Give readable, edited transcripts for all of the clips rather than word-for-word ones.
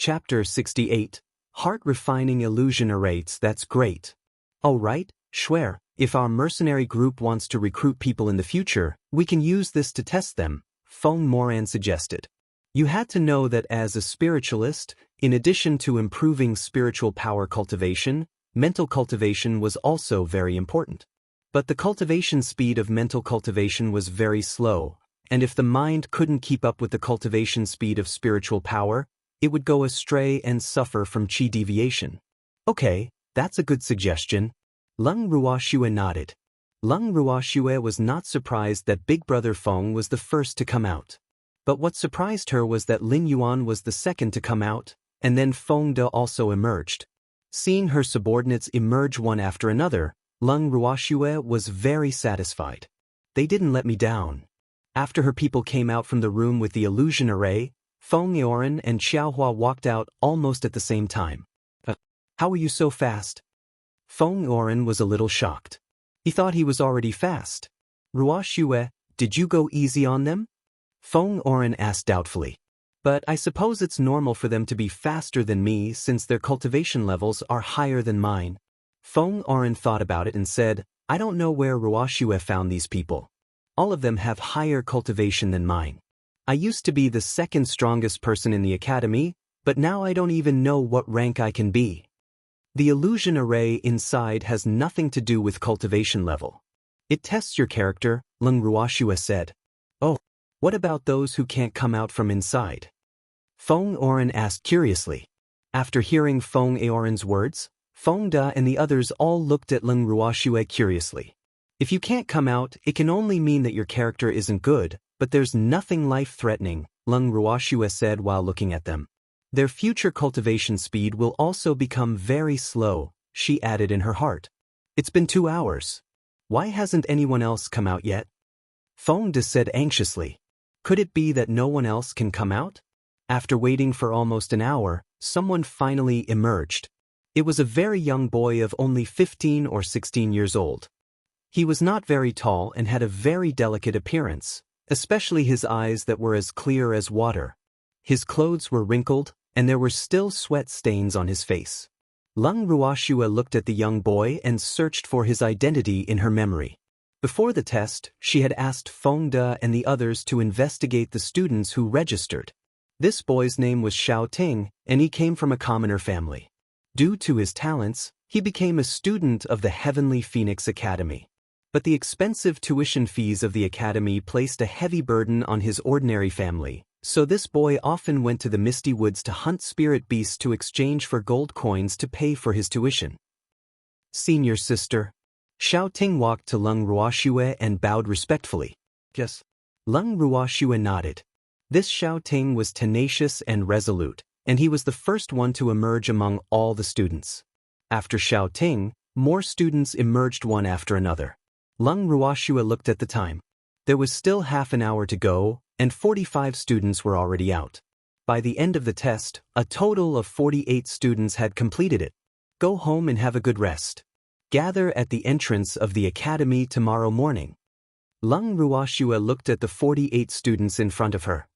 Chapter 68. Heart-refining illusion errates. That's great. Oh right, Schwer, if our mercenary group wants to recruit people in the future, we can use this to test them, Feng Moran suggested. You had to know that as a spiritualist, in addition to improving spiritual power cultivation, mental cultivation was also very important. But the cultivation speed of mental cultivation was very slow, and if the mind couldn't keep up with the cultivation speed of spiritual power, it would go astray and suffer from qi deviation. Okay, that's a good suggestion. Leng Ruoxue nodded. Leng Ruoxue was not surprised that Big Brother Feng was the first to come out. But what surprised her was that Lin Yuan was the second to come out, and then Feng De also emerged. Seeing her subordinates emerge one after another, Leng Ruoxue was very satisfied. They didn't let me down. After her people came out from the room with the illusion array, Feng Eoren and Xiaohua walked out almost at the same time. How were you so fast? Feng Eoren was a little shocked. He thought he was already fast. Ruoxue, did you go easy on them? Feng Eoren asked doubtfully. But I suppose it's normal for them to be faster than me since their cultivation levels are higher than mine. Feng Eoren thought about it and said, I don't know where Ruoxue found these people. All of them have higher cultivation than mine. I used to be the second strongest person in the academy, but now I don't even know what rank I can be. The illusion array inside has nothing to do with cultivation level. It tests your character, Leng Ruoxue said. Oh, what about those who can't come out from inside? Feng Eoren asked curiously. After hearing Feng Eoren's words, Feng De and the others all looked at Leng Ruoxue curiously. If you can't come out, it can only mean that your character isn't good, but there's nothing life-threatening, Leng Ruoxue said while looking at them. Their future cultivation speed will also become very slow, she added in her heart. It's been 2 hours. Why hasn't anyone else come out yet? Feng De said anxiously. Could it be that no one else can come out? After waiting for almost an hour, someone finally emerged. It was a very young boy of only 15 or 16 years old. He was not very tall and had a very delicate appearance, especially his eyes that were as clear as water. His clothes were wrinkled, and there were still sweat stains on his face. Leng Ruoxue looked at the young boy and searched for his identity in her memory. Before the test, she had asked Feng De and the others to investigate the students who registered. This boy's name was Xiao Ting, and he came from a commoner family. Due to his talents, he became a student of the Heavenly Phoenix Academy. But the expensive tuition fees of the academy placed a heavy burden on his ordinary family, so this boy often went to the misty woods to hunt spirit beasts to exchange for gold coins to pay for his tuition. Senior sister. Xiao Ting walked to Leng Ruoxue and bowed respectfully. Yes. Leng Ruoxue nodded. This Xiao Ting was tenacious and resolute, and he was the first one to emerge among all the students. After Xiao Ting, more students emerged one after another. Leng Ruoxue looked at the time. There was still half an hour to go, and 45 students were already out. By the end of the test, a total of 48 students had completed it. Go home and have a good rest. Gather at the entrance of the academy tomorrow morning. Leng Ruoxue looked at the 48 students in front of her.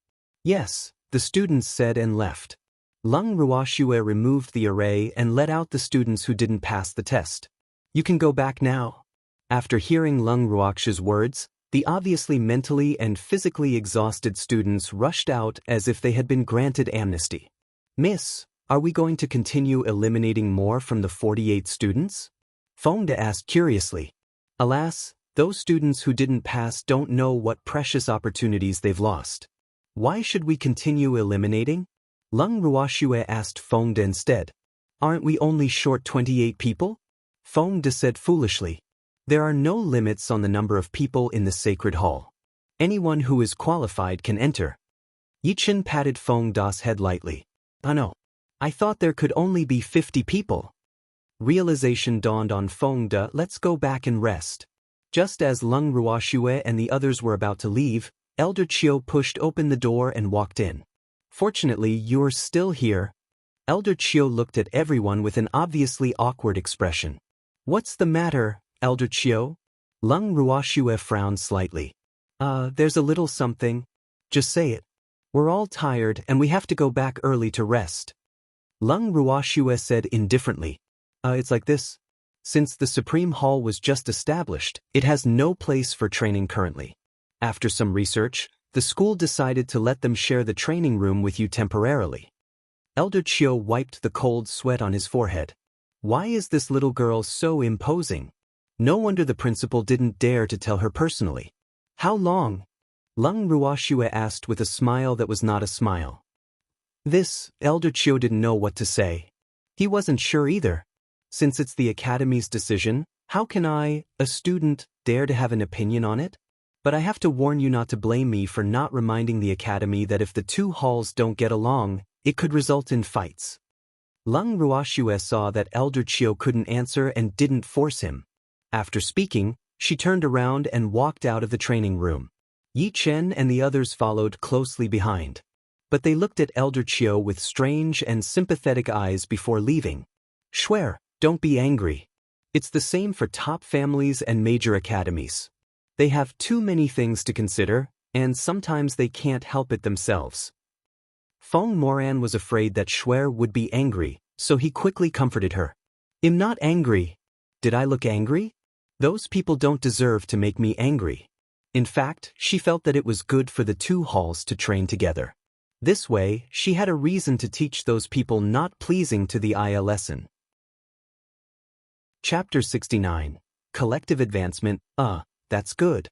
Yes, the students said and left. Leng Ruoxue removed the array and let out the students who didn't pass the test. You can go back now. After hearing Leng Ruoxue's words, the obviously mentally and physically exhausted students rushed out as if they had been granted amnesty. Miss, are we going to continue eliminating more from the 48 students? Feng De asked curiously. Alas, those students who didn't pass don't know what precious opportunities they've lost. Why should we continue eliminating? Leng Ruoxue asked Feng De instead. Aren't we only short 28 people? Feng De said foolishly. There are no limits on the number of people in the sacred hall. Anyone who is qualified can enter. Yichen patted Feng De's head lightly. Oh no. I thought there could only be 50 people. Realization dawned on Feng De. Let's go back and rest. Just as Leng Ruoxue and the others were about to leave, Elder Chiu pushed open the door and walked in. Fortunately, you're still here. Elder Chiu looked at everyone with an obviously awkward expression. What's the matter, Elder Chiu? Leng Ruoxue frowned slightly. There's a little something. Just say it. We're all tired and we have to go back early to rest. Lung Ruoxue said indifferently. It's like this. Since the Supreme Hall was just established, it has no place for training currently. After some research, the school decided to let them share the training room with you temporarily. Elder Chiu wiped the cold sweat on his forehead. Why is this little girl so imposing? No wonder the principal didn't dare to tell her personally. How long? Lung Ruoxue asked with a smile that was not a smile. Elder Chiu didn't know what to say. He wasn't sure either. Since it's the Academy's decision, how can I, a student, dare to have an opinion on it? But I have to warn you not to blame me for not reminding the Academy that if the two halls don't get along, it could result in fights. Lung Ruoxue saw that Elder Chiu couldn't answer and didn't force him. After speaking, she turned around and walked out of the training room. Yi Chen and the others followed closely behind. But they looked at Elder Chiu with strange and sympathetic eyes before leaving. Swear, don't be angry. It's the same for top families and major academies. They have too many things to consider, and sometimes they can't help it themselves. Feng Moran was afraid that Shuer would be angry, so he quickly comforted her. I'm not angry. Did I look angry? Those people don't deserve to make me angry. In fact, she felt that it was good for the two halls to train together. This way, she had a reason to teach those people not pleasing to the IA lesson. Chapter 69. Collective Advancement. That's good.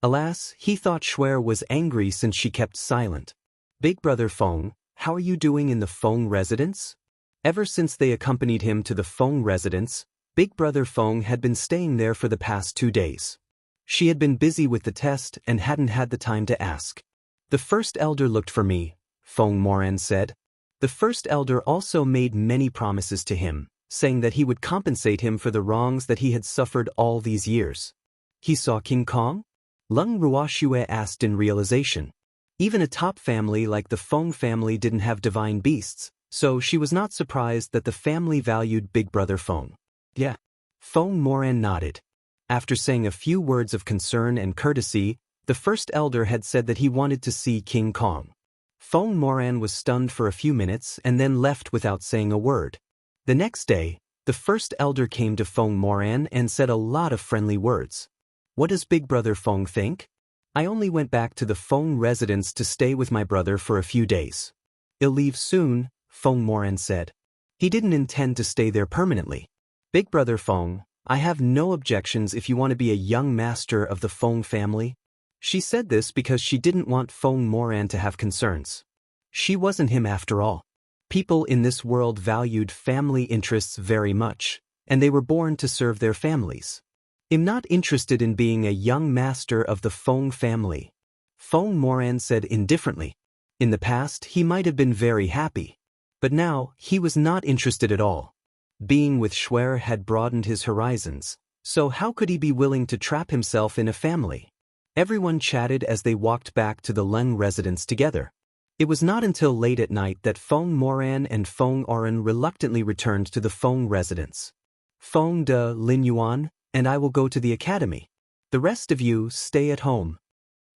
Alas, he thought Shuer was angry since she kept silent. Big brother Feng, how are you doing in the Feng residence? Ever since they accompanied him to the Feng residence, Big brother Feng had been staying there for the past 2 days. She had been busy with the test and hadn't had the time to ask. The first elder looked for me, Feng Moran said. The first elder also made many promises to him, saying that he would compensate him for the wrongs that he had suffered all these years. He saw King Kong? Lung Ruoxue asked in realization. Even a top family like the Feng family didn't have divine beasts, so she was not surprised that the family valued Big brother Feng. Yeah. Feng Moran nodded. After saying a few words of concern and courtesy, the first elder had said that he wanted to see King Kong. Feng Moran was stunned for a few minutes and then left without saying a word. The next day, the first elder came to Feng Moran and said a lot of friendly words. What does Big brother Feng think? I only went back to the Feng residence to stay with my brother for a few days. He'll leave soon, Feng Moran said. He didn't intend to stay there permanently. Big brother Feng, I have no objections if you want to be a young master of the Feng family. She said this because she didn't want Feng Moran to have concerns. She wasn't him after all. People in this world valued family interests very much, and they were born to serve their families. I'm not interested in being a young master of the Feng family, Feng Moran said indifferently. In the past, he might have been very happy. But now, he was not interested at all. Being with Shuer had broadened his horizons, so how could he be willing to trap himself in a family? Everyone chatted as they walked back to the Leng residence together. It was not until late at night that Feng Moran and Feng Oren reluctantly returned to the Feng residence. Feng de Lin Yuan, and I will go to the academy. The rest of you stay at home.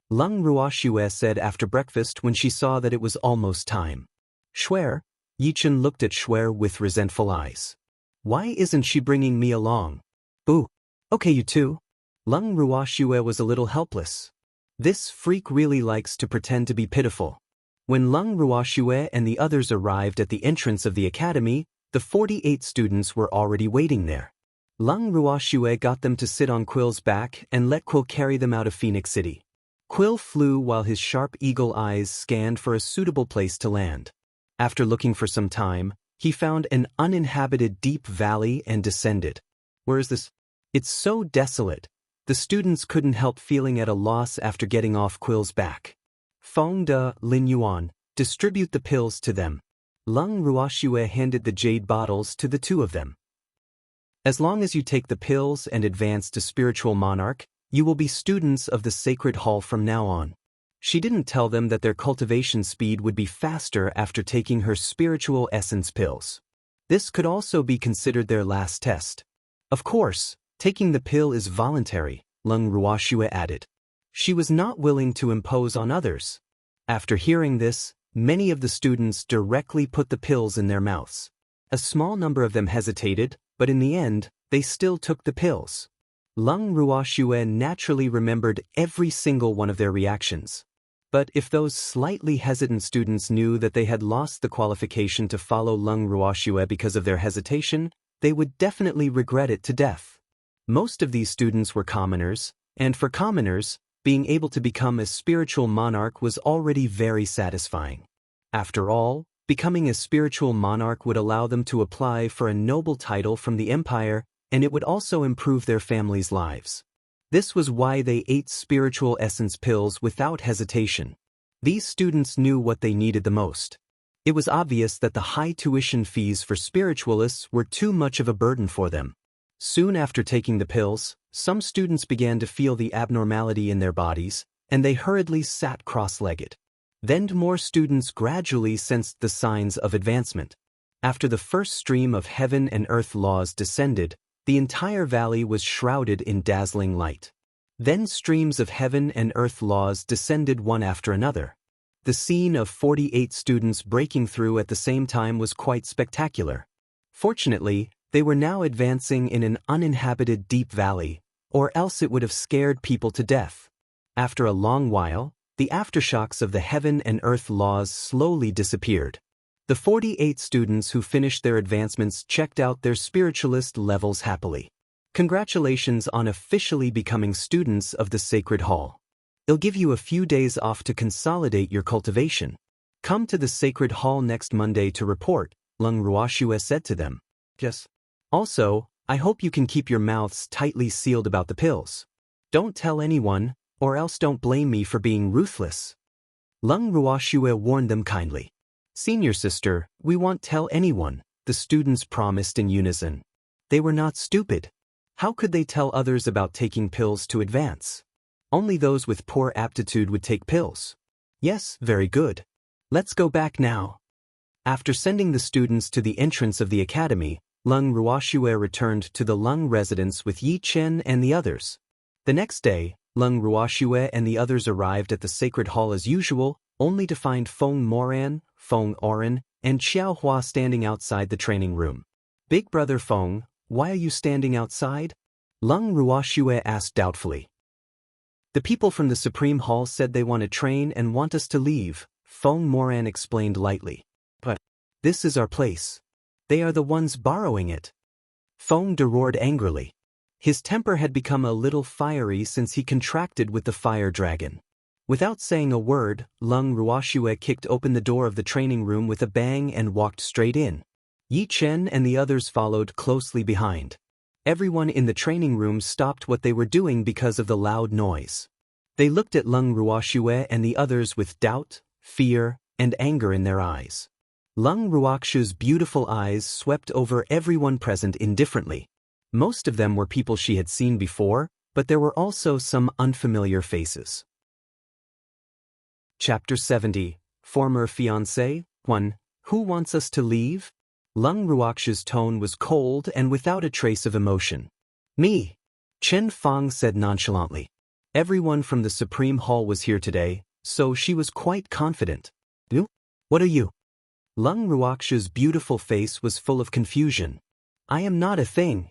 Lung Ruoxue said after breakfast when she saw that it was almost time. Shuer? Yichen looked at Shuer with resentful eyes. Why isn't she bringing me along? Ooh. Okay, you two. Lung Ruoxue was a little helpless. This freak really likes to pretend to be pitiful. When Lung Ruoxue and the others arrived at the entrance of the academy, the 48 students were already waiting there. Lung Ruoxue got them to sit on Quill's back and let Quill carry them out of Phoenix City. Quill flew while his sharp eagle eyes scanned for a suitable place to land. After looking for some time, he found an uninhabited deep valley and descended. Where is this? It's so desolate. The students couldn't help feeling at a loss after getting off Quill's back. Feng de Lin Yuan, distribute the pills to them. Lung Ruoxue handed the jade bottles to the two of them. As long as you take the pills and advance to Spiritual Monarch, you will be students of the Sacred Hall from now on. She didn't tell them that their cultivation speed would be faster after taking her Spiritual Essence pills. This could also be considered their last test. Of course, taking the pill is voluntary, Lung Ruoxue added. She was not willing to impose on others. After hearing this, many of the students directly put the pills in their mouths. A small number of them hesitated, but in the end, they still took the pills. Lung Ruoxue naturally remembered every single one of their reactions. But if those slightly hesitant students knew that they had lost the qualification to follow Lung Ruoxue because of their hesitation, they would definitely regret it to death. Most of these students were commoners, and for commoners, being able to become a spiritual monarch was already very satisfying. After all, becoming a spiritual monarch would allow them to apply for a noble title from the empire, and it would also improve their families' lives. This was why they ate spiritual essence pills without hesitation. These students knew what they needed the most. It was obvious that the high tuition fees for spiritualists were too much of a burden for them. Soon after taking the pills, some students began to feel the abnormality in their bodies, and they hurriedly sat cross-legged. Then more students gradually sensed the signs of advancement. After the first stream of heaven and earth laws descended, the entire valley was shrouded in dazzling light. Then streams of heaven and earth laws descended one after another. The scene of 48 students breaking through at the same time was quite spectacular. Fortunately, they were now advancing in an uninhabited deep valley, or else it would have scared people to death. After a long while, the aftershocks of the heaven and earth laws slowly disappeared. The 48 students who finished their advancements checked out their spiritualist levels happily. Congratulations on officially becoming students of the Sacred Hall. It'll give you a few days off to consolidate your cultivation. Come to the Sacred Hall next Monday to report, Lung Ruoxue said to them. Yes. Also, I hope you can keep your mouths tightly sealed about the pills. Don't tell anyone, or else don't blame me for being ruthless. Lung Ruoxue warned them kindly. Senior sister, we won't tell anyone, the students promised in unison. They were not stupid. How could they tell others about taking pills to advance? Only those with poor aptitude would take pills. Yes, very good. Let's go back now. After sending the students to the entrance of the academy, Lung Ruoxue returned to the Lung residence with Yi Chen and the others. The next day, Lung Ruoxue and the others arrived at the Sacred Hall as usual, only to find Feng Moran, Feng Oren, and Xiao Hua standing outside the training room. Big brother Feng, why are you standing outside? Lung Ruoxue asked doubtfully. The people from the Supreme Hall said they want to train and want us to leave, Feng Moran explained lightly. But this is our place. They are the ones borrowing it. Feng De roared angrily. His temper had become a little fiery since he contracted with the fire dragon. Without saying a word, Lung Ruoxue kicked open the door of the training room with a bang and walked straight in. Yi Chen and the others followed closely behind. Everyone in the training room stopped what they were doing because of the loud noise. They looked at Lung Ruoxue and the others with doubt, fear, and anger in their eyes. Lung Ruoxue's beautiful eyes swept over everyone present indifferently. Most of them were people she had seen before, but there were also some unfamiliar faces. Chapter 70, Former Fiancé, 1. Who wants us to leave? Lung Ruoxue's tone was cold and without a trace of emotion. Me. Chen Fang said nonchalantly. Everyone from the Supreme Hall was here today, so she was quite confident. You? What are you? Lung Ruoxue's beautiful face was full of confusion. I am not a thing.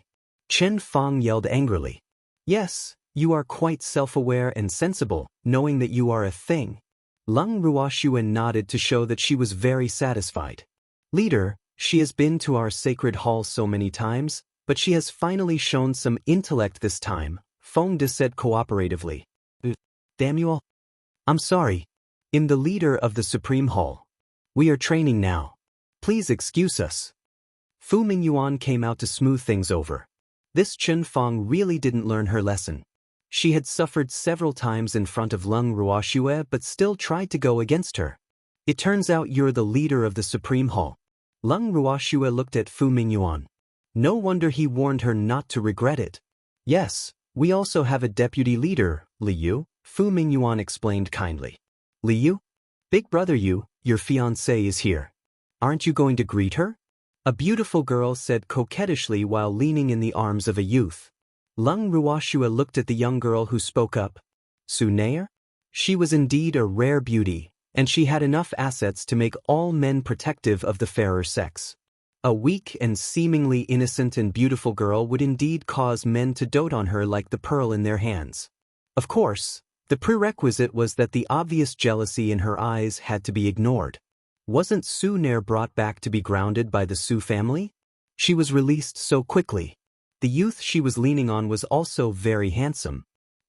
Chen Fang yelled angrily. Yes, you are quite self-aware and sensible, knowing that you are a thing. Lung Ruoxue nodded to show that she was very satisfied. Leader, she has been to our Sacred Hall so many times, but she has finally shown some intellect this time, Feng De said cooperatively. Damn you all. I'm sorry. I'm the leader of the Supreme Hall. We are training now. Please excuse us. Fu Mingyuan came out to smooth things over. This Chen Fang really didn't learn her lesson. She had suffered several times in front of Lung Ruoxue but still tried to go against her. It turns out you're the leader of the Supreme Hall. Lung Ruoxue looked at Fu Mingyuan. No wonder he warned her not to regret it. Yes, we also have a deputy leader, Li Yu, Fu Mingyuan explained kindly. Li Yu? Big brother Yu, your fiancée is here. Aren't you going to greet her? A beautiful girl said coquettishly while leaning in the arms of a youth. Lung Ruoxue looked at the young girl who spoke up. Su Nair? She was indeed a rare beauty, and she had enough assets to make all men protective of the fairer sex. A weak and seemingly innocent and beautiful girl would indeed cause men to dote on her like the pearl in their hands. Of course, the prerequisite was that the obvious jealousy in her eyes had to be ignored. Wasn't Su Nair brought back to be grounded by the Su family? She was released so quickly. The youth she was leaning on was also very handsome.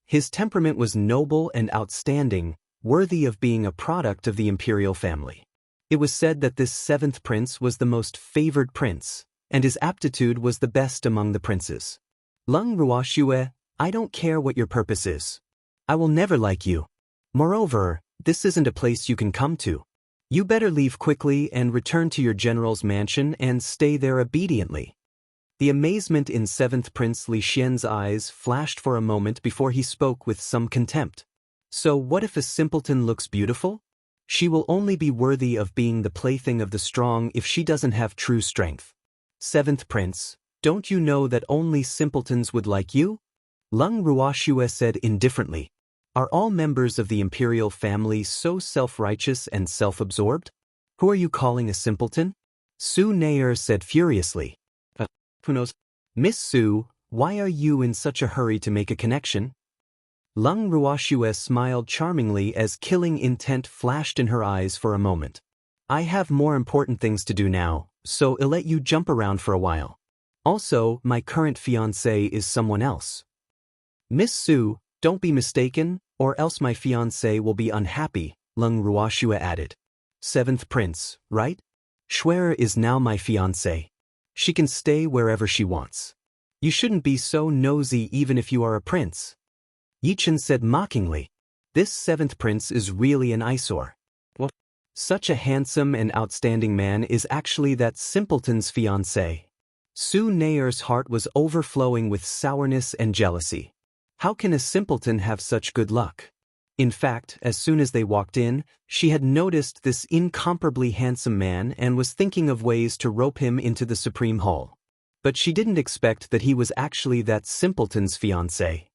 His temperament was noble and outstanding, worthy of being a product of the imperial family. It was said that this seventh prince was the most favored prince, and his aptitude was the best among the princes. Lung Ruoxue, I don't care what your purpose is. I will never like you. Moreover, this isn't a place you can come to. You better leave quickly and return to your general's mansion and stay there obediently. The amazement in seventh Prince Li Xian's eyes flashed for a moment before he spoke with some contempt. So what if a simpleton looks beautiful? She will only be worthy of being the plaything of the strong if she doesn't have true strength. Seventh Prince, don't you know that only simpletons would like you? Lung Ruoxue said indifferently. Are all members of the imperial family so self-righteous and self-absorbed? Who are you calling a simpleton? Su Nair said furiously. Who knows? Miss Su, why are you in such a hurry to make a connection? Lung Ruoxue smiled charmingly as killing intent flashed in her eyes for a moment. I have more important things to do now, so I'll let you jump around for a while. Also, my current fiancé is someone else. Miss Su, don't be mistaken, or else my fiancé will be unhappy, Lung Ruoxue added. Seventh Prince, right? Schwerer is now my fiancé. She can stay wherever she wants. You shouldn't be so nosy even if you are a prince. Yichen said mockingly. This seventh prince is really an eyesore. What? Such a handsome and outstanding man is actually that simpleton's fiancé. Su Nair's heart was overflowing with sourness and jealousy. How can a simpleton have such good luck? In fact, as soon as they walked in, she had noticed this incomparably handsome man and was thinking of ways to rope him into the Supreme Hall. But she didn't expect that he was actually that simpleton's fiancé.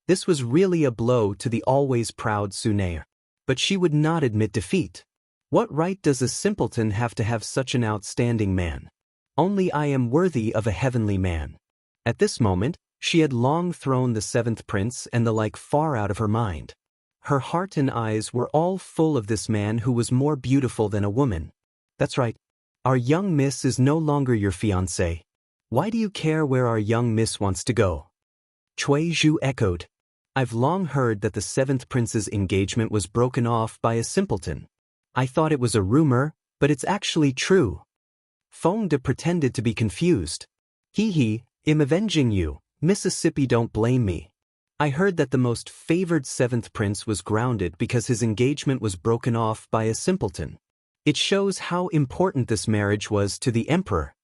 This was really a blow to the always proud Su Nair. But she would not admit defeat. What right does a simpleton have to have such an outstanding man? Only I am worthy of a heavenly man. At this moment, she had long thrown the seventh prince and the like far out of her mind. Her heart and eyes were all full of this man who was more beautiful than a woman. That's right. Our young miss is no longer your fiancé. Why do you care where our young miss wants to go? Cui Zhu echoed. I've long heard that the seventh prince's engagement was broken off by a simpleton. I thought it was a rumor, but it's actually true. Feng De pretended to be confused. Hee, I'm avenging you, Mississippi, don't blame me. I heard that the most favored seventh prince was grounded because his engagement was broken off by a simpleton. It shows how important this marriage was to the emperor.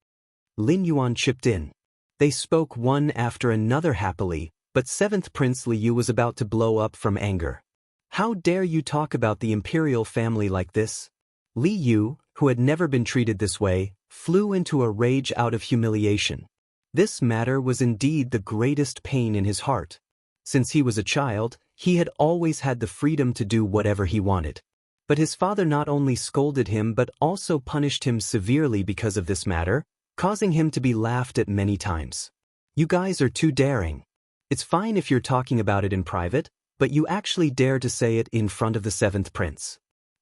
Lin Yuan chipped in. They spoke one after another happily, but seventh Prince Liu was about to blow up from anger. How dare you talk about the imperial family like this? Li Yu, who had never been treated this way, flew into a rage out of humiliation. This matter was indeed the greatest pain in his heart. Since he was a child, he had always had the freedom to do whatever he wanted. But his father not only scolded him but also punished him severely because of this matter, causing him to be laughed at many times. You guys are too daring. It's fine if you're talking about it in private, but you actually dare to say it in front of the seventh prince.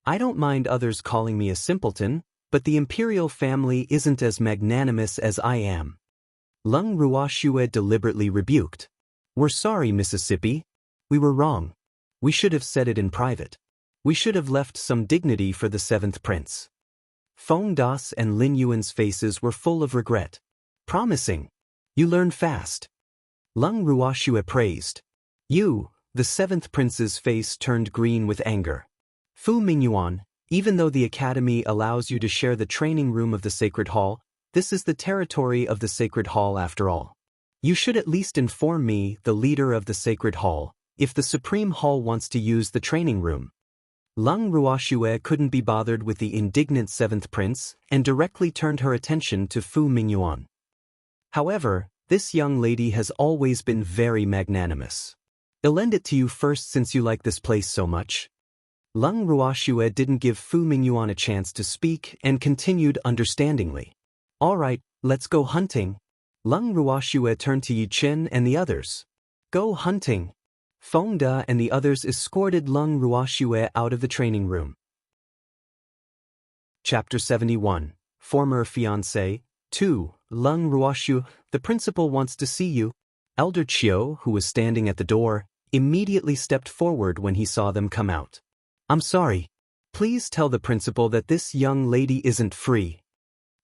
I don't mind others calling me a simpleton, but the imperial family isn't as magnanimous as I am. Lung Ruoxue deliberately rebuked. We're sorry, Mississippi. We were wrong. We should have said it in private. We should have left some dignity for the seventh prince. Feng Das and Lin Yuan's faces were full of regret. Promising. You learn fast. Lung Ruoxue praised. You, the seventh prince's face turned green with anger. Fu Mingyuan, even though the academy allows you to share the training room of the Sacred Hall, this is the territory of the Sacred Hall after all. You should at least inform me, the leader of the Sacred Hall, if the Supreme Hall wants to use the training room. Lung Ruoxue couldn't be bothered with the indignant seventh prince and directly turned her attention to Fu Mingyuan. However, this young lady has always been very magnanimous. I'll lend it to you first since you like this place so much. Lung Ruoxue didn't give Fu Mingyuan a chance to speak and continued understandingly. All right, let's go hunting. Lung Ruoxue turned to Yi Chen and the others. Go hunting. Feng De and the others escorted Lung Ruoxue out of the training room. Chapter 71. Former Fiancé. 2. Lung Ruoxue, the principal wants to see you. Elder Chiu, who was standing at the door, immediately stepped forward when he saw them come out. I'm sorry. Please tell the principal that this young lady isn't free.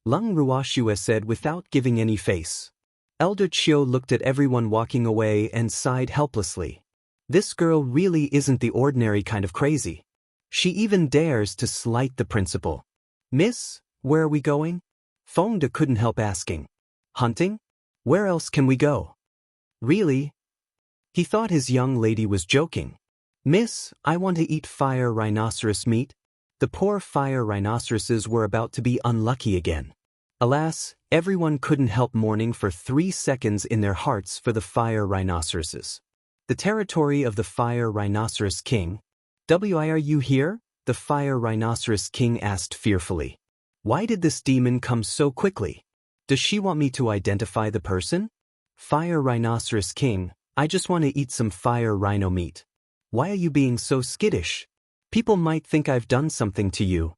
Lung Ruoxue said without giving any face. Elder Chiu looked at everyone walking away and sighed helplessly. This girl really isn't the ordinary kind of crazy. She even dares to slight the principal. Miss, where are we going? Feng De couldn't help asking. Hunting? Where else can we go? Really? He thought his young lady was joking. Miss, I want to eat fire rhinoceros meat. The poor fire rhinoceroses were about to be unlucky again. Alas, everyone couldn't help mourning for 3 seconds in their hearts for the fire rhinoceroses. The territory of the fire rhinoceros king. Why are you here? The fire rhinoceros king asked fearfully. Why did this demon come so quickly? Does she want me to identify the person? Fire rhinoceros king, I just want to eat some fire rhino meat. Why are you being so skittish? People might think I've done something to you.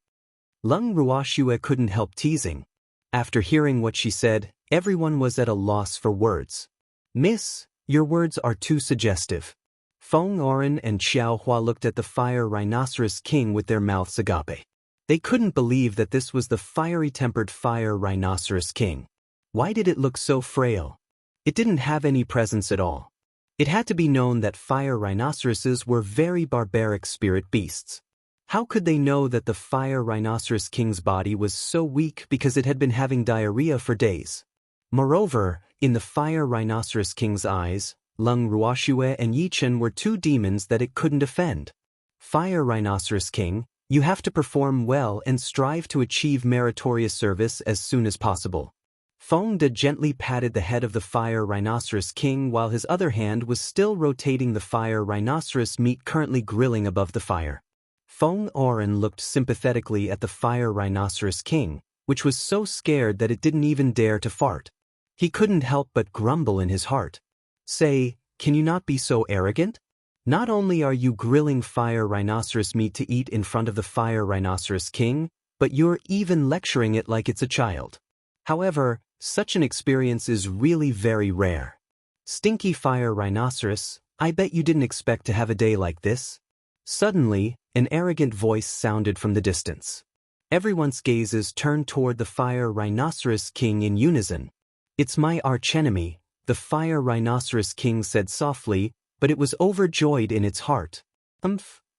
Lung Ruoxue couldn't help teasing. After hearing what she said, everyone was at a loss for words. Miss, your words are too suggestive. Feng Oren and Xiao Hua looked at the fire rhinoceros king with their mouths agape. They couldn't believe that this was the fiery-tempered fire rhinoceros king. Why did it look so frail? It didn't have any presence at all. It had to be known that fire rhinoceroses were very barbaric spirit beasts. How could they know that the fire rhinoceros king's body was so weak because it had been having diarrhea for days? Moreover, in the fire rhinoceros king's eyes, Lung Ruoxue and Yi Chen were 2 demons that it couldn't offend. Fire rhinoceros king, you have to perform well and strive to achieve meritorious service as soon as possible. Feng De gently patted the head of the fire rhinoceros king while his other hand was still rotating the fire rhinoceros meat currently grilling above the fire. Feng Oren looked sympathetically at the fire rhinoceros king, which was so scared that it didn't even dare to fart. He couldn't help but grumble in his heart. Say, can you not be so arrogant? Not only are you grilling fire rhinoceros meat to eat in front of the fire rhinoceros king, but you're even lecturing it like it's a child. However, such an experience is really very rare. Stinky fire rhinoceros, I bet you didn't expect to have a day like this. Suddenly, an arrogant voice sounded from the distance. Everyone's gazes turned toward the fire rhinoceros king in unison. It's my archenemy, the fire rhinoceros king said softly, but it was overjoyed in its heart.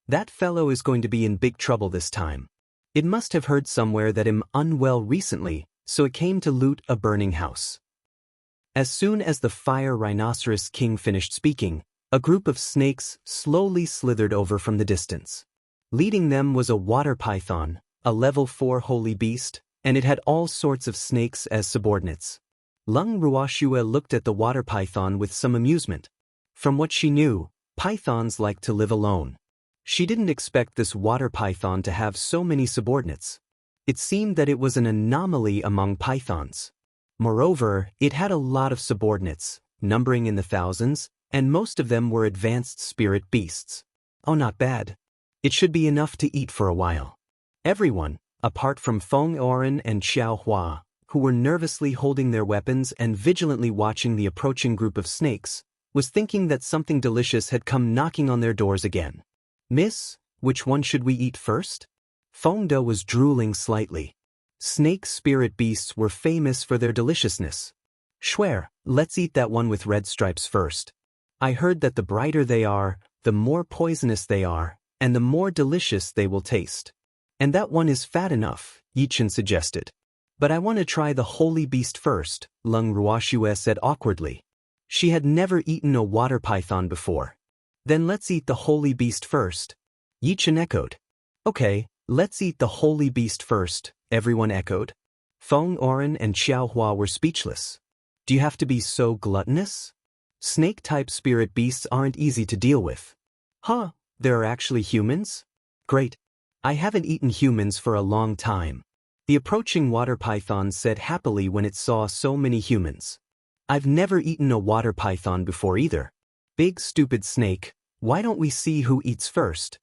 That fellow is going to be in big trouble this time. It must have heard somewhere that I'm unwell recently, so it came to loot a burning house. As soon as the fire rhinoceros king finished speaking, a group of snakes slowly slithered over from the distance. Leading them was a water python, a level 4 holy beast, and it had all sorts of snakes as subordinates. Lung Ruoxue looked at the water python with some amusement. From what she knew, pythons like to live alone. She didn't expect this water python to have so many subordinates. It seemed that it was an anomaly among pythons. Moreover, it had a lot of subordinates, numbering in the thousands, and most of them were advanced spirit beasts. Oh, not bad. It should be enough to eat for a while. Everyone, apart from Feng Oren and Xiao Hua, who were nervously holding their weapons and vigilantly watching the approaching group of snakes, was thinking that something delicious had come knocking on their doors again. Miss, which one should we eat first? Feng De was drooling slightly. Snake spirit beasts were famous for their deliciousness. Swear, let's eat that one with red stripes first. I heard that the brighter they are, the more poisonous they are, and the more delicious they will taste. And that one is fat enough, Yi Chen suggested. But I want to try the holy beast first, Lung Ruoxue said awkwardly. She had never eaten a water python before. Then let's eat the holy beast first. Yi Chen echoed. Okay, let's eat the holy beast first, everyone echoed. Feng Oren and Xiao Hua were speechless. Do you have to be so gluttonous? Snake-type spirit beasts aren't easy to deal with. Huh, there are actually humans? Great. I haven't eaten humans for a long time. The approaching water python said happily when it saw so many humans. I've never eaten a water python before either. Big stupid snake, why don't we see who eats first?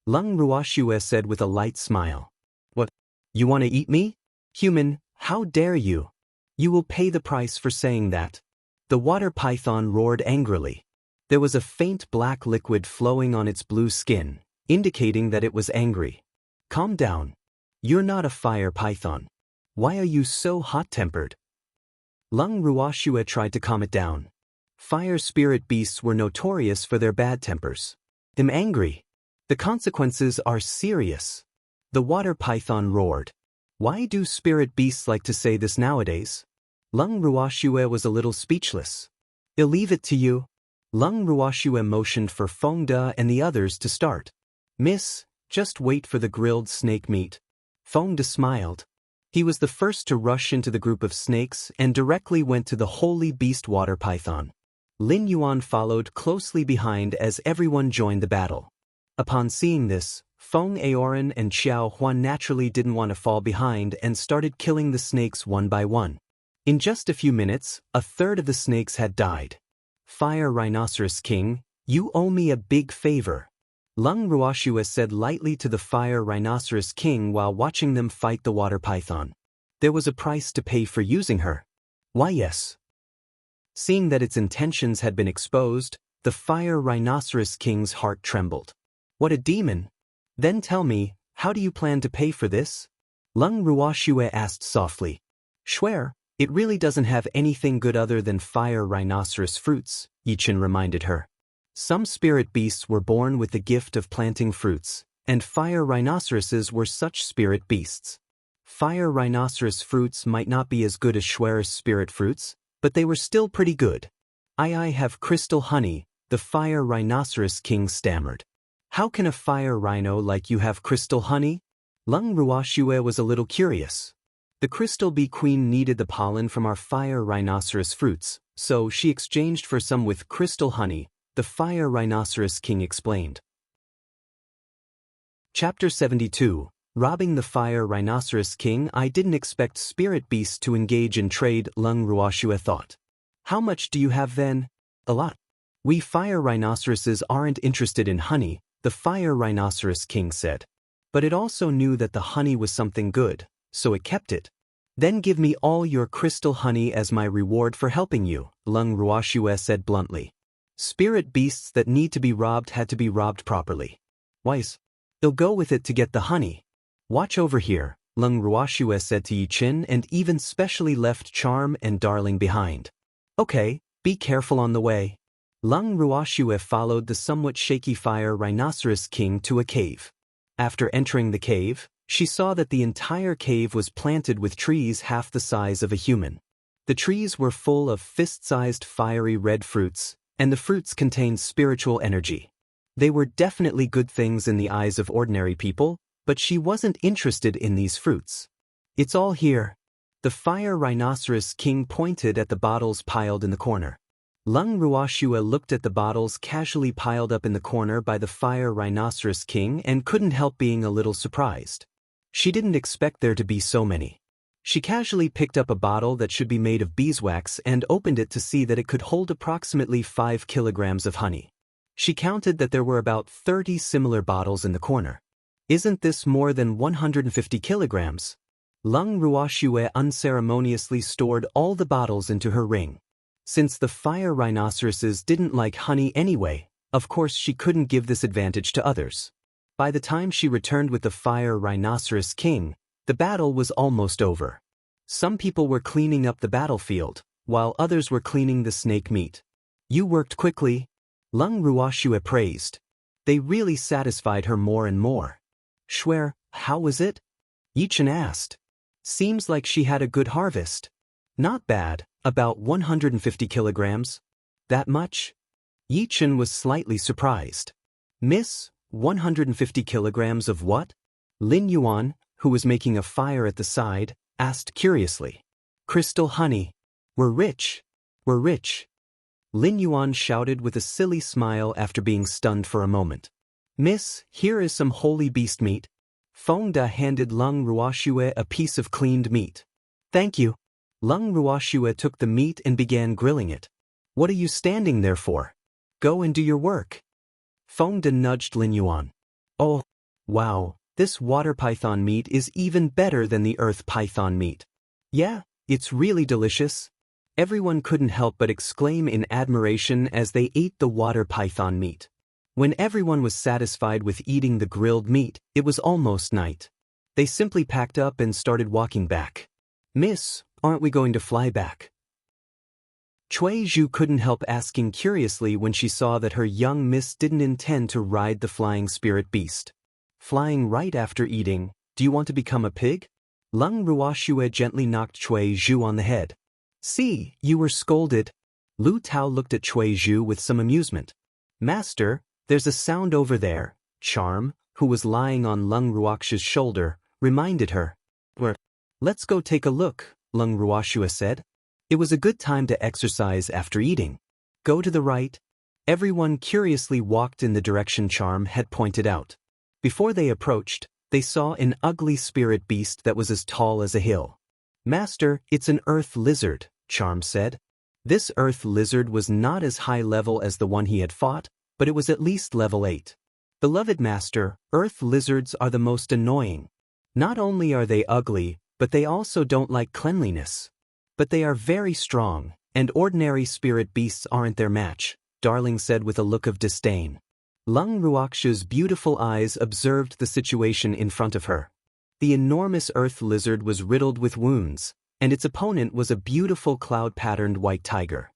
Lung Ruoxue said with a light smile. What? You want to eat me? Human, how dare you? You will pay the price for saying that. The water python roared angrily. There was a faint black liquid flowing on its blue skin, indicating that it was angry. Calm down. You're not a fire python. Why are you so hot-tempered? Lung Ruoxue tried to calm it down. Fire spirit beasts were notorious for their bad tempers. I'm angry. The consequences are serious. The water python roared. Why do spirit beasts like to say this nowadays? Lung Ruoxue was a little speechless. I'll leave it to you. Lung Ruoxue motioned for Feng De and the others to start. Miss, just wait for the grilled snake meat. Feng De smiled. He was the first to rush into the group of snakes and directly went to the holy beast water python. Lin Yuan followed closely behind as everyone joined the battle. Upon seeing this, Feng Aoran and Xiao Huan naturally didn't want to fall behind and started killing the snakes one by one. In just a few minutes, a third of the snakes had died. Fire Rhinoceros King, you owe me a big favor. Lung Ruoxue said lightly to the Fire Rhinoceros King while watching them fight the water python. There was a price to pay for using her. Why yes. Seeing that its intentions had been exposed, the Fire Rhinoceros King's heart trembled. What a demon! Then tell me, how do you plan to pay for this? Lung Ruoxue asked softly. Swear, it really doesn't have anything good other than fire rhinoceros fruits, Yichen reminded her. Some spirit beasts were born with the gift of planting fruits, and fire rhinoceroses were such spirit beasts. Fire rhinoceros fruits might not be as good as Schwer's spirit fruits, but they were still pretty good. I have crystal honey, the Fire Rhinoceros King stammered. How can a fire rhino like you have crystal honey? Lung Ruoxue was a little curious. The crystal bee queen needed the pollen from our fire rhinoceros fruits, so she exchanged for some with crystal honey, the Fire Rhinoceros King explained. Chapter 72. Robbing the Fire Rhinoceros King. I didn't expect spirit beasts to engage in trade, Lung Ruoxue thought. How much do you have then? A lot. We fire rhinoceroses aren't interested in honey, the Fire Rhinoceros King said. But it also knew that the honey was something good, so it kept it. Then give me all your crystal honey as my reward for helping you, Lung Ruoxue said bluntly. Spirit beasts that need to be robbed had to be robbed properly. Wise. They'll go with it to get the honey. Watch over here, Lung Ruoxue said to Yichen and even specially left Charm and Darling behind. Okay, be careful on the way. Lung Ruoxue followed the somewhat shaky Fire Rhinoceros King to a cave. After entering the cave, she saw that the entire cave was planted with trees half the size of a human. The trees were full of fist-sized fiery red fruits, and the fruits contained spiritual energy. They were definitely good things in the eyes of ordinary people, but she wasn't interested in these fruits. It's all here. The Fire Rhinoceros King pointed at the bottles piled in the corner. Lung Ruoxue looked at the bottles casually piled up in the corner by the Fire Rhinoceros King and couldn't help being a little surprised. She didn't expect there to be so many. She casually picked up a bottle that should be made of beeswax and opened it to see that it could hold approximately 5 kilograms of honey. She counted that there were about 30 similar bottles in the corner. Isn't this more than 150 kilograms? Lung Ruoxue unceremoniously stored all the bottles into her ring. Since the fire rhinoceroses didn't like honey anyway, of course she couldn't give this advantage to others. By the time she returned with the Fire Rhinoceros King, the battle was almost over. Some people were cleaning up the battlefield, while others were cleaning the snake meat. You worked quickly, Lung Ruoxue praised. They really satisfied her more and more. Schwer, how was it? Yichen asked. Seems like she had a good harvest. Not bad, about 150 kilograms. That much? Yichen was slightly surprised. Miss, 150 kilograms of what? Lin Yuan, who was making a fire at the side, asked curiously. Crystal honey. We're rich. We're rich. Lin Yuan shouted with a silly smile after being stunned for a moment. Miss, here is some holy beast meat. Feng Da handed Lung Ruoxue a piece of cleaned meat. Thank you. Lung Ruoxue took the meat and began grilling it. What are you standing there for? Go and do your work. Feng Da nudged Lin Yuan. Oh, wow, this water python meat is even better than the earth python meat. Yeah, it's really delicious. Everyone couldn't help but exclaim in admiration as they ate the water python meat. When everyone was satisfied with eating the grilled meat, it was almost night. They simply packed up and started walking back. Miss, aren't we going to fly back? Cui Zhu couldn't help asking curiously when she saw that her young miss didn't intend to ride the flying spirit beast. Flying right after eating, do you want to become a pig? Lung Ruoxue gently knocked Cui Zhu on the head. See, you were scolded. Lu Tao looked at Cui Zhu with some amusement. Master, there's a sound over there. Charm, who was lying on Lung Ruoxue's shoulder, reminded her. Let's go take a look, Lung Ruoxue said. It was a good time to exercise after eating. Go to the right. Everyone curiously walked in the direction Charm had pointed out. Before they approached, they saw an ugly spirit beast that was as tall as a hill. Master, it's an earth lizard, Charm said. This earth lizard was not as high level as the one he had fought, but it was at least level 8. Beloved master, earth lizards are the most annoying. Not only are they ugly, but they also don't like cleanliness. But they are very strong, and ordinary spirit beasts aren't their match, Darling said with a look of disdain. Lung Ruoxue's beautiful eyes observed the situation in front of her. The enormous earth lizard was riddled with wounds, and its opponent was a beautiful cloud-patterned white tiger.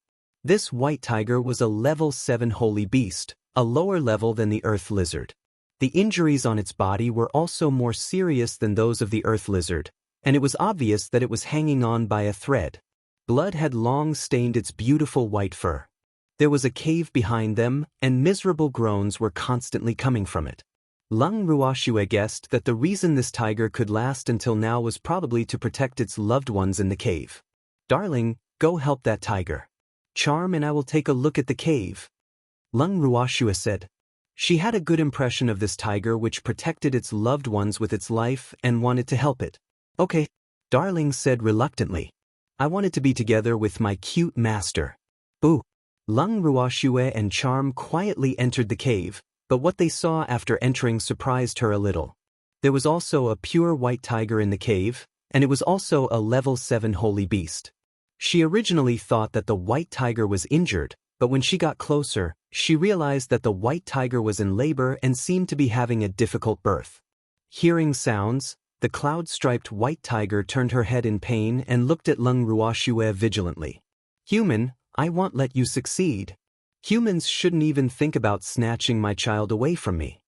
This white tiger was a level 7 holy beast, a lower level than the earth lizard. The injuries on its body were also more serious than those of the earth lizard, and it was obvious that it was hanging on by a thread. Blood had long stained its beautiful white fur. There was a cave behind them, and miserable groans were constantly coming from it. Lung Ruoxue guessed that the reason this tiger could last until now was probably to protect its loved ones in the cave. Darling, go help that tiger. Charm and I will take a look at the cave. Lung Ruoxue said. She had a good impression of this tiger which protected its loved ones with its life and wanted to help it. Okay, Darling said reluctantly. I wanted to be together with my cute master. Boo. Lung Ruoxue and Charm quietly entered the cave, but what they saw after entering surprised her a little. There was also a pure white tiger in the cave, and it was also a level 7 holy beast. She originally thought that the white tiger was injured, but when she got closer, she realized that the white tiger was in labor and seemed to be having a difficult birth. Hearing sounds, the cloud-striped white tiger turned her head in pain and looked at Lung Ruoxue vigilantly. Human, I won't let you succeed. Humans shouldn't even think about snatching my child away from me.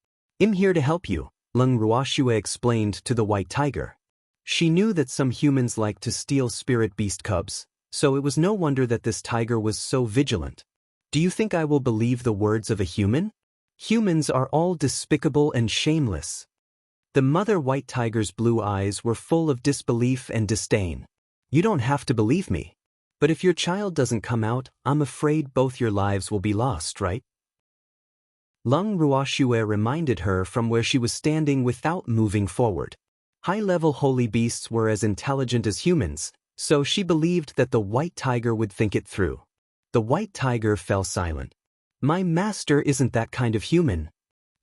I'm here to help you, Lung Ruoxue explained to the white tiger. She knew that some humans like to steal spirit beast cubs, so it was no wonder that this tiger was so vigilant. Do you think I will believe the words of a human? Humans are all despicable and shameless. The mother white tiger's blue eyes were full of disbelief and disdain. You don't have to believe me. But if your child doesn't come out, I'm afraid both your lives will be lost, right? Lung Ruoxue reminded her from where she was standing without moving forward. High-level holy beasts were as intelligent as humans, so she believed that the white tiger would think it through. The white tiger fell silent. My master isn't that kind of human.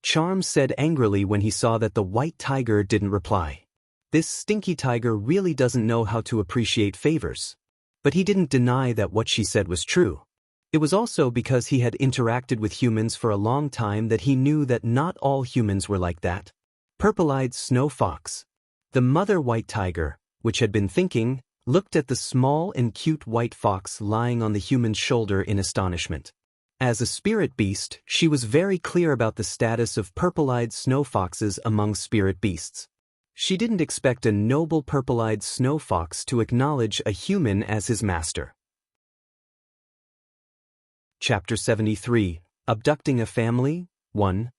Charm said angrily when he saw that the white tiger didn't reply. This stinky tiger really doesn't know how to appreciate favors. But he didn't deny that what she said was true. It was also because he had interacted with humans for a long time that he knew that not all humans were like that. Purple-eyed snow fox. The mother white tiger, which had been thinking, looked at the small and cute white fox lying on the human's shoulder in astonishment. As a spirit beast, she was very clear about the status of purple-eyed snow foxes among spirit beasts. She didn't expect a noble purple-eyed snow fox to acknowledge a human as his master. Chapter 73, Abducting a Family, 1.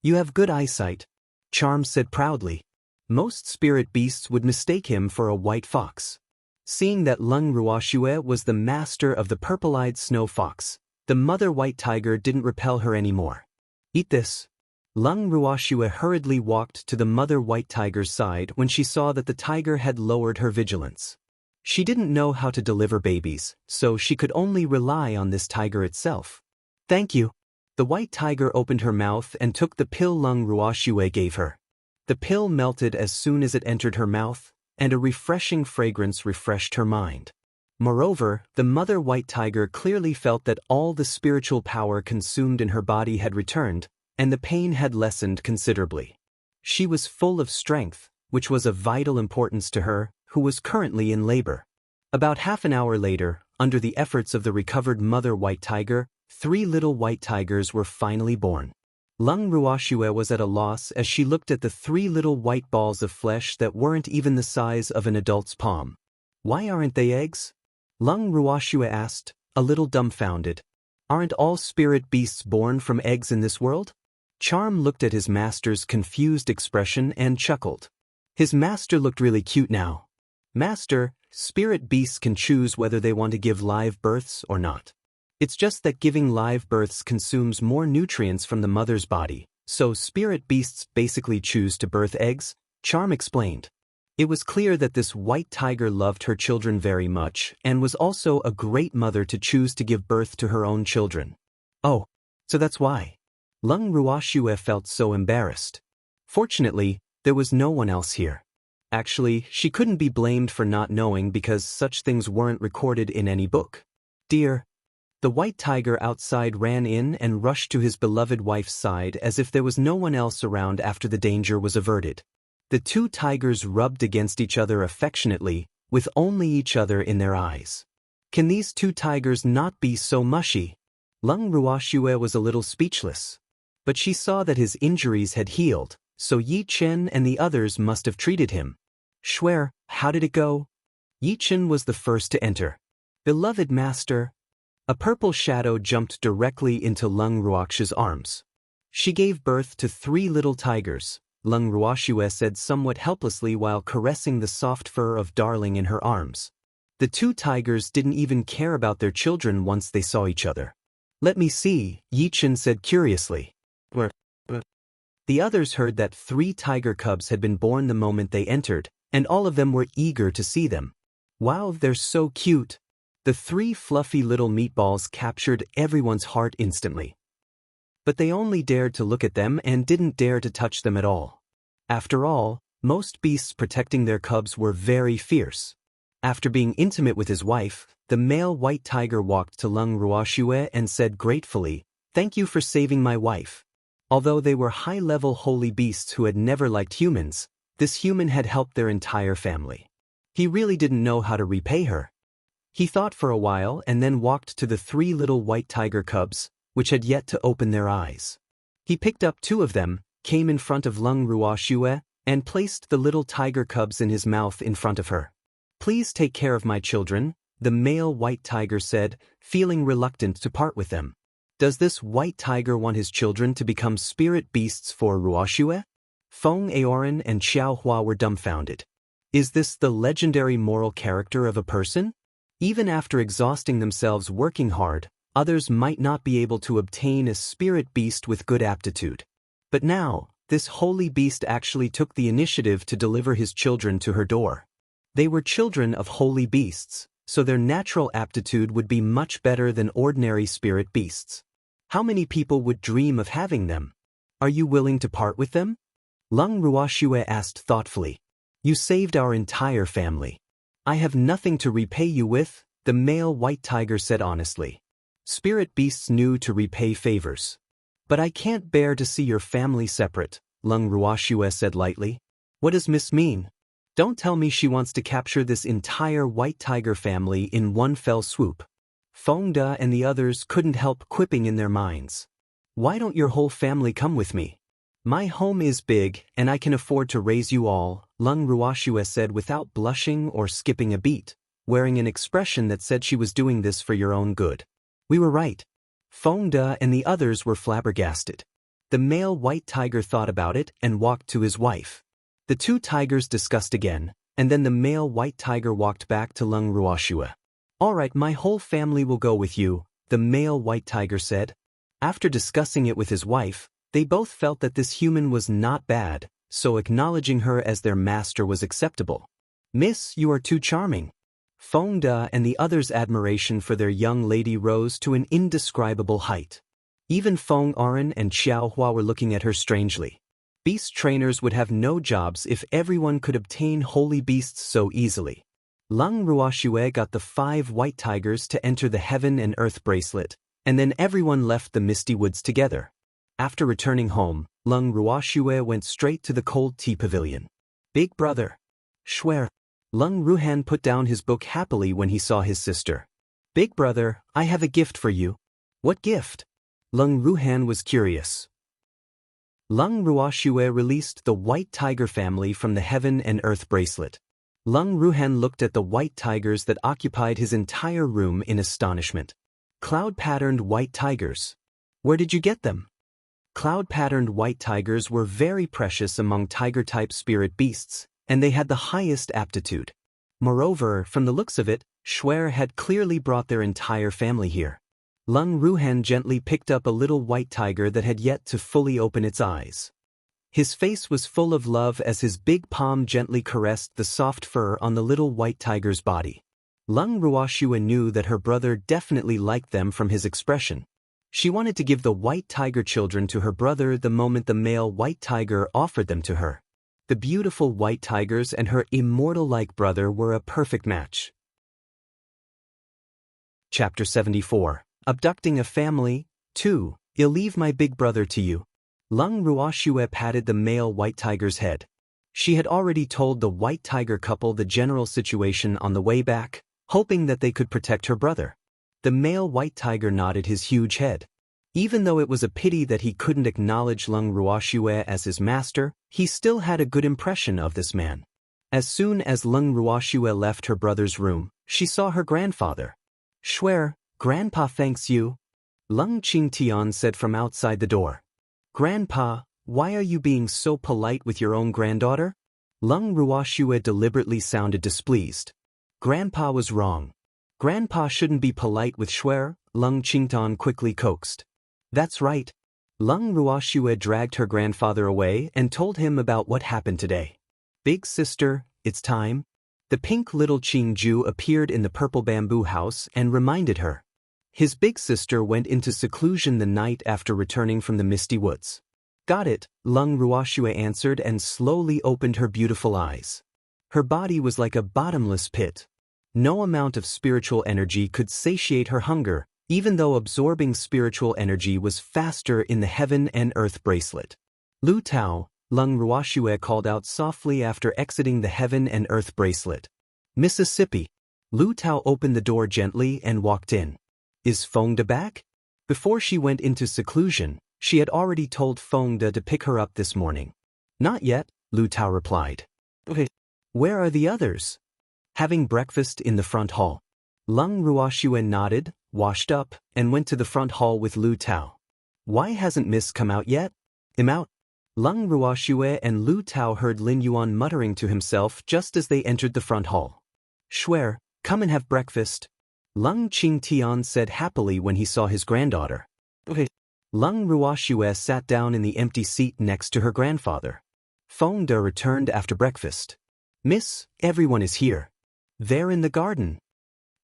You have good eyesight, Charm said proudly. Most spirit beasts would mistake him for a white fox. Seeing that Lung Ruoxue was the master of the purple-eyed snow fox, the mother white tiger didn't repel her anymore. Eat this. Lung Ruoxue hurriedly walked to the mother white tiger's side when she saw that the tiger had lowered her vigilance. She didn't know how to deliver babies, so she could only rely on this tiger itself. Thank you. The white tiger opened her mouth and took the pill Lung Ruoxue gave her. The pill melted as soon as it entered her mouth, and a refreshing fragrance refreshed her mind. Moreover, the mother white tiger clearly felt that all the spiritual power consumed in her body had returned, and the pain had lessened considerably. She was full of strength, which was of vital importance to her, who was currently in labor. About half an hour later, under the efforts of the recovered mother white tiger, 3 little white tigers were finally born. Lung Ruoxue was at a loss as she looked at the 3 little white balls of flesh that weren't even the size of an adult's palm. Why aren't they eggs? Lung Ruoxue asked, a little dumbfounded. Aren't all spirit beasts born from eggs in this world? Charm looked at his master's confused expression and chuckled. His master looked really cute now. Master, spirit beasts can choose whether they want to give live births or not. It's just that giving live births consumes more nutrients from the mother's body, so spirit beasts basically choose to birth eggs, Charm explained. It was clear that this white tiger loved her children very much and was also a great mother to choose to give birth to her own children. Oh, so that's why. Lung Ruoxue felt so embarrassed. Fortunately, there was no one else here. Actually, she couldn't be blamed for not knowing because such things weren't recorded in any book. Dear. The white tiger outside ran in and rushed to his beloved wife's side as if there was no one else around after the danger was averted. The 2 tigers rubbed against each other affectionately, with only each other in their eyes. Can these 2 tigers not be so mushy? Lung Ruoxue was a little speechless. But she saw that his injuries had healed, so Yi Chen and the others must have treated him. Schwer, how did it go? Yi Chen was the first to enter. Beloved master. A purple shadow jumped directly into Lung Ruoxue's arms. She gave birth to 3 little tigers, Lung Ruoxue said somewhat helplessly while caressing the soft fur of Darling in her arms. The 2 tigers didn't even care about their children once they saw each other. Let me see, Yi Chen said curiously. The others heard that 3 tiger cubs had been born the moment they entered, and all of them were eager to see them. Wow, they're so cute. The 3 fluffy little meatballs captured everyone's heart instantly. But they only dared to look at them and didn't dare to touch them at all. After all, most beasts protecting their cubs were very fierce. After being intimate with his wife, the male white tiger walked to Lung Ruoxue and said gratefully, "Thank you for saving my wife." Although they were high-level holy beasts who had never liked humans, this human had helped their entire family. He really didn't know how to repay her. He thought for a while and then walked to the 3 little white tiger cubs, which had yet to open their eyes. He picked up 2 of them, came in front of Lung Ruoxue, and placed the little tiger cubs in his mouth in front of her. "Please take care of my children," the male white tiger said, feeling reluctant to part with them. Does this white tiger want his children to become spirit beasts for Ruoxue? Feng Aoran and Xiao Hua were dumbfounded. Is this the legendary moral character of a person? Even after exhausting themselves working hard, others might not be able to obtain a spirit beast with good aptitude. But now, this holy beast actually took the initiative to deliver his children to her door. They were children of holy beasts, so their natural aptitude would be much better than ordinary spirit beasts. How many people would dream of having them? Are you willing to part with them? Lung Ruoxue asked thoughtfully. You saved our entire family. I have nothing to repay you with, the male white tiger said honestly. Spirit beasts knew to repay favors. But I can't bear to see your family separate, Lung Ruoxue said lightly. What does Miss mean? Don't tell me she wants to capture this entire white tiger family in one fell swoop. Feng De and the others couldn't help quipping in their minds. Why don't your whole family come with me? My home is big, and I can afford to raise you all, Lung Ruoxue said without blushing or skipping a beat, wearing an expression that said she was doing this for your own good. We were right. Feng De and the others were flabbergasted. The male white tiger thought about it and walked to his wife. The 2 tigers discussed again, and then the male white tiger walked back to Lung Ruoxue. All right, my whole family will go with you, the male white tiger said. After discussing it with his wife, They both felt that this human was not bad, so acknowledging her as their master was acceptable. "Miss, you are too charming." Feng De and the others' admiration for their young lady rose to an indescribable height. Even Feng Aran and Xiao Hua were looking at her strangely. Beast trainers would have no jobs if everyone could obtain holy beasts so easily. Leng Ruoxue got the 5 white tigers to enter the heaven and earth bracelet, and then everyone left the misty woods together. After returning home, Leng Ruoxue went straight to the cold tea pavilion. "Big brother." "Shuer." Leng Ruhan put down his book happily when he saw his sister. "Big brother, I have a gift for you." "What gift?" Leng Ruhan was curious. Leng Ruoxue released the white tiger family from the heaven and earth bracelet. Leng Ruhan looked at the white tigers that occupied his entire room in astonishment. Cloud-patterned white tigers. Where did you get them? Cloud-patterned white tigers were very precious among tiger-type spirit beasts, and they had the highest aptitude. Moreover, from the looks of it, Shuer had clearly brought their entire family here. Leng Ruhan gently picked up a little white tiger that had yet to fully open its eyes. His face was full of love as his big palm gently caressed the soft fur on the little white tiger's body. Leng Ruoxue knew that her brother definitely liked them from his expression. She wanted to give the white tiger children to her brother the moment the male white tiger offered them to her. The beautiful white tigers and her immortal-like brother were a perfect match. Chapter 74. Abducting a Family. 2. I'll leave my big brother to you. Leng Ruoxue patted the male white tiger's head. She had already told the white tiger couple the general situation on the way back, hoping that they could protect her brother. The male white tiger nodded his huge head. Even though it was a pity that he couldn't acknowledge Leng Ruoxue as his master, he still had a good impression of this man. As soon as Leng Ruoxue left her brother's room, she saw her grandfather. "Shuer, Grandpa thanks you," Leng Qingtian said from outside the door. "Grandpa, why are you being so polite with your own granddaughter?" Leng Ruoxue deliberately sounded displeased. Grandpa was wrong. Grandpa shouldn't be polite with Shuer, Leng Qingtian quickly coaxed. "That's right." Leng Ruoxue dragged her grandfather away and told him about what happened today. "Big sister, it's time." The pink little Qingju appeared in the purple bamboo house and reminded her. His big sister went into seclusion the night after returning from the misty woods. "Got it," Leng Ruoxue answered and slowly opened her beautiful eyes. Her body was like a bottomless pit. No amount of spiritual energy could satiate her hunger, even though absorbing spiritual energy was faster in the heaven and earth bracelet. "Lu Tao," Leng Ruoxue called out softly after exiting the heaven and earth bracelet. "Mississippi." Lu Tao opened the door gently and walked in. "Is Feng De back?" Before she went into seclusion, she had already told Feng De to pick her up this morning. "Not yet," Lu Tao replied. "Okay. Where are the others?" "Having breakfast in the front hall." Leng Ruoxue nodded, washed up, and went to the front hall with Lu Tao. "Why hasn't Miss come out yet?" "I'm out." Leng Ruoxue and Lu Tao heard Lin Yuan muttering to himself just as they entered the front hall. "Shuer, come and have breakfast," Leng Qingtian said happily when he saw his granddaughter. "Okay." Leng Ruoxue sat down in the empty seat next to her grandfather. Feng De returned after breakfast. "Miss, everyone is here. They're in the garden,"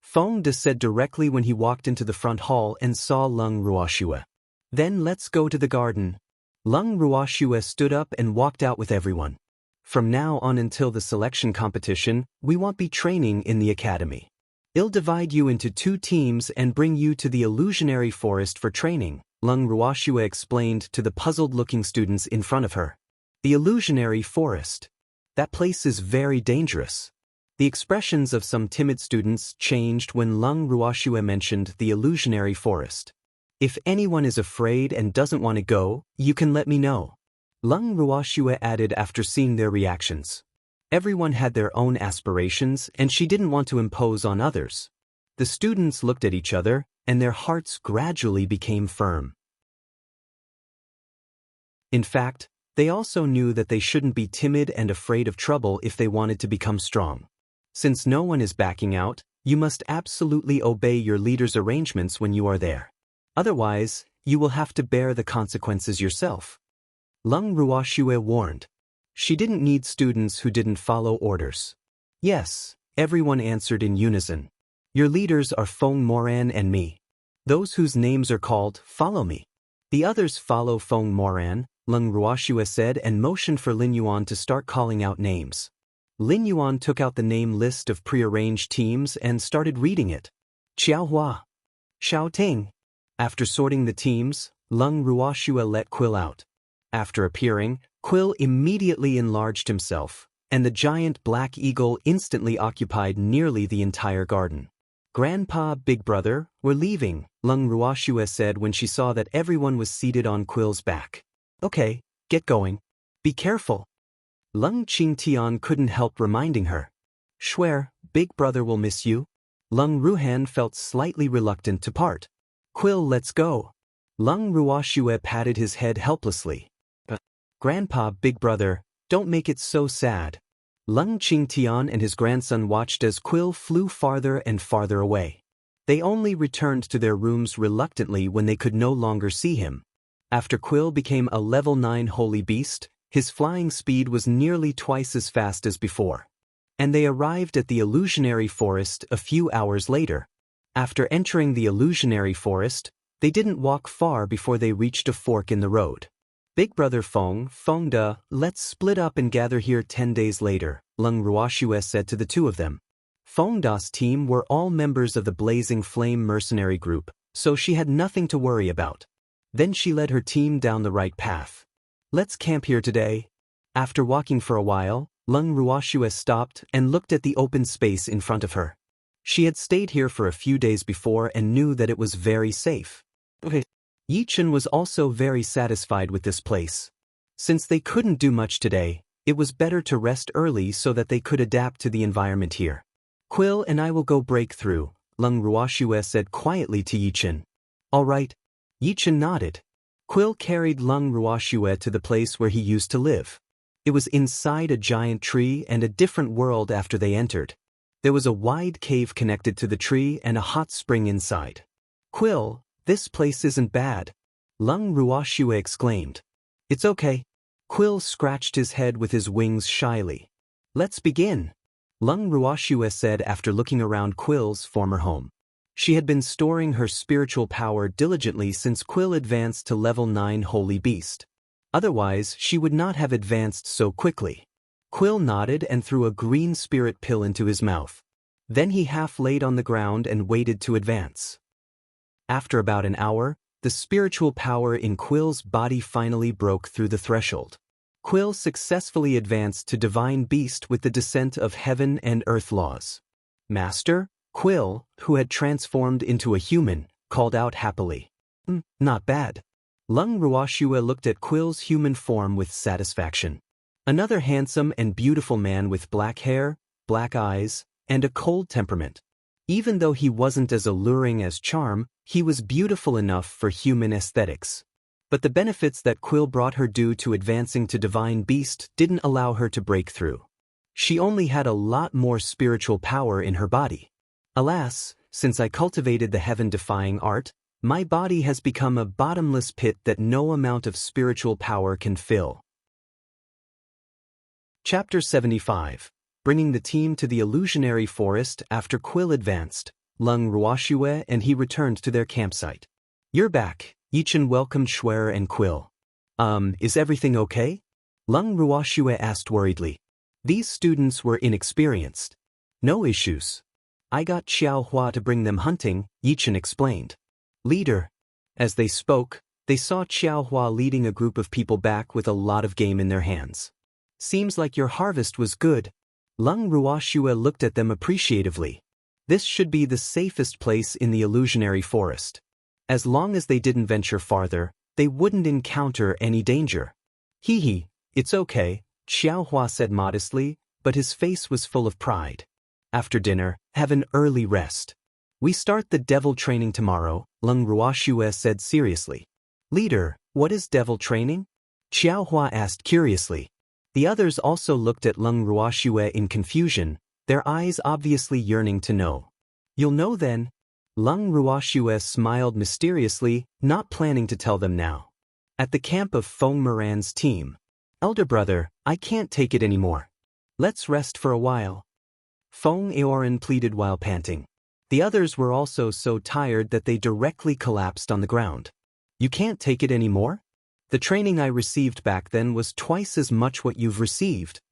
Feng De said directly when he walked into the front hall and saw Leng Ruoxue. "Then let's go to the garden." Leng Ruoxue stood up and walked out with everyone. "From now on until the selection competition, we won't be training in the academy. I'll divide you into 2 teams and bring you to the illusionary forest for training," Leng Ruoxue explained to the puzzled-looking students in front of her. "The illusionary forest? That place is very dangerous." The expressions of some timid students changed when Leng Ruoxue mentioned the illusionary forest. "If anyone is afraid and doesn't want to go, you can let me know," Leng Ruoxue added after seeing their reactions. Everyone had their own aspirations and she didn't want to impose on others. The students looked at each other and their hearts gradually became firm. In fact, they also knew that they shouldn't be timid and afraid of trouble if they wanted to become strong. Since no one is backing out, you must absolutely obey your leader's arrangements when you are there. Otherwise, you will have to bear the consequences yourself. Lung Ruoxue warned. She didn't need students who didn't follow orders. Yes, everyone answered in unison. Your leaders are Feng Moran and me. Those whose names are called, follow me. The others follow Feng Moran, Lung Ruoxue said and motioned for Lin Yuan to start calling out names. Lin Yuan took out the name list of prearranged teams and started reading it. Qiaohua. Xiao Ting. After sorting the teams, Lung Ruoxue let Quill out. After appearing, Quill immediately enlarged himself, and the giant black eagle instantly occupied nearly the entire garden. Grandpa, Big Brother, we're leaving, Lung Ruoxue said when she saw that everyone was seated on Quill's back. Okay, get going. Be careful. Lung Qingtian couldn't help reminding her. Swear, Big Brother will miss you. Lung Ruhan felt slightly reluctant to part. Quill, let's go. Lung Ruoxue patted his head helplessly. Grandpa, Big Brother, don't make it so sad. Lung Qingtian and his grandson watched as Quill flew farther and farther away. They only returned to their rooms reluctantly when they could no longer see him. After Quill became a level 9 holy beast, his flying speed was nearly twice as fast as before. And they arrived at the illusionary forest a few hours later. After entering the illusionary forest, they didn't walk far before they reached a fork in the road. Big Brother Feng Da, let's split up and gather here 10 days later, Lung Ruoxue said to the two of them. Feng Da's team were all members of the Blazing Flame mercenary group, so she had nothing to worry about. Then she led her team down the right path. Let's camp here today. After walking for a while, Lung Ruoxue stopped and looked at the open space in front of her. She had stayed here for a few days before and knew that it was very safe. Yichen was also very satisfied with this place. Since they couldn't do much today, it was better to rest early so that they could adapt to the environment here. Quill and I will go break through, Lung Ruoxue said quietly to Yichen. All right. Yichen nodded. Quill carried Lung Ruoxue to the place where he used to live. It was inside a giant tree and a different world after they entered. There was a wide cave connected to the tree and a hot spring inside. Quill, this place isn't bad, Lung Ruoxue exclaimed. It's okay. Quill scratched his head with his wings shyly. Let's begin, Lung Ruoxue said after looking around Quill's former home. She had been storing her spiritual power diligently since Quill advanced to level 9 Holy Beast. Otherwise, she would not have advanced so quickly. Quill nodded and threw a green spirit pill into his mouth. Then he half laid on the ground and waited to advance. After about an hour, the spiritual power in Quill's body finally broke through the threshold. Quill successfully advanced to Divine Beast with the descent of heaven and earth laws. Master, Quill, who had transformed into a human, called out happily. Not bad. Lung Ruoxue looked at Quill's human form with satisfaction. Another handsome and beautiful man with black hair, black eyes, and a cold temperament. Even though he wasn't as alluring as Charm, he was beautiful enough for human aesthetics. But the benefits that Quill brought her due to advancing to Divine Beast didn't allow her to break through. She only had a lot more spiritual power in her body. Alas, since I cultivated the heaven-defying art, my body has become a bottomless pit that no amount of spiritual power can fill. Chapter 75. Bringing the team to the illusionary forest after Quill advanced, Lung Ruoxue and he returned to their campsite. You're back, Yichen welcomed Schwer and Quill. Is everything okay? Lung Ruoxue asked worriedly. These students were inexperienced. No issues. I got Xiaohua to bring them hunting, Yichen explained. Leader. As they spoke, they saw Xiaohua leading a group of people back with a lot of game in their hands. Seems like your harvest was good. Lung Ruoxue looked at them appreciatively. This should be the safest place in the illusionary forest. As long as they didn't venture farther, they wouldn't encounter any danger. Hee, it's okay, Xiaohua said modestly, but his face was full of pride. After dinner, have an early rest. We start the devil training tomorrow, Lung Ruoxue said seriously. Leader, what is devil training? Xiaohua asked curiously. The others also looked at Lung Ruoxue in confusion, their eyes obviously yearning to know. You'll know then. Lung Ruoxue smiled mysteriously, not planning to tell them now. At the camp of Feng Moran's team. Elder brother, I can't take it anymore. Let's rest for a while. Feng Aoran pleaded while panting. The others were also so tired that they directly collapsed on the ground. You can't take it anymore? The training I received back then was twice as much what you've received.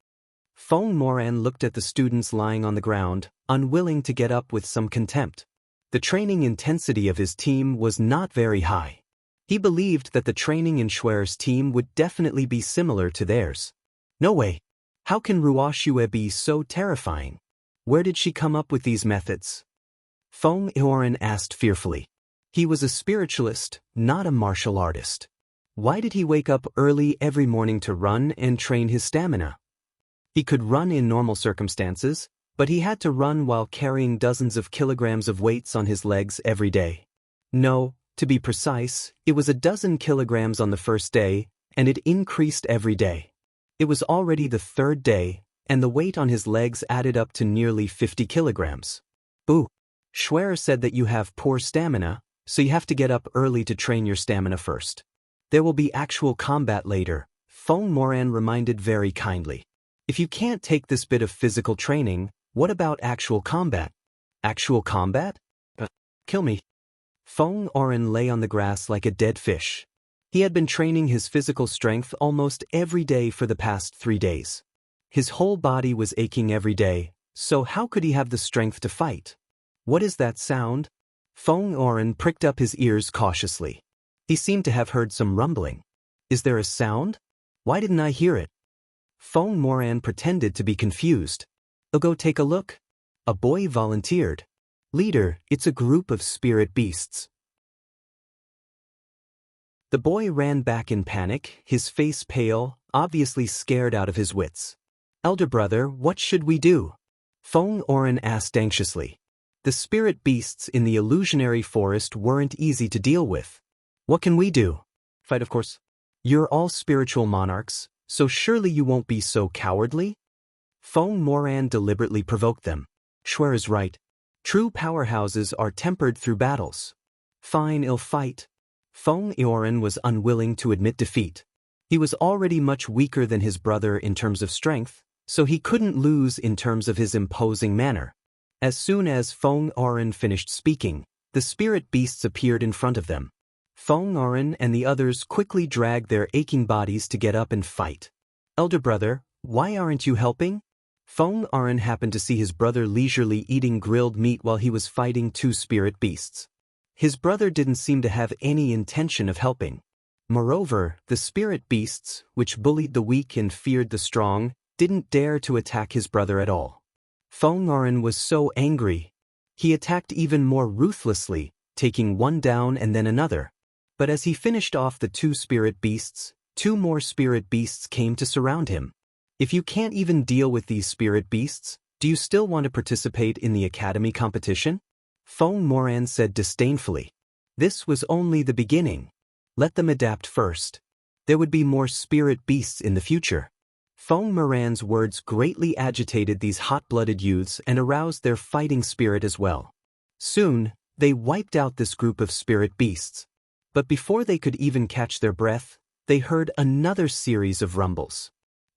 Feng Moran looked at the students lying on the ground, unwilling to get up with some contempt. The training intensity of his team was not very high. He believed that the training in Schwer's team would definitely be similar to theirs. No way. How can Ruoxue be so terrifying? Where did she come up with these methods? Feng Aoran asked fearfully. He was a spiritualist, not a martial artist. Why did he wake up early every morning to run and train his stamina? He could run in normal circumstances, but he had to run while carrying dozens of kilograms of weights on his legs every day. No, to be precise, it was a dozen kilograms on the first day, and it increased every day. It was already the third day, and the weight on his legs added up to nearly 50 kilograms. Boo! Schwer said that you have poor stamina, so you have to get up early to train your stamina first. There will be actual combat later, Feng Moran reminded very kindly. If you can't take this bit of physical training, what about actual combat? Actual combat? Kill me. Feng Aoran lay on the grass like a dead fish. He had been training his physical strength almost every day for the past 3 days. His whole body was aching every day, so how could he have the strength to fight? What is that sound? Feng Aoran pricked up his ears cautiously. He seemed to have heard some rumbling. Is there a sound? Why didn't I hear it? Feng Moran pretended to be confused. I'll go take a look. A boy volunteered. Leader, it's a group of spirit beasts. The boy ran back in panic, his face pale, obviously scared out of his wits. Elder brother, what should we do? Feng Aoran asked anxiously. The spirit beasts in the illusionary forest weren't easy to deal with. What can we do? Fight, of course. You're all spiritual monarchs, so surely you won't be so cowardly? Feng Moran deliberately provoked them. Schwer is right. True powerhouses are tempered through battles. Fine, I'll fight. Feng Aoran was unwilling to admit defeat. He was already much weaker than his brother in terms of strength, so he couldn't lose in terms of his imposing manner. As soon as Feng Aoran finished speaking, the spirit beasts appeared in front of them. Feng Aoran and the others quickly dragged their aching bodies to get up and fight. Elder brother, why aren't you helping? Feng Aoran happened to see his brother leisurely eating grilled meat while he was fighting 2 spirit beasts. His brother didn't seem to have any intention of helping. Moreover, the spirit beasts, which bullied the weak and feared the strong, didn't dare to attack his brother at all. Feng Aoran was so angry. He attacked even more ruthlessly, taking one down and then another. But as he finished off the 2 spirit beasts, 2 more spirit beasts came to surround him. If you can't even deal with these spirit beasts, do you still want to participate in the academy competition? Feng Moran said disdainfully. This was only the beginning. Let them adapt first. There would be more spirit beasts in the future. Feng Moran's words greatly agitated these hot-blooded youths and aroused their fighting spirit as well. Soon, they wiped out this group of spirit beasts. But before they could even catch their breath, they heard another series of rumbles.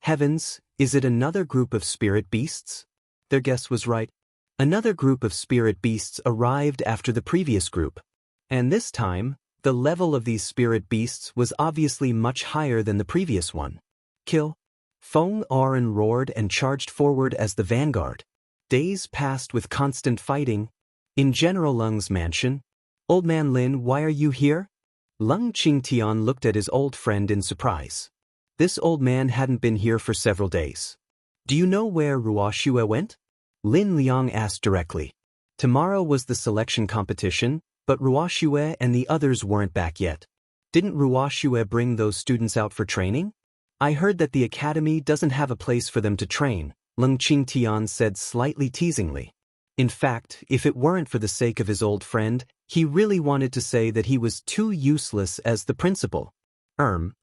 Heavens, is it another group of spirit beasts? Their guess was right. Another group of spirit beasts arrived after the previous group. And this time, the level of these spirit beasts was obviously much higher than the previous one. Kill! Feng Aoran roared and charged forward as the vanguard. Days passed with constant fighting. In General Lung's mansion. Old man Lin, why are you here? Lung Qingtian looked at his old friend in surprise. This old man hadn't been here for several days. Do you know where Ruoxue went? Lin Liang asked directly. Tomorrow was the selection competition, but Ruoxue and the others weren't back yet. Didn't Ruoxue bring those students out for training? I heard that the academy doesn't have a place for them to train, Lung Qingtian said slightly teasingly. In fact, if it weren't for the sake of his old friend, he really wanted to say that he was too useless as the principal.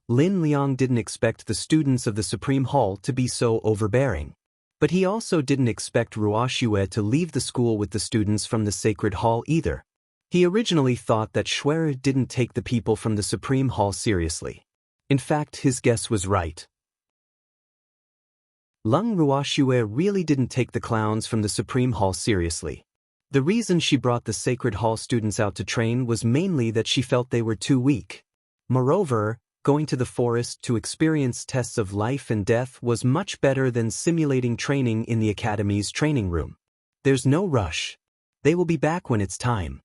Lin Liang didn't expect the students of the Supreme Hall to be so overbearing. But he also didn't expect Ruoxue to leave the school with the students from the Sacred Hall either. He originally thought that Schwer didn't take the people from the Supreme Hall seriously. In fact, his guess was right. Lung Ruoxue really didn't take the clowns from the Supreme Hall seriously. The reason she brought the Sacred Hall students out to train was mainly that she felt they were too weak. Moreover, going to the forest to experience tests of life and death was much better than simulating training in the academy's training room. There's no rush. They will be back when it's time.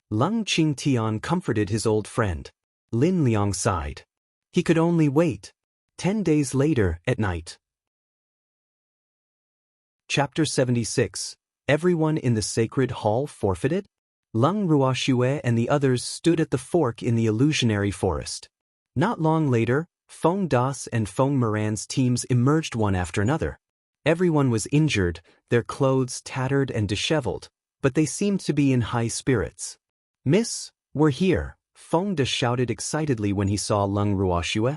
Lung Qingtian comforted his old friend. Lin Liang sighed. He could only wait. 10 days later, at night. Chapter 76. Everyone in the Sacred Hall forfeited? Lung Ruoxue and the others stood at the fork in the illusionary forest. Not long later, Feng Das and Feng Moran's teams emerged one after another. Everyone was injured, their clothes tattered and disheveled, but they seemed to be in high spirits. "Miss, we're here," Feng Da shouted excitedly when he saw Lung Ruoxue.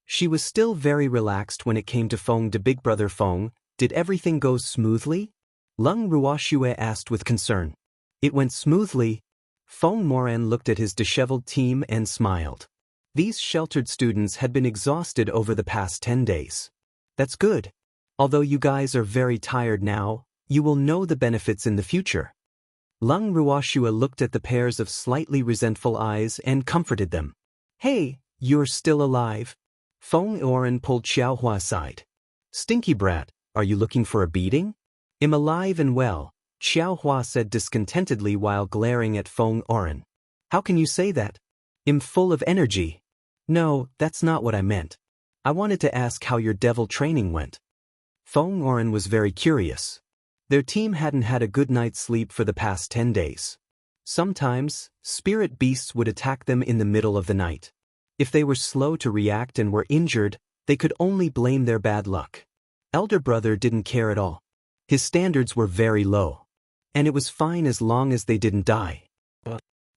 She was still very relaxed when it came to Feng Da. Big brother Feng, did everything go smoothly? Lung Ruoxue asked with concern. It went smoothly. Feng Moran looked at his disheveled team and smiled. These sheltered students had been exhausted over the past 10 days. That's good. Although you guys are very tired now, you will know the benefits in the future. Lung Ruoxue looked at the pairs of slightly resentful eyes and comforted them. Hey, you're still alive? Feng Oren pulled Xiaohua aside. Stinky brat, are you looking for a beating? I'm alive and well, Xiaohua said discontentedly while glaring at Feng Oren. How can you say that? I'm full of energy. No, that's not what I meant. I wanted to ask how your devil training went. Feng Oren was very curious. Their team hadn't had a good night's sleep for the past 10 days. Sometimes, spirit beasts would attack them in the middle of the night. If they were slow to react and were injured, they could only blame their bad luck. Elder brother didn't care at all. His standards were very low. And it was fine as long as they didn't die.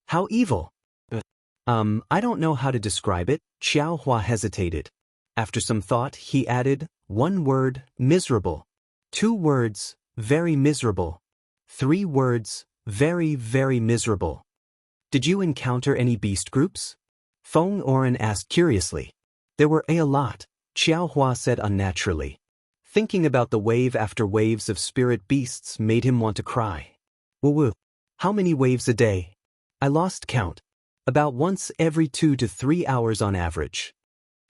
How evil? I don't know how to describe it, Xiaohua hesitated. After some thought, he added, 1 word, miserable. 2 words, very miserable. 3 words, very, very miserable. Did you encounter any beast groups? Feng Oren asked curiously. There were a lot, Xiaohua said unnaturally. Thinking about the wave after waves of spirit beasts made him want to cry. Woo-woo. How many waves a day? I lost count. About once every 2 to 3 hours on average.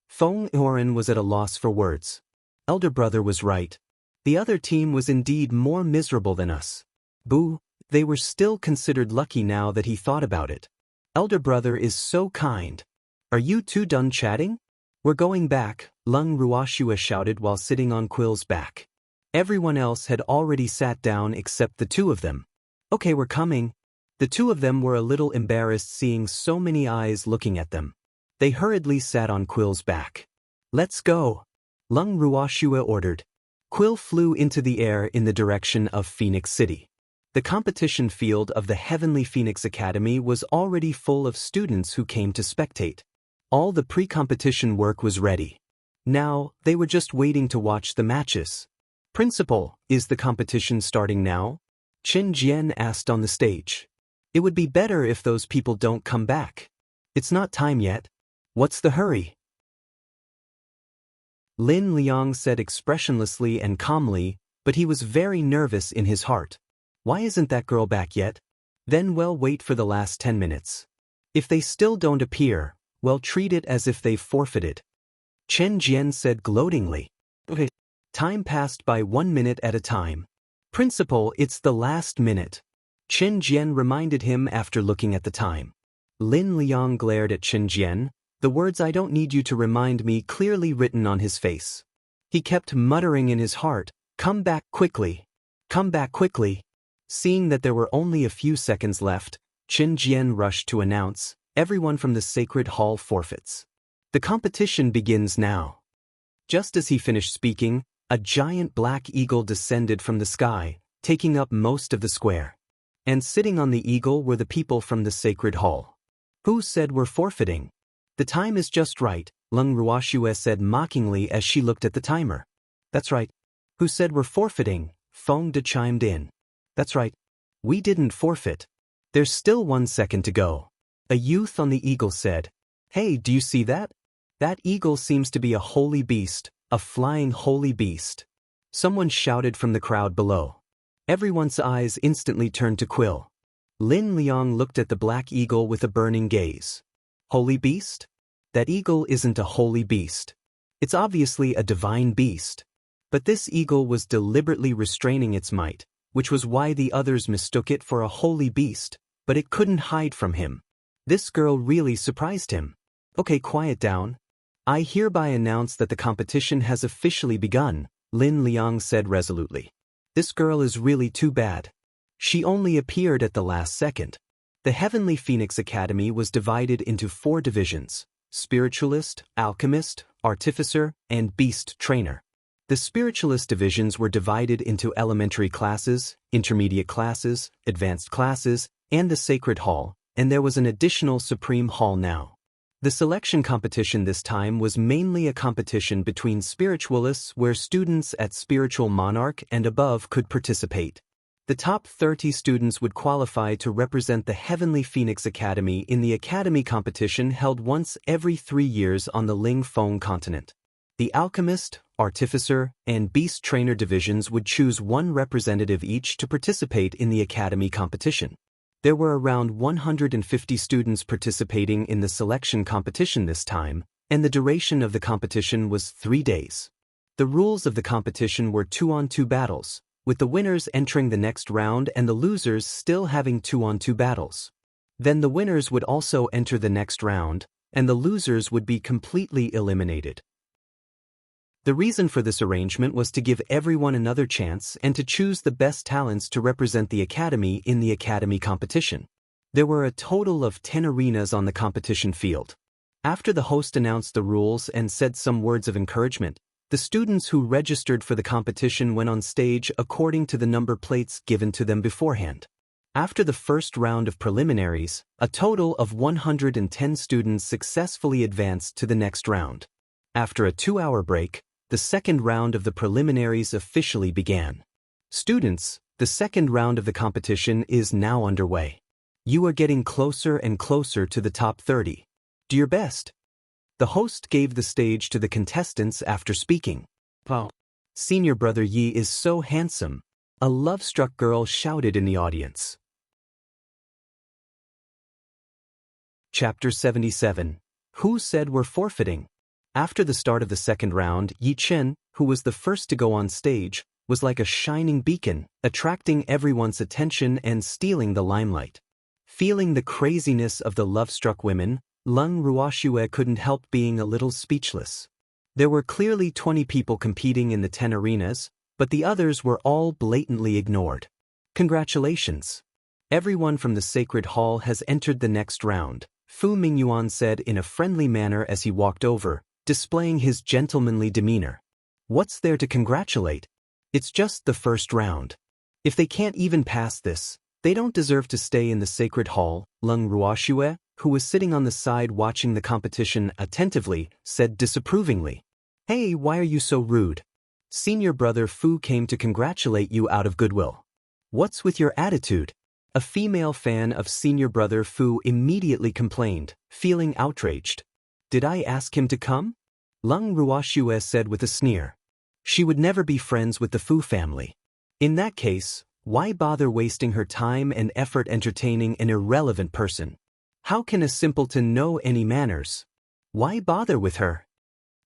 Feng Oren was at a loss for words. Elder brother was right. The other team was indeed more miserable than us. Boo, they were still considered lucky now that he thought about it. Elder brother is so kind. Are you two done chatting? We're going back, Lung Ruoxue shouted while sitting on Quill's back. Everyone else had already sat down except the 2 of them. Okay, we're coming. The 2 of them were a little embarrassed seeing so many eyes looking at them. They hurriedly sat on Quill's back. Let's go, Lung Ruoxue ordered. Quill flew into the air in the direction of Phoenix City. The competition field of the Heavenly Phoenix Academy was already full of students who came to spectate. All the pre-competition work was ready. Now, they were just waiting to watch the matches. Principal, is the competition starting now? Chen Jian asked on the stage. It would be better if those people don't come back. It's not time yet. What's the hurry? Lin Liang said expressionlessly and calmly, but he was very nervous in his heart. Why isn't that girl back yet? Then we'll wait for the last 10 minutes. If they still don't appear, we'll treat it as if they've forfeited. Chen Jian said gloatingly. Okay. Time passed by 1 minute at a time. Principal, it's the last minute. Chen Jian reminded him after looking at the time. Lin Liang glared at Chen Jian, the words "I don't need you to remind me" clearly written on his face. He kept muttering in his heart, "Come back quickly. Come back quickly." Seeing that there were only a few seconds left, Chen Jian rushed to announce, "Everyone from the Sacred Hall forfeits. The competition begins now." Just as he finished speaking, a giant black eagle descended from the sky, taking up most of the square. And sitting on the eagle were the people from the Sacred Hall. Who said we're forfeiting? The time is just right, Lung Ruoxue said mockingly as she looked at the timer. That's right. Who said we're forfeiting? Feng Da chimed in. That's right. We didn't forfeit. There's still 1 second to go. A youth on the eagle said. Hey, do you see that? That eagle seems to be a holy beast, a flying holy beast. Someone shouted from the crowd below. Everyone's eyes instantly turned to Quill. Lin Liang looked at the black eagle with a burning gaze. Holy beast? That eagle isn't a holy beast. It's obviously a divine beast. But this eagle was deliberately restraining its might, which was why the others mistook it for a holy beast, but it couldn't hide from him. This girl really surprised him. Okay, quiet down. I hereby announce that the competition has officially begun, Lin Liang said resolutely. This girl is really too bad. She only appeared at the last second. The Heavenly Phoenix Academy was divided into 4 divisions: Spiritualist, Alchemist, Artificer, and Beast Trainer. The Spiritualist divisions were divided into elementary classes, intermediate classes, advanced classes, and the Sacred Hall, and there was an additional Supreme Hall now. The selection competition this time was mainly a competition between spiritualists where students at Spiritual Monarch and above could participate. The top 30 students would qualify to represent the Heavenly Phoenix Academy in the Academy competition held once every 3 years on the Ling Feng continent. The Alchemist, Artificer, and Beast Trainer divisions would choose 1 representative each to participate in the Academy competition. There were around 150 students participating in the selection competition this time, and the duration of the competition was 3 days. The rules of the competition were 2-on-2 battles, with the winners entering the next round and the losers still having 2-on-2 battles. Then the winners would also enter the next round, and the losers would be completely eliminated. The reason for this arrangement was to give everyone another chance and to choose the best talents to represent the Academy in the Academy competition. There were a total of 10 arenas on the competition field. After the host announced the rules and said some words of encouragement, the students who registered for the competition went on stage according to the number plates given to them beforehand. After the first round of preliminaries, a total of 110 students successfully advanced to the next round. After a 2-hour break, the second round of the preliminaries officially began. Students, the second round of the competition is now underway. You are getting closer and closer to the top 30. Do your best. The host gave the stage to the contestants after speaking. Wow. Senior brother Yi is so handsome, a love-struck girl shouted in the audience. Chapter 77. Who said we're forfeiting? After the start of the second round, Yi Chen, who was the first to go on stage, was like a shining beacon, attracting everyone's attention and stealing the limelight. Feeling the craziness of the love-struck women, Lung Ruoxue couldn't help being a little speechless. There were clearly 20 people competing in the 10 arenas, but the others were all blatantly ignored. Congratulations. Everyone from the Sacred Hall has entered the next round, Fu Mingyuan said in a friendly manner as he walked over, displaying his gentlemanly demeanor. What's there to congratulate? It's just the first round. If they can't even pass this, they don't deserve to stay in the Sacred Hall, Lung Ruoxue, who was sitting on the side watching the competition attentively, said disapprovingly. Hey, why are you so rude? Senior brother Fu came to congratulate you out of goodwill. What's with your attitude? A female fan of senior brother Fu immediately complained, feeling outraged. Did I ask him to come? Lung Ruoxue said with a sneer. She would never be friends with the Fu family. In that case, why bother wasting her time and effort entertaining an irrelevant person? How can a simpleton know any manners? Why bother with her?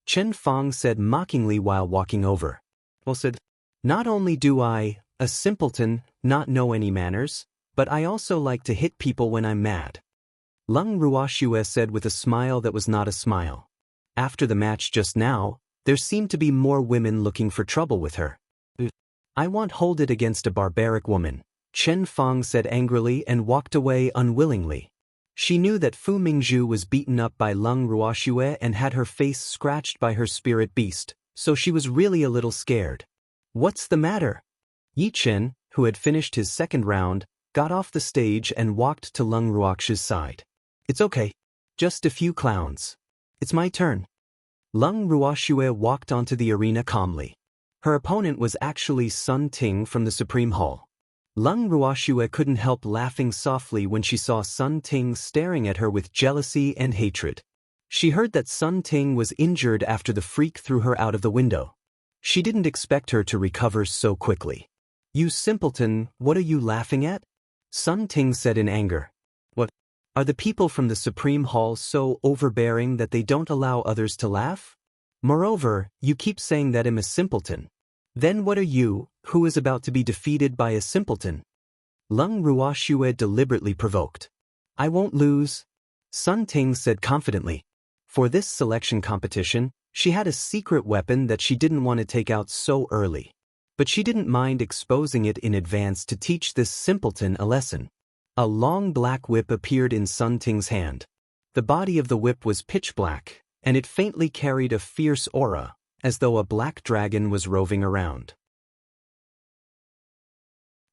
Chen Fang said mockingly while walking over. Well said. Not only do I, a simpleton, not know any manners, but I also like to hit people when I'm mad. Lung Ruoxue said with a smile that was not a smile. After the match just now, there seemed to be more women looking for trouble with her. I won't hold it against a barbaric woman, Chen Fang said angrily and walked away unwillingly. She knew that Fu Mingzhu was beaten up by Lung Ruoxue and had her face scratched by her spirit beast, so she was really a little scared. What's the matter? Yi Chen, who had finished his second round, got off the stage and walked to Lung Ruoxue's side. It's okay. Just a few clowns. It's my turn. Lung Ruoxue walked onto the arena calmly. Her opponent was actually Sun Ting from the Supreme Hall. Lung Ruoxue couldn't help laughing softly when she saw Sun Ting staring at her with jealousy and hatred. She heard that Sun Ting was injured after the freak threw her out of the window. She didn't expect her to recover so quickly. "You simpleton, what are you laughing at?" Sun Ting said in anger. "What? Are the people from the Supreme Hall so overbearing that they don't allow others to laugh? Moreover, you keep saying that I'm a simpleton. Then what are you, who is about to be defeated by a simpleton?" Lung Ruoxue deliberately provoked. "I won't lose," Sun Ting said confidently. For this selection competition, she had a secret weapon that she didn't want to take out so early. But she didn't mind exposing it in advance to teach this simpleton a lesson. A long black whip appeared in Sun Ting's hand. The body of the whip was pitch black, and it faintly carried a fierce aura, as though a black dragon was roving around.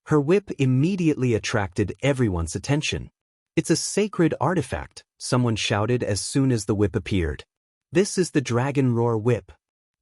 Her whip immediately attracted everyone's attention. "It's a sacred artifact," someone shouted as soon as the whip appeared. "This is the Dragon Roar Whip,"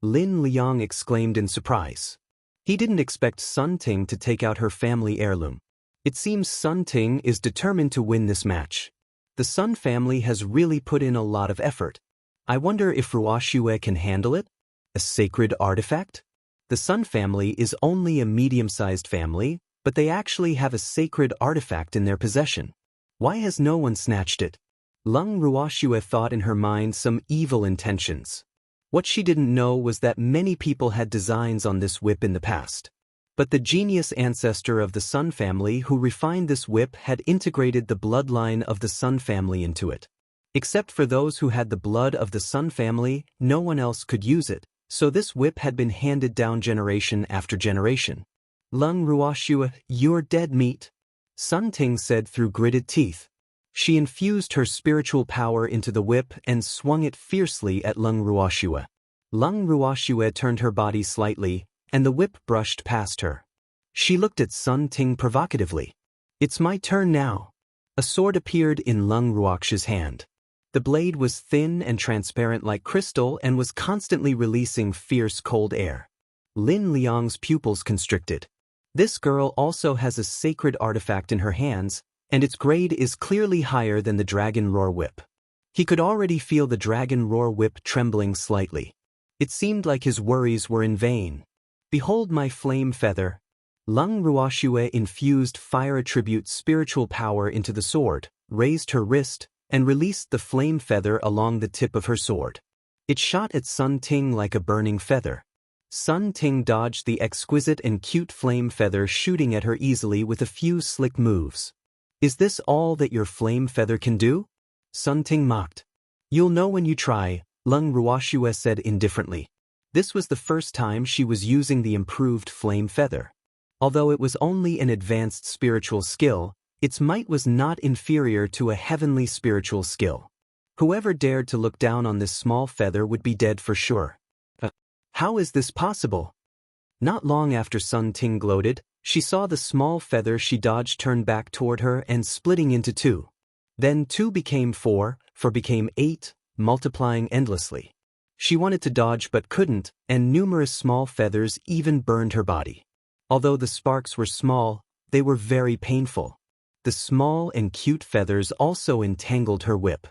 Lin Liang exclaimed in surprise. He didn't expect Sun Ting to take out her family heirloom. It seems Sun Ting is determined to win this match. The Sun family has really put in a lot of effort. I wonder if Ruoxue can handle it? A sacred artifact? The Sun family is only a medium-sized family, but they actually have a sacred artifact in their possession. Why has no one snatched it? Lung Ruoxue thought in her mind some evil intentions. What she didn't know was that many people had designs on this whip in the past. But the genius ancestor of the Sun family who refined this whip had integrated the bloodline of the Sun family into it. Except for those who had the blood of the Sun family, no one else could use it, so this whip had been handed down generation after generation. "Lung Ruoxue, you're dead meat," Sun Ting said through gritted teeth. She infused her spiritual power into the whip and swung it fiercely at Lung Ruoxue. Lung Ruoxue turned her body slightly, and the whip brushed past her. She looked at Sun Ting provocatively. "It's my turn now." A sword appeared in Lung Ruoxue's hand. The blade was thin and transparent like crystal and was constantly releasing fierce cold air. Lin Liang's pupils constricted. This girl also has a sacred artifact in her hands, and its grade is clearly higher than the Dragon Roar Whip. He could already feel the Dragon Roar Whip trembling slightly. It seemed like his worries were in vain. "Behold my flame feather." Lung Ruoxue infused fire attribute spiritual power into the sword, raised her wrist, and released the flame feather along the tip of her sword. It shot at Sun Ting like a burning feather. Sun Ting dodged the exquisite and cute flame feather shooting at her easily with a few slick moves. "Is this all that your flame feather can do?" Sun Ting mocked. "You'll know when you try," Lung Ruoxue said indifferently. This was the first time she was using the improved flame feather. Although it was only an advanced spiritual skill, its might was not inferior to a heavenly spiritual skill. Whoever dared to look down on this small feather would be dead for sure. How is this possible? Not long after Sun Ting gloated, she saw the small feather she dodged turn back toward her and splitting into two. Then 2 became 4, 4 became 8, multiplying endlessly. She wanted to dodge but couldn't, and numerous small feathers even burned her body. Although the sparks were small, they were very painful. The small and cute feathers also entangled her whip.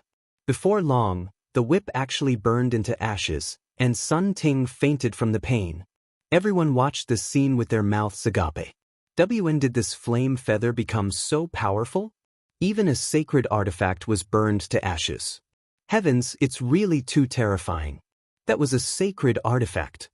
Before long, the whip actually burned into ashes, and Sun Ting fainted from the pain. Everyone watched this scene with their mouths agape. When did this flame feather become so powerful? Even a sacred artifact was burned to ashes. Heavens, it's really too terrifying. That was a sacred artifact.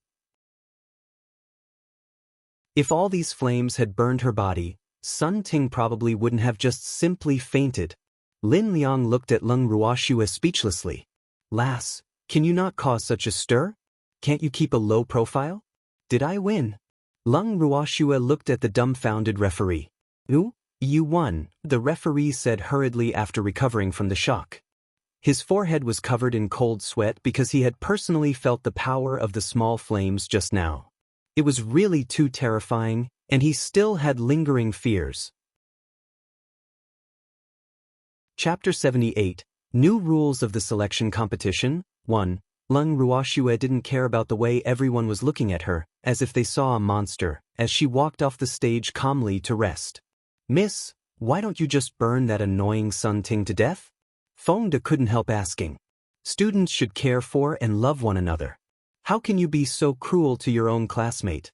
If all these flames had burned her body, Sun Ting probably wouldn't have just simply fainted. Lin Liang looked at Lung Ruoxue speechlessly. "Lass, can you not cause such a stir? Can't you keep a low profile? Did I win?" Lung Ruoxue looked at the dumbfounded referee. "Ooh, you won," the referee said hurriedly after recovering from the shock. His forehead was covered in cold sweat because he had personally felt the power of the small flames just now. It was really too terrifying, and he still had lingering fears. Chapter 78, New Rules of the Selection Competition. 1. Lung Ruoxue didn't care about the way everyone was looking at her, as if they saw a monster, as she walked off the stage calmly to rest. "Miss, why don't you just burn that annoying Sun Ting to death?" Feng De couldn't help asking. Students should care for and love one another. How can you be so cruel to your own classmate?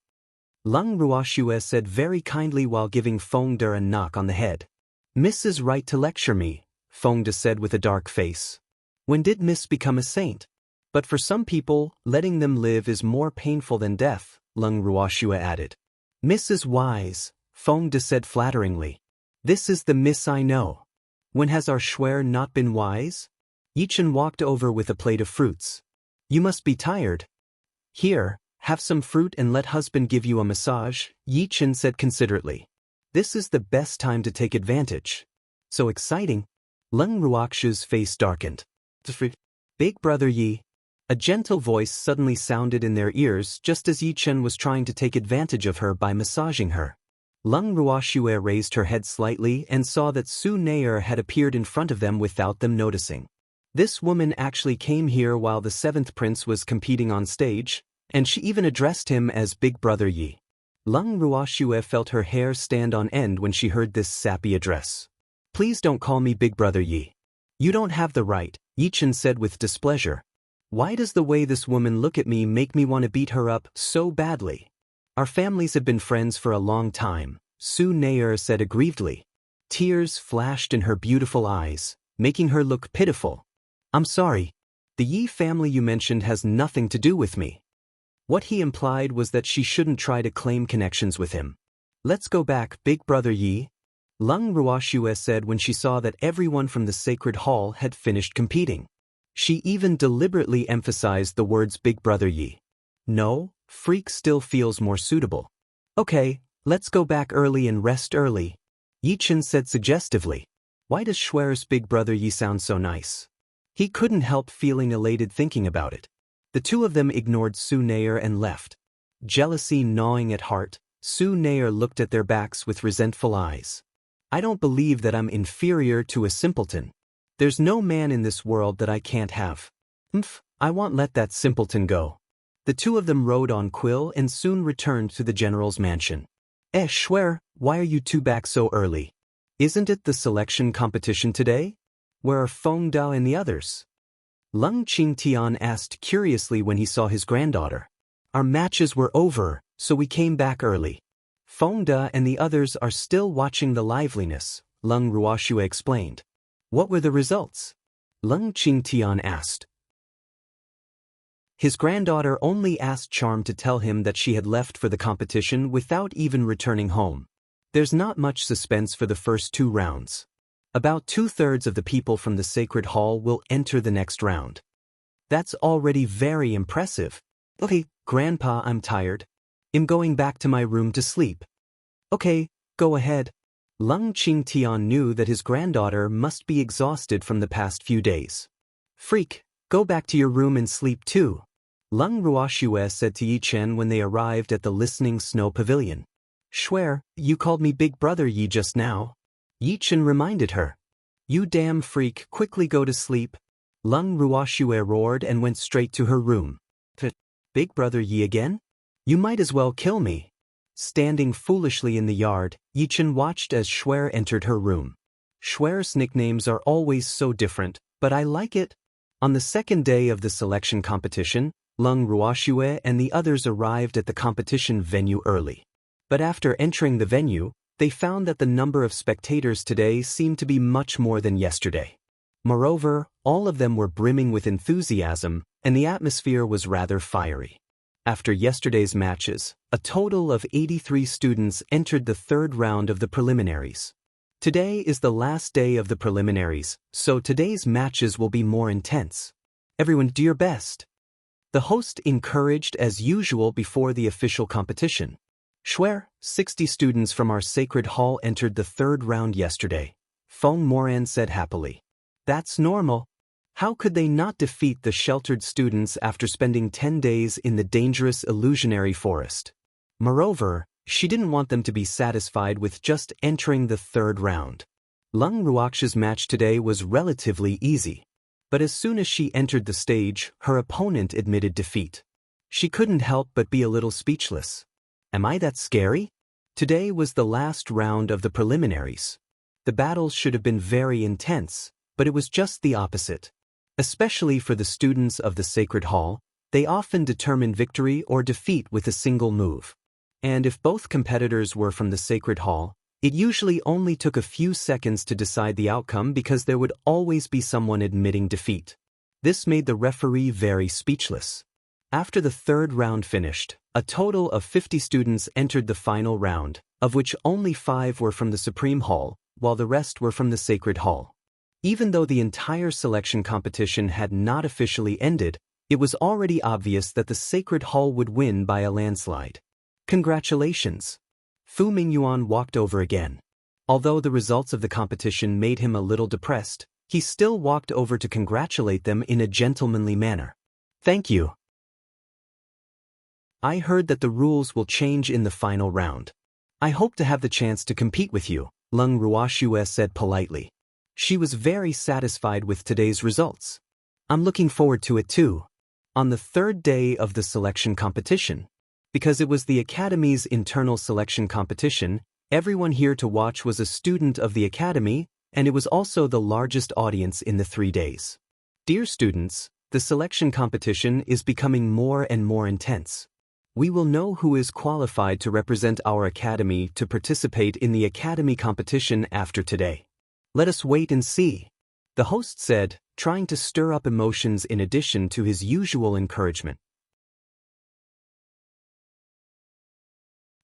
Lung Ruoxue said very kindly while giving Feng De a knock on the head. Miss is right to lecture me, Feng De said with a dark face. When did Miss become a saint? But for some people, letting them live is more painful than death, Lung Ruoxue added. Miss is wise, Feng De said flatteringly. This is the Miss I know. When has our Schwer not been wise? Yichen walked over with a plate of fruits. You must be tired. Here, have some fruit and let husband give you a massage, Yichen said considerately. This is the best time to take advantage. So exciting. Lung Ruoxue's face darkened. Big brother Yi. A gentle voice suddenly sounded in their ears just as Yichen was trying to take advantage of her by massaging her. Lung Ruoxue raised her head slightly and saw that Su Nei'er had appeared in front of them without them noticing. This woman actually came here while the seventh prince was competing on stage, and she even addressed him as Big Brother Yi. Lung Ruoxue felt her hair stand on end when she heard this sappy address. Please don't call me Big Brother Yi. You don't have the right, Yichen said with displeasure. Why does the way this woman look at me make me want to beat her up so badly? Our families have been friends for a long time, Su Nei'er said aggrievedly. Tears flashed in her beautiful eyes, making her look pitiful. I'm sorry. The Yi family you mentioned has nothing to do with me. What he implied was that she shouldn't try to claim connections with him. Let's go back, Big Brother Yi, Lung Ruoxue said when she saw that everyone from the sacred hall had finished competing. She even deliberately emphasized the words Big Brother Yi. No, Freak still feels more suitable. Okay, let's go back early and rest early, Yichen said suggestively. Why does Schwer's Big Brother Yi sound so nice? He couldn't help feeling elated thinking about it. The two of them ignored Su Nei'er and left. Jealousy gnawing at heart, Su Nei'er looked at their backs with resentful eyes. I don't believe that I'm inferior to a simpleton. There's no man in this world that I can't have. I won't let that simpleton go. The two of them rode on Quill and soon returned to the general's mansion. Schwer, why are you two back so early? Isn't it the selection competition today? Where are Feng De and the others? Lung Qingtian asked curiously when he saw his granddaughter. Our matches were over, so we came back early. Feng De and the others are still watching the liveliness, Lung Ruoxue explained. What were the results? Lung Qingtian asked. His granddaughter only asked Charm to tell him that she had left for the competition without even returning home. There's not much suspense for the first two rounds. About 2/3 of the people from the sacred hall will enter the next round. That's already very impressive. Okay, Grandpa, I'm tired. I'm going back to my room to sleep. Okay, go ahead. Lung Qingtian knew that his granddaughter must be exhausted from the past few days. Freak, go back to your room and sleep too, Lung Ruoxue said to Yichen when they arrived at the listening snow pavilion. Schwer, you called me Big Brother Yi just now. Yichen reminded her. You damn freak, quickly go to sleep. Lung Ruoxue roared and went straight to her room. Big Brother Yi again? You might as well kill me. Standing foolishly in the yard, Yichen watched as Schwer entered her room. Schwer's nicknames are always so different, but I like it. On the second day of the selection competition, Lung Ruoxue and the others arrived at the competition venue early. But after entering the venue, they found that the number of spectators today seemed to be much more than yesterday. Moreover, all of them were brimming with enthusiasm, and the atmosphere was rather fiery. After yesterday's matches, a total of 83 students entered the third round of the preliminaries. Today is the last day of the preliminaries, so today's matches will be more intense. Everyone do your best. The host encouraged as usual before the official competition. Schwer, 60 students from our sacred hall entered the third round yesterday, Feng Moran said happily. That's normal. How could they not defeat the sheltered students after spending 10 days in the dangerous illusionary forest? Moreover, she didn't want them to be satisfied with just entering the third round. Lung Ruoxue's match today was relatively easy. But as soon as she entered the stage, her opponent admitted defeat. She couldn't help but be a little speechless. Am I that scary? Today was the last round of the preliminaries. The battles should have been very intense, but it was just the opposite. Especially for the students of the Sacred Hall, they often determine victory or defeat with a single move. And if both competitors were from the Sacred Hall, it usually only took a few seconds to decide the outcome because there would always be someone admitting defeat. This made the referee very speechless. After the third round finished, a total of 50 students entered the final round, of which only 5 were from the Supreme Hall, while the rest were from the Sacred Hall. Even though the entire selection competition had not officially ended, it was already obvious that the Sacred Hall would win by a landslide. Congratulations! Fu Mingyuan walked over again. Although the results of the competition made him a little depressed, he still walked over to congratulate them in a gentlemanly manner. Thank you. I heard that the rules will change in the final round. I hope to have the chance to compete with you, Leng Ruoxue said politely. She was very satisfied with today's results. I'm looking forward to it too. On the third day of the selection competition, because it was the Academy's internal selection competition, everyone here to watch was a student of the Academy, and it was also the largest audience in the 3 days. Dear students, the selection competition is becoming more and more intense. We will know who is qualified to represent our Academy to participate in the Academy competition after today. Let us wait and see, the host said, trying to stir up emotions in addition to his usual encouragement.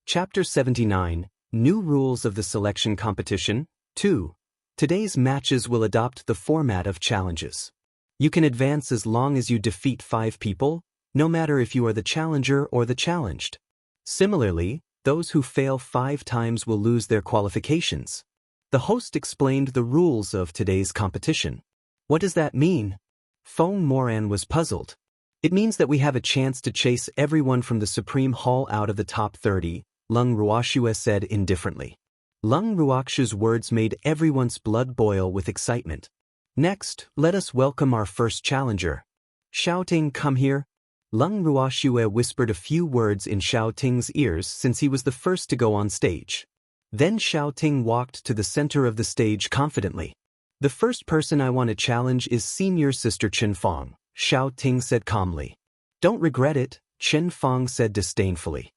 Chapter 79, New Rules of the Selection Competition, 2. Today's matches will adopt the format of challenges. You can advance as long as you defeat 5 people, no matter if you are the challenger or the challenged. Similarly, those who fail 5 times will lose their qualifications. The host explained the rules of today's competition. What does that mean? Feng Moran was puzzled. It means that we have a chance to chase everyone from the Supreme Hall out of the top 30, Leng Ruoxue said indifferently. Leng Ruoxue's words made everyone's blood boil with excitement. Next, let us welcome our first challenger. Xiaoting, come here. Leng Ruoxue whispered a few words in Xiaoting's ears since he was the first to go on stage. Then Xiaoting walked to the center of the stage confidently. The first person I want to challenge is senior sister Chen Fong, Xiaoting said calmly. Don't regret it, Chen Fong said disdainfully.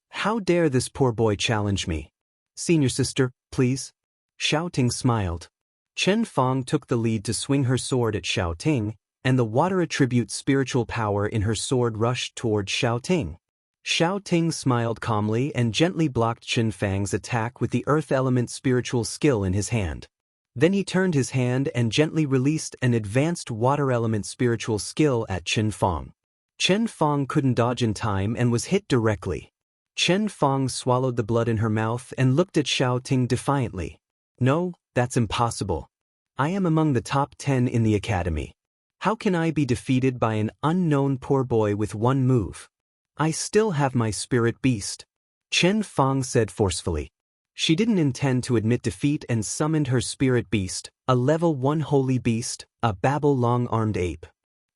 How dare this poor boy challenge me? Senior sister, please. Xiaoting smiled. Chen Fong took the lead to swing her sword at Xiaoting, and the water attribute spiritual power in her sword rushed toward Xiaoting. Xiaoting smiled calmly and gently blocked Chen Fang's attack with the earth element spiritual skill in his hand. Then he turned his hand and gently released an advanced water element spiritual skill at Chen Fang. Chen Fang couldn't dodge in time and was hit directly. Chen Fang swallowed the blood in her mouth and looked at Xiaoting defiantly. No, that's impossible. I am among the top 10 in the Academy. How can I be defeated by an unknown poor boy with one move? I still have my spirit beast, Chen Fang said forcefully. She didn't intend to admit defeat and summoned her spirit beast, a level 1 holy beast, a Babel long-armed ape.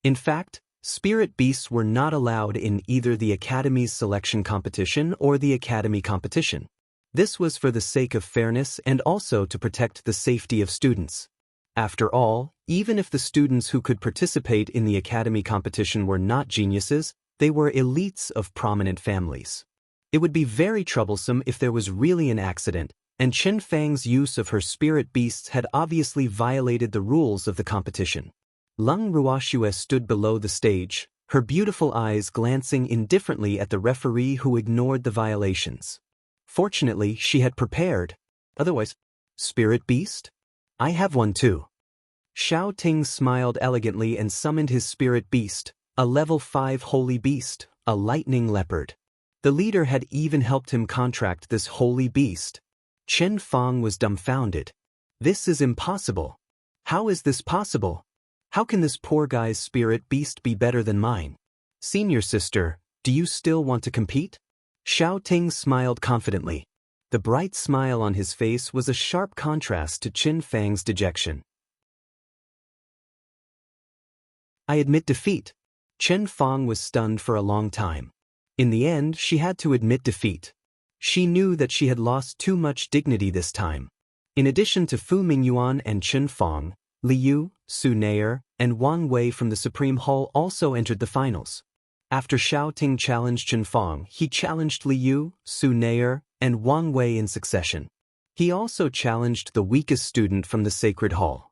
In fact, spirit beasts were not allowed in either the Academy's selection competition or the Academy competition. This was for the sake of fairness and also to protect the safety of students. After all, even if the students who could participate in the Academy competition were not geniuses, they were elites of prominent families. It would be very troublesome if there was really an accident, and Chen Fang's use of her spirit beasts had obviously violated the rules of the competition. Leng Ruoxue stood below the stage, her beautiful eyes glancing indifferently at the referee who ignored the violations. Fortunately, she had prepared. Otherwise, spirit beast? I have one too. Xiaoting smiled elegantly and summoned his spirit beast, a level 5 holy beast, a lightning leopard. The leader had even helped him contract this holy beast. Chen Fang was dumbfounded. This is impossible. How is this possible? How can this poor guy's spirit beast be better than mine? Senior sister, do you still want to compete? Xiaoting smiled confidently. The bright smile on his face was a sharp contrast to Chen Fang's dejection. I admit defeat. Chen Fang was stunned for a long time. In the end, she had to admit defeat. She knew that she had lost too much dignity this time. In addition to Fu Mingyuan and Chen Fang, Liu, Su Nair, and Wang Wei from the Supreme Hall also entered the finals. After Xiao Ting challenged Chen Fong, he challenged Liu, Su Nair, and Wang Wei in succession. He also challenged the weakest student from the Sacred Hall.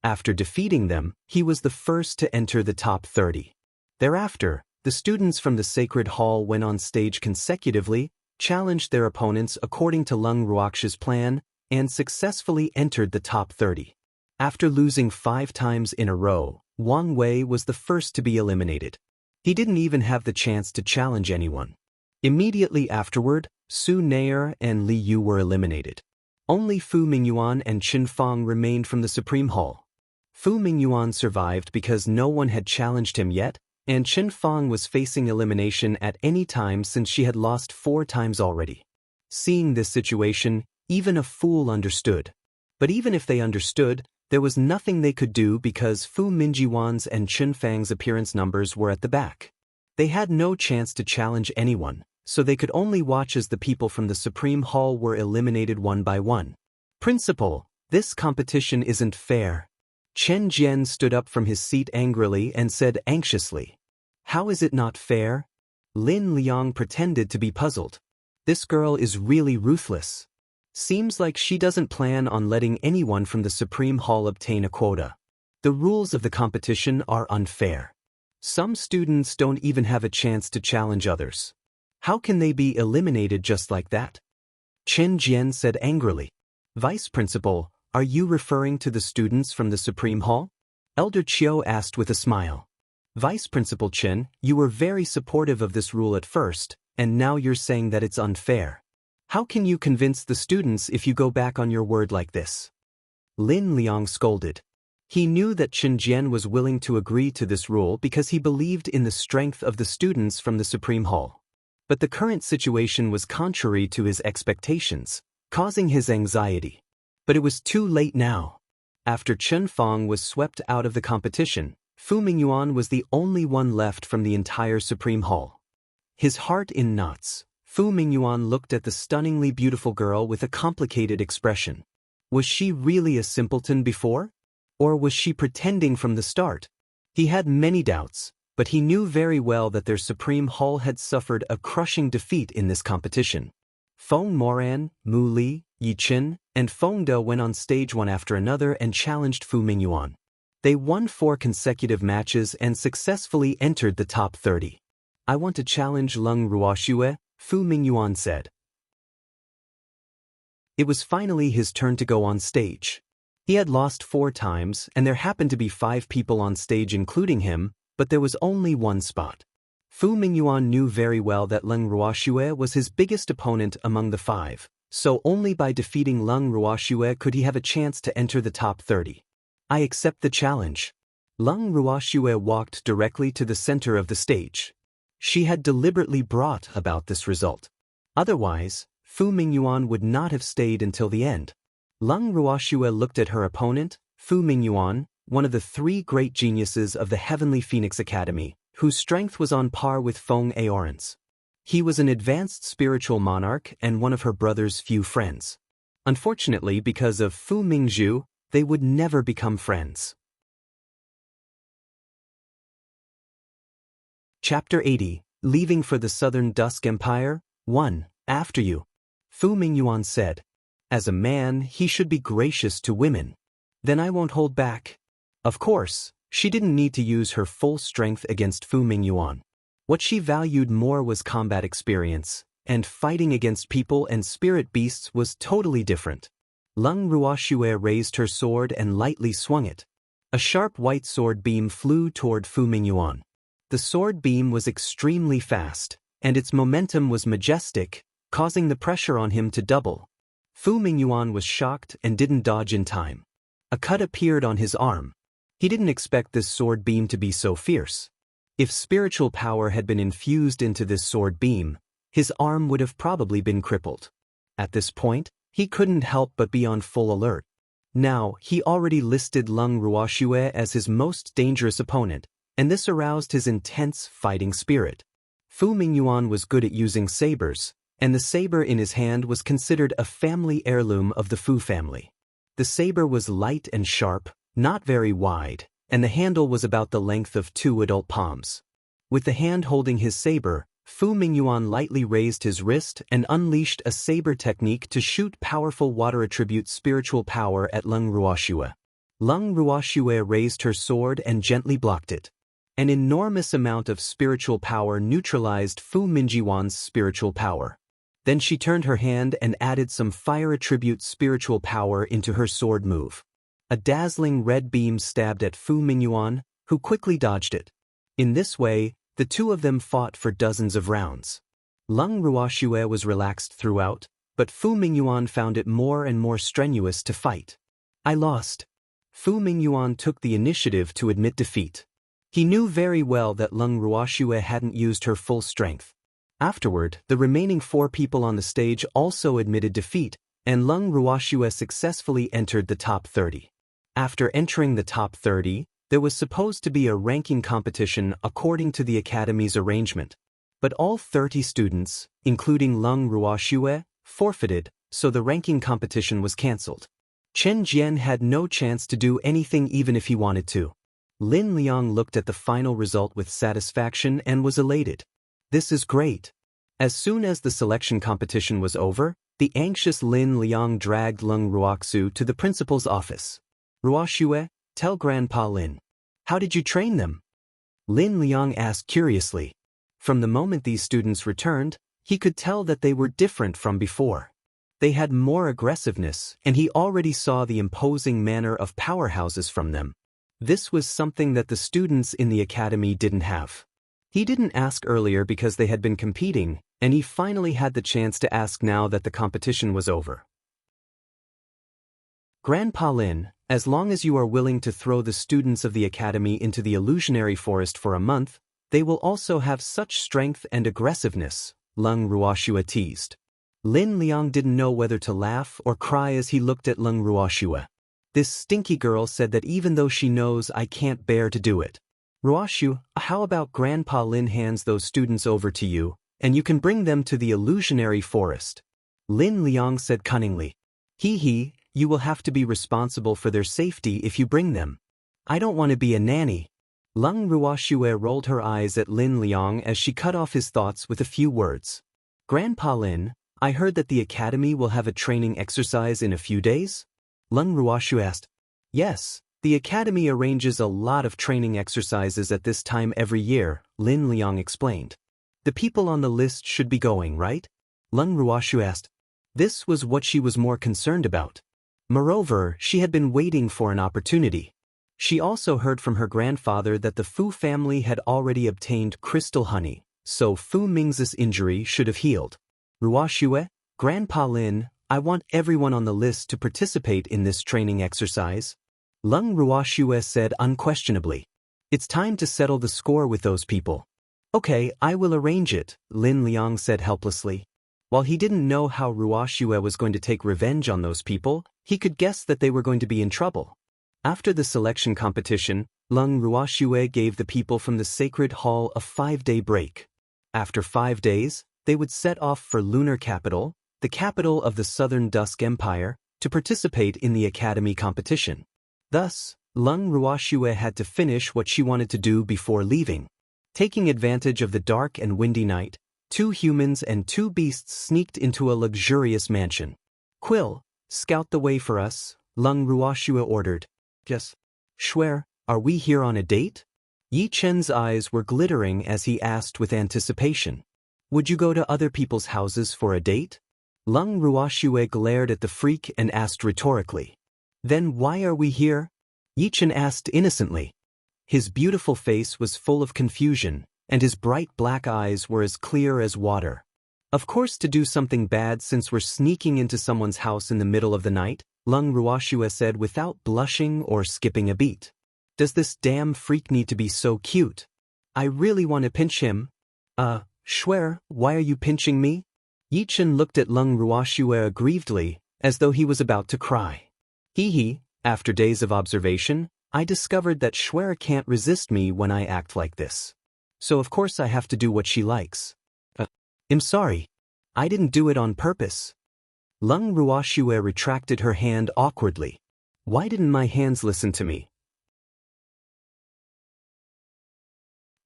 After defeating them, he was the first to enter the top 30. Thereafter, the students from the Sacred Hall went on stage consecutively, challenged their opponents according to Lung Ruoxia's plan, and successfully entered the top 30. After losing 5 times in a row, Wang Wei was the first to be eliminated. He didn't even have the chance to challenge anyone. Immediately afterward, Su Nair and Li Yu were eliminated. Only Fu Mingyuan and Qin Fang remained from the Supreme Hall. Fu Mingyuan survived because no one had challenged him yet, and Qin Fang was facing elimination at any time since she had lost 4 times already. Seeing this situation, even a fool understood. But even if they understood, there was nothing they could do because Fu Mingyuan's and Qin Fang's appearance numbers were at the back. They had no chance to challenge anyone, so they could only watch as the people from the Supreme Hall were eliminated one by one. Principal, this competition isn't fair. Chen Jian stood up from his seat angrily and said anxiously, "How is it not fair?" Lin Liang pretended to be puzzled. "This girl is really ruthless. Seems like she doesn't plan on letting anyone from the Supreme Hall obtain a quota. The rules of the competition are unfair. Some students don't even have a chance to challenge others. How can they be eliminated just like that?" Chen Jian said angrily. "Vice Principal, are you referring to the students from the Supreme Hall?" Elder Chiu asked with a smile. "Vice Principal Chen, you were very supportive of this rule at first, and now you're saying that it's unfair. How can you convince the students if you go back on your word like this?" Lin Liang scolded. He knew that Chen Jian was willing to agree to this rule because he believed in the strength of the students from the Supreme Hall. But the current situation was contrary to his expectations, causing his anxiety. But it was too late now. After Chen Fang was swept out of the competition, Fu Mingyuan was the only one left from the entire Supreme Hall. His heart in knots, Fu Mingyuan looked at the stunningly beautiful girl with a complicated expression. Was she really a simpleton before? Or was she pretending from the start? He had many doubts, but he knew very well that their Supreme Hall had suffered a crushing defeat in this competition. Feng Moran, Mu Li, Yi Qin, and Feng De went on stage one after another and challenged Fu Mingyuan. They won 4 consecutive matches and successfully entered the top 30. "I want to challenge Lung Ruoxue," Fu Mingyuan said. It was finally his turn to go on stage. He had lost 4 times, and there happened to be 5 people on stage including him, but there was only one spot. Fu Mingyuan knew very well that Lung Ruoxue was his biggest opponent among the 5, so only by defeating Lung Ruoxue could he have a chance to enter the top 30. "I accept the challenge." Lung Ruoxue walked directly to the center of the stage. She had deliberately brought about this result. Otherwise, Fu Mingyuan would not have stayed until the end. Lung Ruoxue looked at her opponent, Fu Mingyuan, one of the 3 great geniuses of the Heavenly Phoenix Academy, whose strength was on par with Feng Aoran's. He was an advanced spiritual monarch and one of her brother's few friends. Unfortunately, because of Fu Mingzhu, they would never become friends. Chapter 80, Leaving for the Southern Dusk Empire, 1. After you. Fu Mingyuan said. As a man, he should be gracious to women. Then I won't hold back. Of course, she didn't need to use her full strength against Fu Mingyuan. What she valued more was combat experience, and fighting against people and spirit beasts was totally different. Lung Ruoxue raised her sword and lightly swung it. A sharp white sword beam flew toward Fu Mingyuan. The sword beam was extremely fast, and its momentum was majestic, causing the pressure on him to double. Fu Mingyuan was shocked and didn't dodge in time. A cut appeared on his arm. He didn't expect this sword beam to be so fierce. If spiritual power had been infused into this sword beam, his arm would have probably been crippled. At this point, he couldn't help but be on full alert. Now, he already listed Lung Ruoxue as his most dangerous opponent, and this aroused his intense fighting spirit. Fu Mingyuan was good at using sabers, and the saber in his hand was considered a family heirloom of the Fu family. The saber was light and sharp, not very wide, and the handle was about the length of 2 adult palms. With the hand holding his saber, Fu Mingyuan lightly raised his wrist and unleashed a saber technique to shoot powerful water attribute spiritual power at Leng Ruoxue. Leng Ruoxue raised her sword and gently blocked it. An enormous amount of spiritual power neutralized Fu Mingyuan's spiritual power. Then she turned her hand and added some fire attribute spiritual power into her sword move. A dazzling red beam stabbed at Fu Mingyuan, who quickly dodged it. In this way, the two of them fought for dozens of rounds. Leng Ruoxue was relaxed throughout, but Fu Mingyuan found it more and more strenuous to fight. I lost. Fu Mingyuan took the initiative to admit defeat. He knew very well that Leng Ruoxue hadn't used her full strength. Afterward, the remaining 4 people on the stage also admitted defeat, and Leng Ruoxue successfully entered the top 30. After entering the top 30, there was supposed to be a ranking competition according to the Academy's arrangement. But all 30 students, including Leng Ruoxue, forfeited, so the ranking competition was cancelled. Chen Jian had no chance to do anything even if he wanted to. Lin Liang looked at the final result with satisfaction and was elated. This is great. As soon as the selection competition was over, the anxious Lin Liang dragged Leng Ruoxue to the principal's office. Ruoxue, tell Grandpa Lin. How did you train them? Lin Liang asked curiously. From the moment these students returned, he could tell that they were different from before. They had more aggressiveness, and he already saw the imposing manner of powerhouses from them. This was something that the students in the academy didn't have. He didn't ask earlier because they had been competing, and he finally had the chance to ask now that the competition was over. Grandpa Lin, as long as you are willing to throw the students of the academy into the illusionary forest for a month, they will also have such strength and aggressiveness, Leng Ruoxue teased. Lin Liang didn't know whether to laugh or cry as he looked at Leng Ruoxue. This stinky girl said that even though she knows I can't bear to do it. Ruoxue, how about Grandpa Lin hands those students over to you, and you can bring them to the illusionary forest? Lin Liang said cunningly. Hee, you will have to be responsible for their safety if you bring them. I don't want to be a nanny. Leng Ruoxue rolled her eyes at Lin Liang as she cut off his thoughts with a few words. Grandpa Lin, I heard that the academy will have a training exercise in a few days? Leng Ruoxue asked. Yes, the academy arranges a lot of training exercises at this time every year, Lin Liang explained. The people on the list should be going, right? Leng Ruoxue asked. This was what she was more concerned about. Moreover, she had been waiting for an opportunity. She also heard from her grandfather that the Fu family had already obtained crystal honey, so Fu Ming's injury should have healed. Ruoxue, Grandpa Lin, I want everyone on the list to participate in this training exercise. Leng Ruoxue said unquestionably. It's time to settle the score with those people. Okay, I will arrange it, Lin Liang said helplessly. While he didn't know how Ruoxue was going to take revenge on those people, he could guess that they were going to be in trouble. After the selection competition, Leng Ruoxue gave the people from the Sacred Hall a 5-day break. After 5 days, they would set off for Lunar Capital, the capital of the Southern Dusk Empire, to participate in the academy competition. Thus, Leng Ruoxue had to finish what she wanted to do before leaving. Taking advantage of the dark and windy night, 2 humans and 2 beasts sneaked into a luxurious mansion. Quill, scout the way for us, Leng Ruoxue ordered. Yes. Shuer, are we here on a date? Yi Chen's eyes were glittering as he asked with anticipation. Would you go to other people's houses for a date? Leng Ruoxue glared at the freak and asked rhetorically. Then why are we here? Yi Chen asked innocently. His beautiful face was full of confusion, and his bright black eyes were as clear as water. Of course, to do something bad since we're sneaking into someone's house in the middle of the night, Leng Ruoxue said without blushing or skipping a beat. Does this damn freak need to be so cute? I really want to pinch him. Shuer, why are you pinching me? Yi Chen looked at Leng Ruoxue aggrievedly, as though he was about to cry. After days of observation, I discovered that Shuer can't resist me when I act like this. So of course I have to do what she likes. I'm sorry. I didn't do it on purpose. Leng Ruoxue retracted her hand awkwardly. Why didn't my hands listen to me?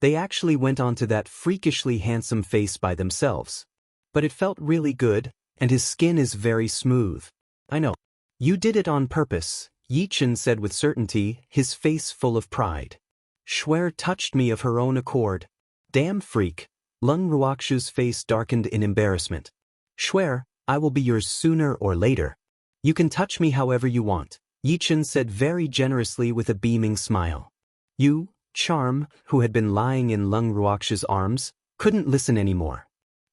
They actually went onto that freakishly handsome face by themselves. But it felt really good, and his skin is very smooth. I know. You did it on purpose, Yichen said with certainty, his face full of pride. Shuer touched me of her own accord. Damn freak. Lung Ruoxu's face darkened in embarrassment. Shuer, I will be yours sooner or later. You can touch me however you want, Yichen said very generously with a beaming smile. You, Charm, who had been lying in Lung Ruoxu's arms, couldn't listen anymore.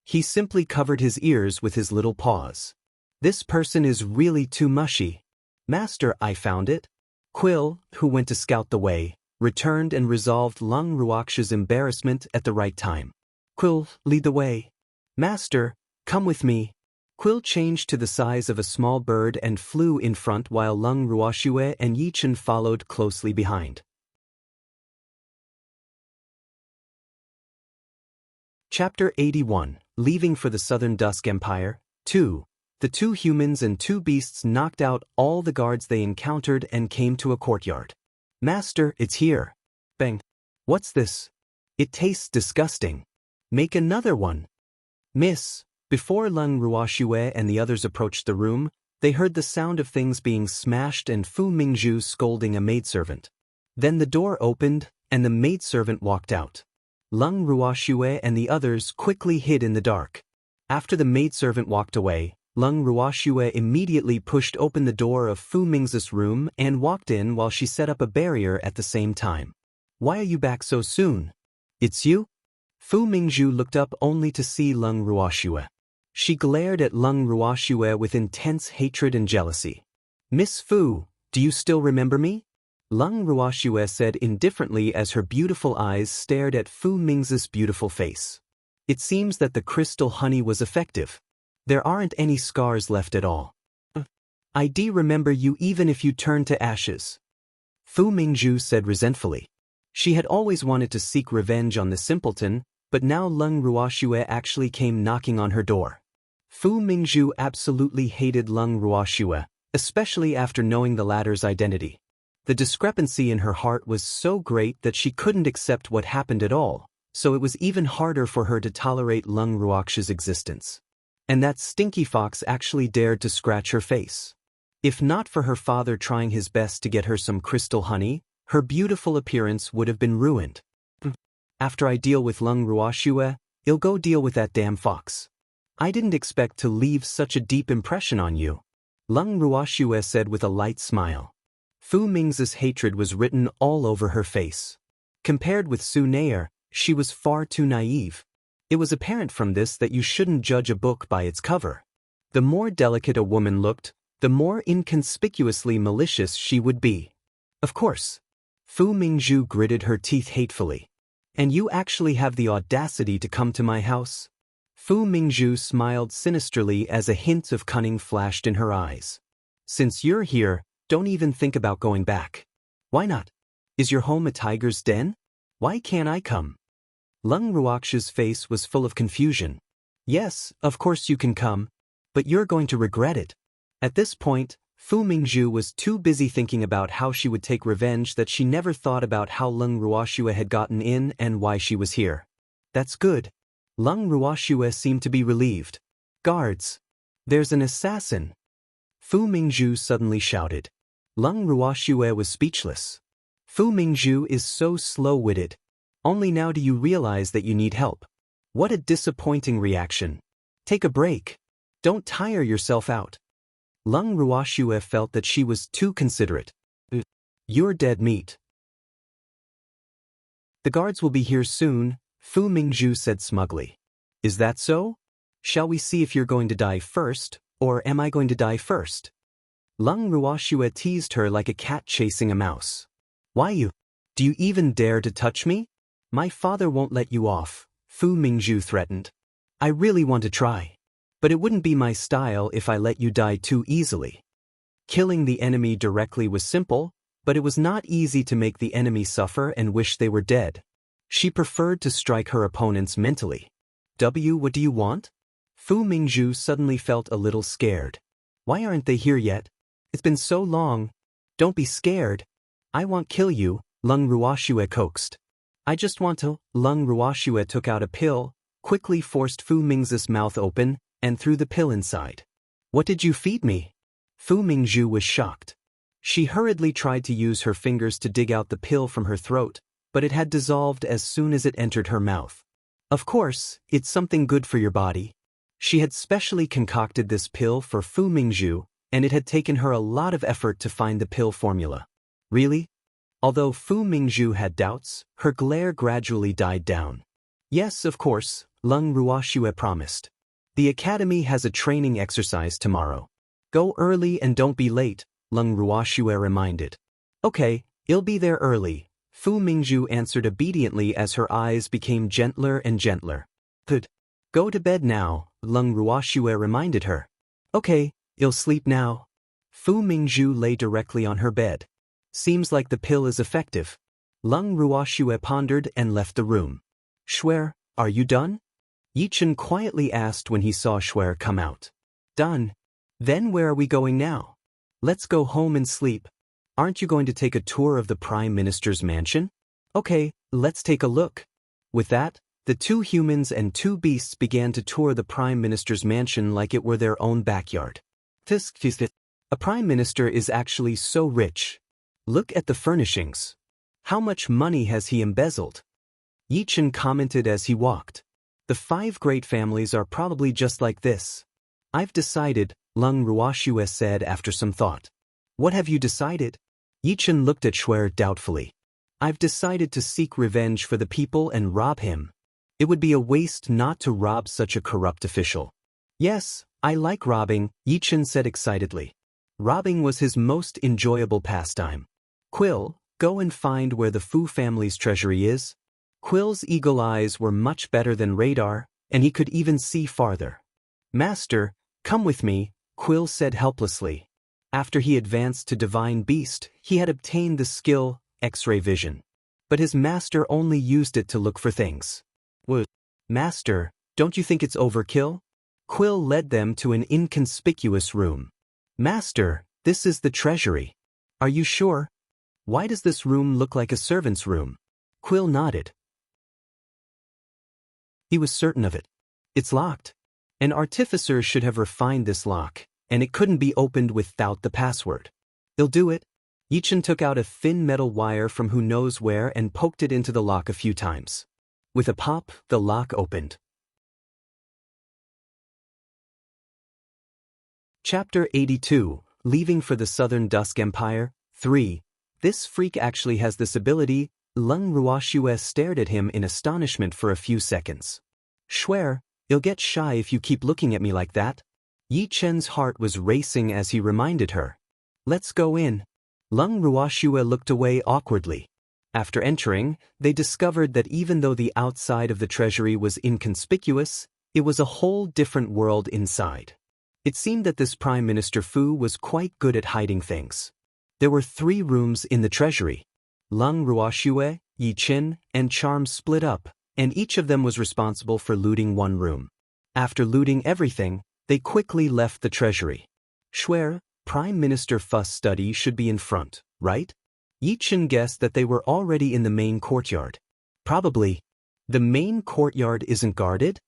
He simply covered his ears with his little paws. This person is really too mushy. Master, I found it. Quill, who went to scout the way, returned and resolved Lung Ruoxu's embarrassment at the right time. Quill, lead the way. Master, come with me. Quill changed to the size of a small bird and flew in front while Lung Ruoxue and Yichen followed closely behind. Chapter 81, Leaving for the Southern Dusk Empire, 2. The two humans and two beasts knocked out all the guards they encountered and came to a courtyard. Master, it's here. Bang. What's this? It tastes disgusting. Make another one. Miss. Before Lung Ruoxue and the others approached the room, they heard the sound of things being smashed and Fu Mingzhu scolding a maidservant. Then the door opened, and the maidservant walked out. Lung Ruoxue and the others quickly hid in the dark. After the maidservant walked away, Lung Ruoxue immediately pushed open the door of Fu Mingzhu's room and walked in while she set up a barrier at the same time. Why are you back so soon? It's you? Fu Mingzhu looked up only to see Lung Ruoxue. She glared at Lung Ruoxue with intense hatred and jealousy. Miss Fu, do you still remember me? Lung Ruoxue said indifferently as her beautiful eyes stared at Fu Mingzhu's beautiful face. It seems that the crystal honey was effective. There aren't any scars left at all. I do remember you even if you turn to ashes. Fu Mingzhu said resentfully. She had always wanted to seek revenge on the simpleton, but now Lung Ruoxue actually came knocking on her door. Fu Mingzhu absolutely hated Lung Ruoxue, especially after knowing the latter's identity. The discrepancy in her heart was so great that she couldn't accept what happened at all, so it was even harder for her to tolerate Lung Ruoxue's existence. And that stinky fox actually dared to scratch her face. If not for her father trying his best to get her some crystal honey, her beautiful appearance would have been ruined. After I deal with Lung Ruoxue, I'll go deal with that damn fox. I didn't expect to leave such a deep impression on you, Lung Ruoxue said with a light smile. Fu Mingzhu's hatred was written all over her face. Compared with Su Nair, she was far too naive. It was apparent from this that you shouldn't judge a book by its cover. The more delicate a woman looked, the more inconspicuously malicious she would be. Of course. Fu Mingzhu gritted her teeth hatefully. And you actually have the audacity to come to my house? Fu Mingzhu smiled sinisterly as a hint of cunning flashed in her eyes. Since you're here, don't even think about going back. Why not? Is your home a tiger's den? Why can't I come? Lung Ruoxue's face was full of confusion. Yes, of course you can come, but you're going to regret it. At this point, Fu Mingzhu was too busy thinking about how she would take revenge that she never thought about how Lung Ruoxue had gotten in and why she was here. That's good. Lung Ruoxue seemed to be relieved. Guards! There's an assassin! Fu Mingzhu suddenly shouted. Lung Ruoxue was speechless. Fu Mingzhu is so slow-witted. Only now do you realize that you need help. What a disappointing reaction. Take a break. Don't tire yourself out. Lung Ruoxue felt that she was too considerate. You're dead meat. The guards will be here soon, Fu Mingzhu said smugly. Is that so? Shall we see if you're going to die first, or am I going to die first? Lung Ruoxue teased her like a cat chasing a mouse. Why you? Do you even dare to touch me? My father won't let you off, Fu Mingzhu threatened. I really want to try. But it wouldn't be my style if I let you die too easily. Killing the enemy directly was simple, but it was not easy to make the enemy suffer and wish they were dead. She preferred to strike her opponents mentally. What do you want? Fu Mingzhu suddenly felt a little scared. Why aren't they here yet? It's been so long. Don't be scared. I won't kill you, Lung Ruoxue coaxed. I just want to. Lung Ruoxue took out a pill, quickly forced Fu Mingzhu's mouth open, and threw the pill inside. What did you feed me? Fu Mingzhu was shocked. She hurriedly tried to use her fingers to dig out the pill from her throat, but it had dissolved as soon as it entered her mouth. Of course, it's something good for your body. She had specially concocted this pill for Fu Mingzhu, and it had taken her a lot of effort to find the pill formula. Really? Although Fu Mingzhu had doubts, her glare gradually died down. Yes, of course, Lung Ruoxue promised. The academy has a training exercise tomorrow. Go early and don't be late, Lung Ruoxue reminded. Okay, I'll be there early, Fu Mingzhu answered obediently as her eyes became gentler and gentler. Good. Go to bed now, Lung Ruoxue reminded her. Okay, I'll sleep now. Fu Mingzhu lay directly on her bed. Seems like the pill is effective. Lung Ruoxue pondered and left the room. Shuer, are you done? Yichen quietly asked when he saw Shuer come out. Done. Then where are we going now? Let's go home and sleep. Aren't you going to take a tour of the Prime Minister's mansion? Okay, let's take a look. With that, the two humans and two beasts began to tour the Prime Minister's mansion like it were their own backyard. A Prime Minister is actually so rich. Look at the furnishings. How much money has he embezzled? Yichen commented as he walked. The 5 great families are probably just like this. I've decided, Lung Ruoxue said after some thought. What have you decided? Yichen looked at Shuer doubtfully. I've decided to seek revenge for the people and rob him. It would be a waste not to rob such a corrupt official. Yes, I like robbing, Yichen said excitedly. Robbing was his most enjoyable pastime. Quill, go and find where the Fu family's treasury is. Quill's eagle eyes were much better than radar, and he could even see farther. Master, come with me, Quill said helplessly. After he advanced to Divine Beast, he had obtained the skill, X-ray vision. But his master only used it to look for things. Master, don't you think it's overkill? Quill led them to an inconspicuous room. Master, this is the treasury. Are you sure? Why does this room look like a servant's room? Quill nodded. He was certain of it. It's locked. An artificer should have refined this lock, and it couldn't be opened without the password. They'll do it. Yichen took out a thin metal wire from who knows where and poked it into the lock a few times. With a pop, the lock opened. Chapter 82, Leaving for the Southern Dusk Empire, 3. This freak actually has this ability. Lung Ruoxue stared at him in astonishment for a few seconds. Shuer, you'll get shy if you keep looking at me like that. Yichen's heart was racing as he reminded her. Let's go in. Lung Ruoxue looked away awkwardly. After entering, they discovered that even though the outside of the treasury was inconspicuous, it was a whole different world inside. It seemed that this Prime Minister Fu was quite good at hiding things. There were 3 rooms in the treasury. Lung Ruoxue, Yichen, and Charm split up, and each of them was responsible for looting one room. After looting everything, they quickly left the treasury. Shuer, Prime Minister Fu's study should be in front, right? Yichen guessed that they were already in the main courtyard. Probably. The main courtyard isn't guarded?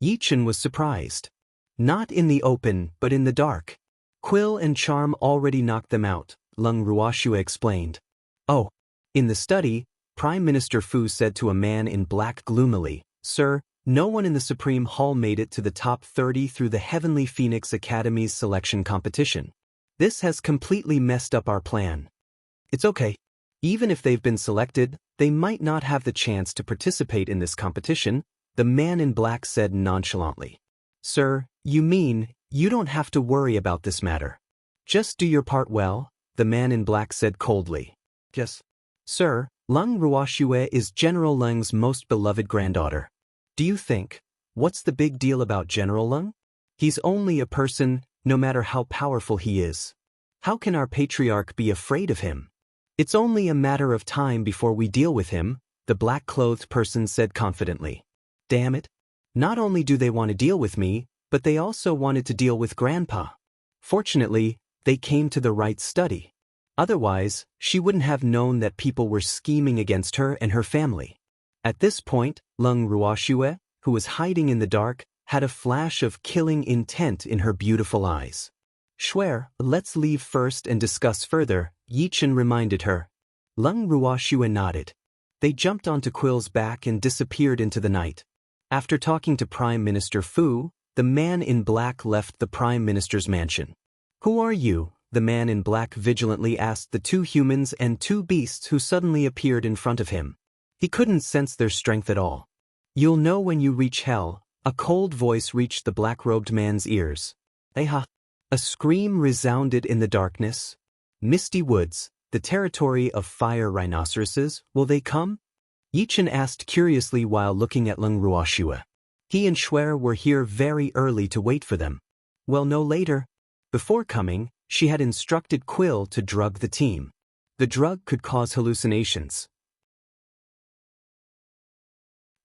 Yichen was surprised. Not in the open, but in the dark. Quill and Charm already knocked them out, Lung Ruoxue explained. Oh. In the study, Prime Minister Fu said to a man in black gloomily, Sir, no one in the Supreme Hall made it to the top 30 through the Heavenly Phoenix Academy's selection competition. This has completely messed up our plan. It's okay. Even if they've been selected, they might not have the chance to participate in this competition, the man in black said nonchalantly. Sir, you mean, you don't have to worry about this matter. Just do your part well, the man in black said coldly. Yes. Sir, Lung Ruoxue is General Lung's most beloved granddaughter. Do you think, what's the big deal about General Lung? He's only a person, no matter how powerful he is. How can our patriarch be afraid of him? It's only a matter of time before we deal with him, the black-clothed person said confidently. Damn it. Not only do they want to deal with me, but they also wanted to deal with Grandpa. Fortunately, they came to the right study. Otherwise, she wouldn't have known that people were scheming against her and her family. At this point, Lung Ruoxue, who was hiding in the dark, had a flash of killing intent in her beautiful eyes. "Swear, let's leave first and discuss further," Yichen reminded her. Lung Ruoxue nodded. They jumped onto Quill's back and disappeared into the night. After talking to Prime Minister Fu, the man in black left the Prime Minister's mansion. "Who are you?" the man in black vigilantly asked the two humans and two beasts who suddenly appeared in front of him. He couldn't sense their strength at all. "You'll know when you reach hell," a cold voice reached the black-robed man's ears. "Eha!" A scream resounded in the darkness. "Misty Woods, the territory of fire rhinoceroses, will they come?" Yichen asked curiously while looking at Lung Ruoxue. He and Shuer were here very early to wait for them. Well, no later. Before coming, she had instructed Quill to drug the team. The drug could cause hallucinations.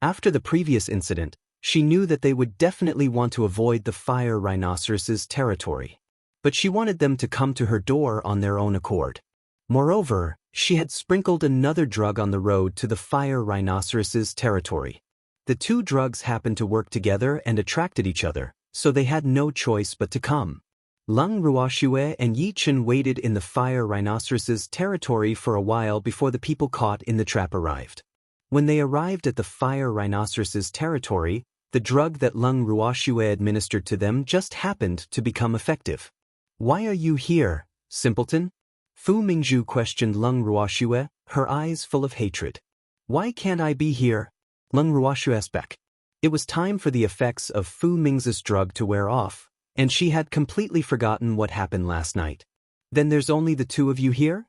After the previous incident, she knew that they would definitely want to avoid the fire rhinoceroses' territory. But she wanted them to come to her door on their own accord. Moreover, she had sprinkled another drug on the road to the fire rhinoceroses' territory. The two drugs happened to work together and attracted each other, so they had no choice but to come. Lung Ruoxue and Yichen waited in the fire rhinoceroses' territory for a while before the people caught in the trap arrived. When they arrived at the fire rhinoceroses' territory, the drug that Lung Ruoxue administered to them just happened to become effective. "Why are you here, simpleton?" Fu Mingzhu questioned Lung Ruoxue, her eyes full of hatred. "Why can't I be here?" Lung Ruoxue spoke. It was time for the effects of Fu Mingzhu's drug to wear off, and she had completely forgotten what happened last night. "Then there's only the two of you here?"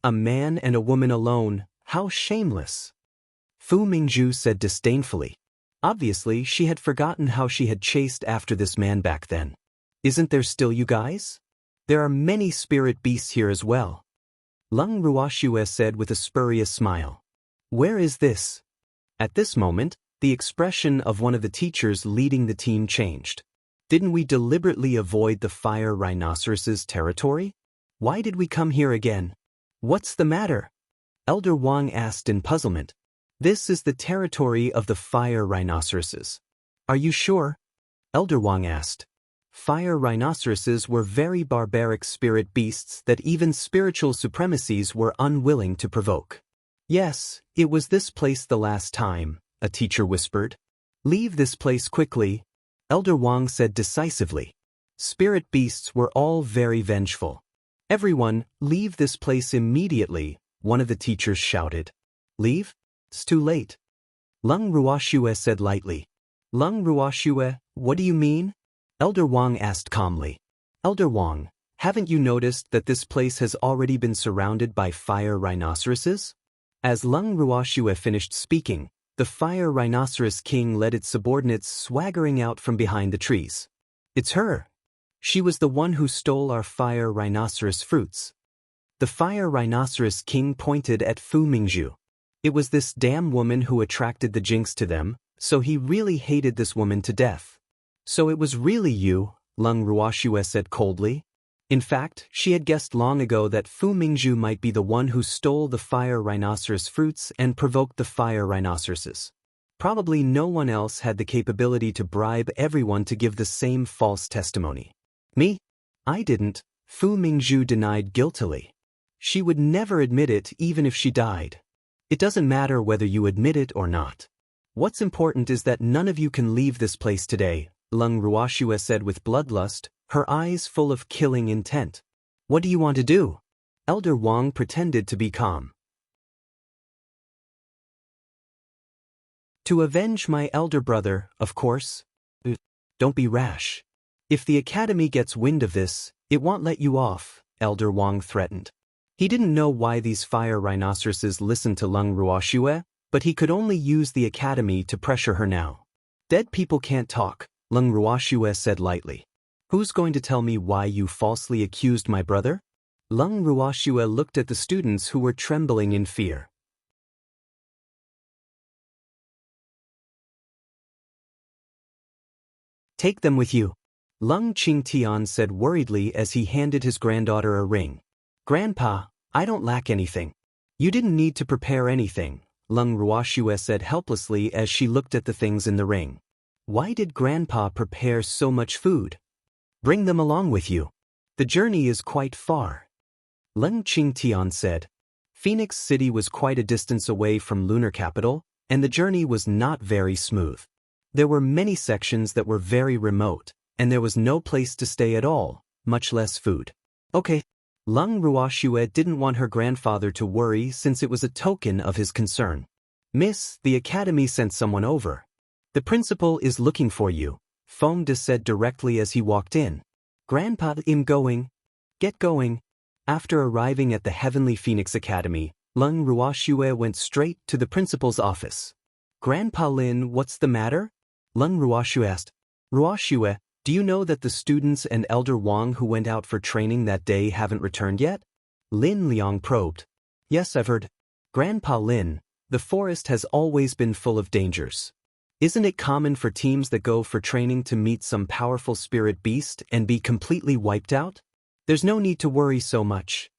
A man and a woman alone, how shameless." Fu Mingzhu said disdainfully. Obviously, she had forgotten how she had chased after this man back then. "Isn't there still you guys? There are many spirit beasts here as well." Lung Ruoxue said with a spurious smile. "Where is this?" At this moment, the expression of one of the teachers leading the team changed. "Didn't we deliberately avoid the fire rhinoceroses' territory? Why did we come here again? What's the matter?" Elder Wang asked in puzzlement. "This is the territory of the fire rhinoceroses." "Are you sure?" Elder Wang asked. Fire rhinoceroses were very barbaric spirit beasts that even spiritual supremacies were unwilling to provoke. "Yes, it was this place the last time," a teacher whispered. "Leave this place quickly," Elder Wang said decisively. Spirit beasts were all very vengeful. "Everyone, leave this place immediately," one of the teachers shouted. "Leave? It's too late." Lung Ruoxue said lightly. "Lung Ruoxue, what do you mean?" Elder Wang asked calmly. "Elder Wang, haven't you noticed that this place has already been surrounded by fire rhinoceroses?" As Lung Ruoxue finished speaking, the fire rhinoceros king led its subordinates swaggering out from behind the trees. "It's her. She was the one who stole our fire rhinoceros fruits." The fire rhinoceros king pointed at Fu Mingzhu. It was this damn woman who attracted the jinx to them, so he really hated this woman to death. "So it was really you," Lung Ruoxue said coldly. In fact, she had guessed long ago that Fu Mingzhu might be the one who stole the fire rhinoceros fruits and provoked the fire rhinoceroses. Probably no one else had the capability to bribe everyone to give the same false testimony. "Me? I didn't," Fu Mingzhu denied guiltily. She would never admit it even if she died. "It doesn't matter whether you admit it or not. What's important is that none of you can leave this place today," Lung Ruoxue said with bloodlust, her eyes full of killing intent. "What do you want to do?" Elder Wang pretended to be calm. "To avenge my elder brother, of course." "Don't be rash. If the academy gets wind of this, it won't let you off," Elder Wang threatened. He didn't know why these fire rhinoceroses listened to Lung Ruoxue, but he could only use the academy to pressure her now. "Dead people can't talk," Lung Ruoxue said lightly. "Who's going to tell me why you falsely accused my brother?" Lung Ruoxue looked at the students who were trembling in fear. "Take them with you," Lung Qingtian said worriedly as he handed his granddaughter a ring. Grandpa, I don't lack anything. You didn't need to prepare anything, Lung Ruoxue said helplessly as she looked at the things in the ring. Why did Grandpa prepare so much food? Bring them along with you. The journey is quite far. Lung Qingtian said. Phoenix City was quite a distance away from lunar capital, and the journey was not very smooth. There were many sections that were very remote, and there was no place to stay at all, much less food. Okay. Lung Ruoxue didn't want her grandfather to worry since it was a token of his concern. Miss, the academy sent someone over. The principal is looking for you, Feng De said directly as he walked in. Grandpa, I'm going. Get going. After arriving at the Heavenly Phoenix Academy, Lung Ruoxue went straight to the principal's office. Grandpa Lin, what's the matter? Lung Ruoxue asked. Ruoxue, do you know that the students and Elder Wang who went out for training that day haven't returned yet? Lin Liang probed. Yes, I've heard. Grandpa Lin, the forest has always been full of dangers. Isn't it common for teams that go for training to meet some powerful spirit beast and be completely wiped out? There's no need to worry so much.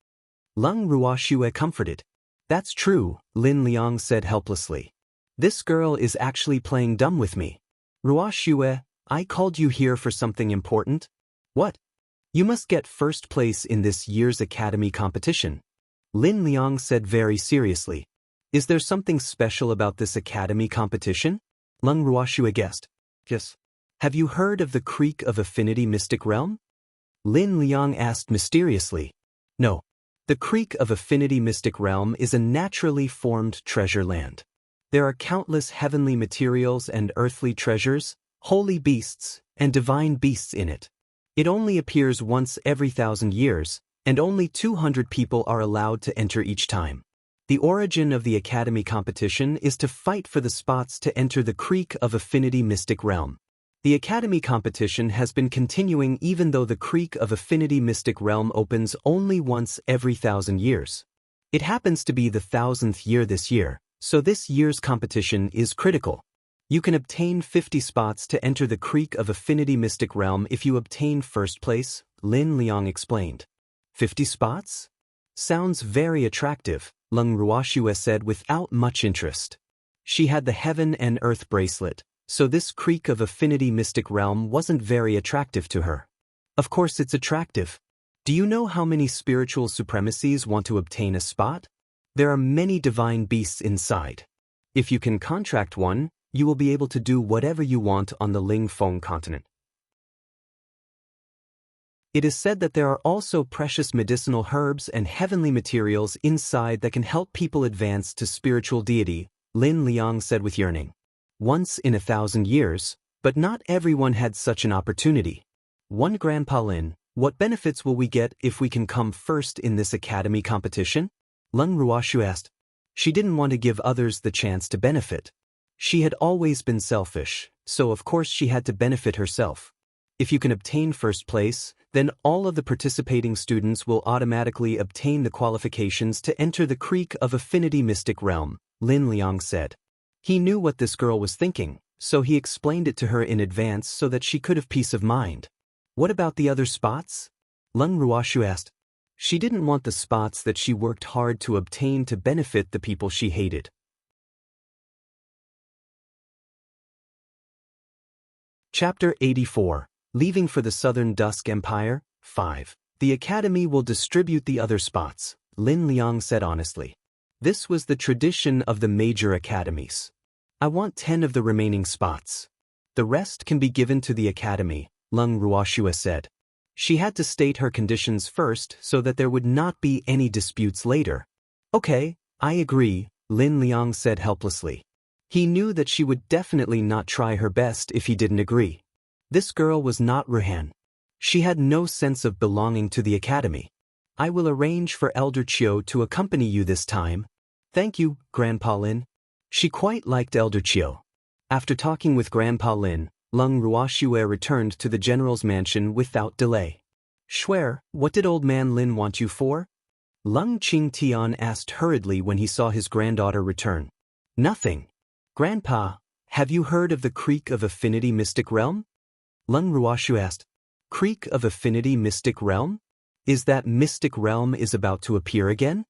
Lung Ruoxue comforted. That's true, Lin Liang said helplessly. This girl is actually playing dumb with me. Ruoxue, I called you here for something important. What? You must get first place in this year's academy competition. Lin Liang said very seriously. Is there something special about this academy competition? Lung Ruoxue guessed. Yes. Have you heard of the Creek of Affinity Mystic Realm? Lin Liang asked mysteriously. No. The Creek of Affinity Mystic Realm is a naturally formed treasure land. There are countless heavenly materials and earthly treasures, holy beasts, and divine beasts in it. It only appears once every 1,000 years, and only 200 people are allowed to enter each time. The origin of the Academy competition is to fight for the spots to enter the Creek of Affinity Mystic Realm. The Academy competition has been continuing even though the Creek of Affinity Mystic Realm opens only once every 1,000 years. It happens to be the 1,000th year this year, so this year's competition is critical. You can obtain 50 spots to enter the Creek of Affinity Mystic Realm if you obtain first place, Lin Liang explained. 50 spots? Sounds very attractive, Lung Ruoxue said without much interest. She had the Heaven and Earth bracelet, so this Creek of Affinity Mystic Realm wasn't very attractive to her. Of course it's attractive. Do you know how many spiritual supremacies want to obtain a spot? There are many divine beasts inside. If you can contract one, you will be able to do whatever you want on the Ling Feng continent. It is said that there are also precious medicinal herbs and heavenly materials inside that can help people advance to spiritual deity, Lin Liang said with yearning. Once in 1,000 years, but not everyone had such an opportunity. One Grandpa Lin, what benefits will we get if we can come first in this academy competition? Lung Ruoxue asked. She didn't want to give others the chance to benefit. She had always been selfish, so of course she had to benefit herself. If you can obtain first place, then all of the participating students will automatically obtain the qualifications to enter the Creek of Affinity Mystic Realm, Lin Liang said. He knew what this girl was thinking, so he explained it to her in advance so that she could have peace of mind. What about the other spots? Lung Ruoxue asked. She didn't want the spots that she worked hard to obtain to benefit the people she hated. Chapter 84. Leaving for the Southern Dusk Empire, 5. The Academy will distribute the other spots, Lin Liang said honestly. This was the tradition of the major academies. I want 10 of the remaining spots. The rest can be given to the academy, Lung Ruoxue said. She had to state her conditions first so that there would not be any disputes later. Okay, I agree, Lin Liang said helplessly. He knew that she would definitely not try her best if he didn't agree. This girl was not Ruhan. She had no sense of belonging to the academy. I will arrange for Elder Chiu to accompany you this time. Thank you, Grandpa Lin. She quite liked Elder Chiu. After talking with Grandpa Lin, Lung Ruoxue returned to the general's mansion without delay. Shuer, what did old man Lin want you for? Lung Qingtian asked hurriedly when he saw his granddaughter return. Nothing. Grandpa, have you heard of the Creek of Affinity Mystic Realm? Lung Ruoxue asked. Creek of Affinity Mystic Realm? Is that mystic realm is about to appear again?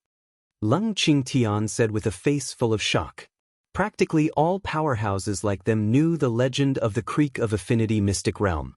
Lung Qingtian said with a face full of shock. Practically all powerhouses like them knew the legend of the Creek of Affinity mystic realm.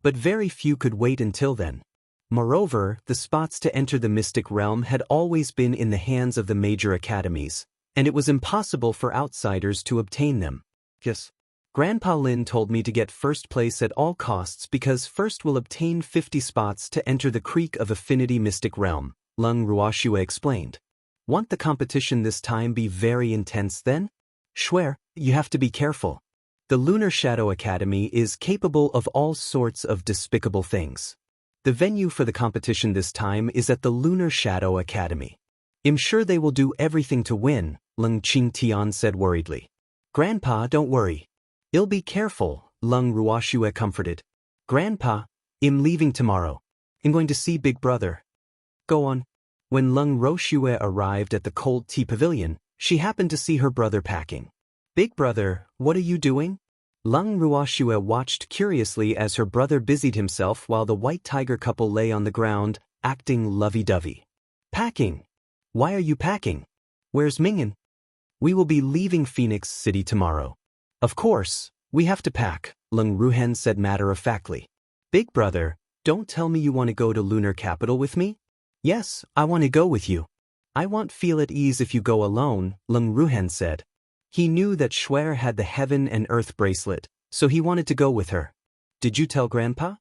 But very few could wait until then. Moreover, the spots to enter the mystic realm had always been in the hands of the major academies, and it was impossible for outsiders to obtain them. Yes. Grandpa Lin told me to get first place at all costs because first will obtain 50 spots to enter the Creek of Affinity mystic realm, Lung Ruoxue explained. Want the competition this time be very intense then? Swear, you have to be careful. The Lunar Shadow Academy is capable of all sorts of despicable things. The venue for the competition this time is at the Lunar Shadow Academy. I'm sure they will do everything to win, Lung Qingtian said worriedly. Grandpa, don't worry. I'll be careful, Lung Ruoxue comforted. Grandpa, I'm leaving tomorrow. I'm going to see Big Brother. Go on. When Lung Ruoxue arrived at the Cold Tea Pavilion, she happened to see her brother packing. Big Brother, what are you doing? Lung Ruoxue watched curiously as her brother busied himself while the white tiger couple lay on the ground, acting lovey-dovey. Packing? Why are you packing? Where's Mingyan? We will be leaving Phoenix City tomorrow. Of course, we have to pack, Lung Ruhen said matter-of-factly. Big Brother, don't tell me you want to go to Lunar Capital with me? Yes, I want to go with you. I won't feel at ease if you go alone, Lung Ruhen said. He knew that Shuer had the Heaven and Earth bracelet, so he wanted to go with her. Did you tell Grandpa?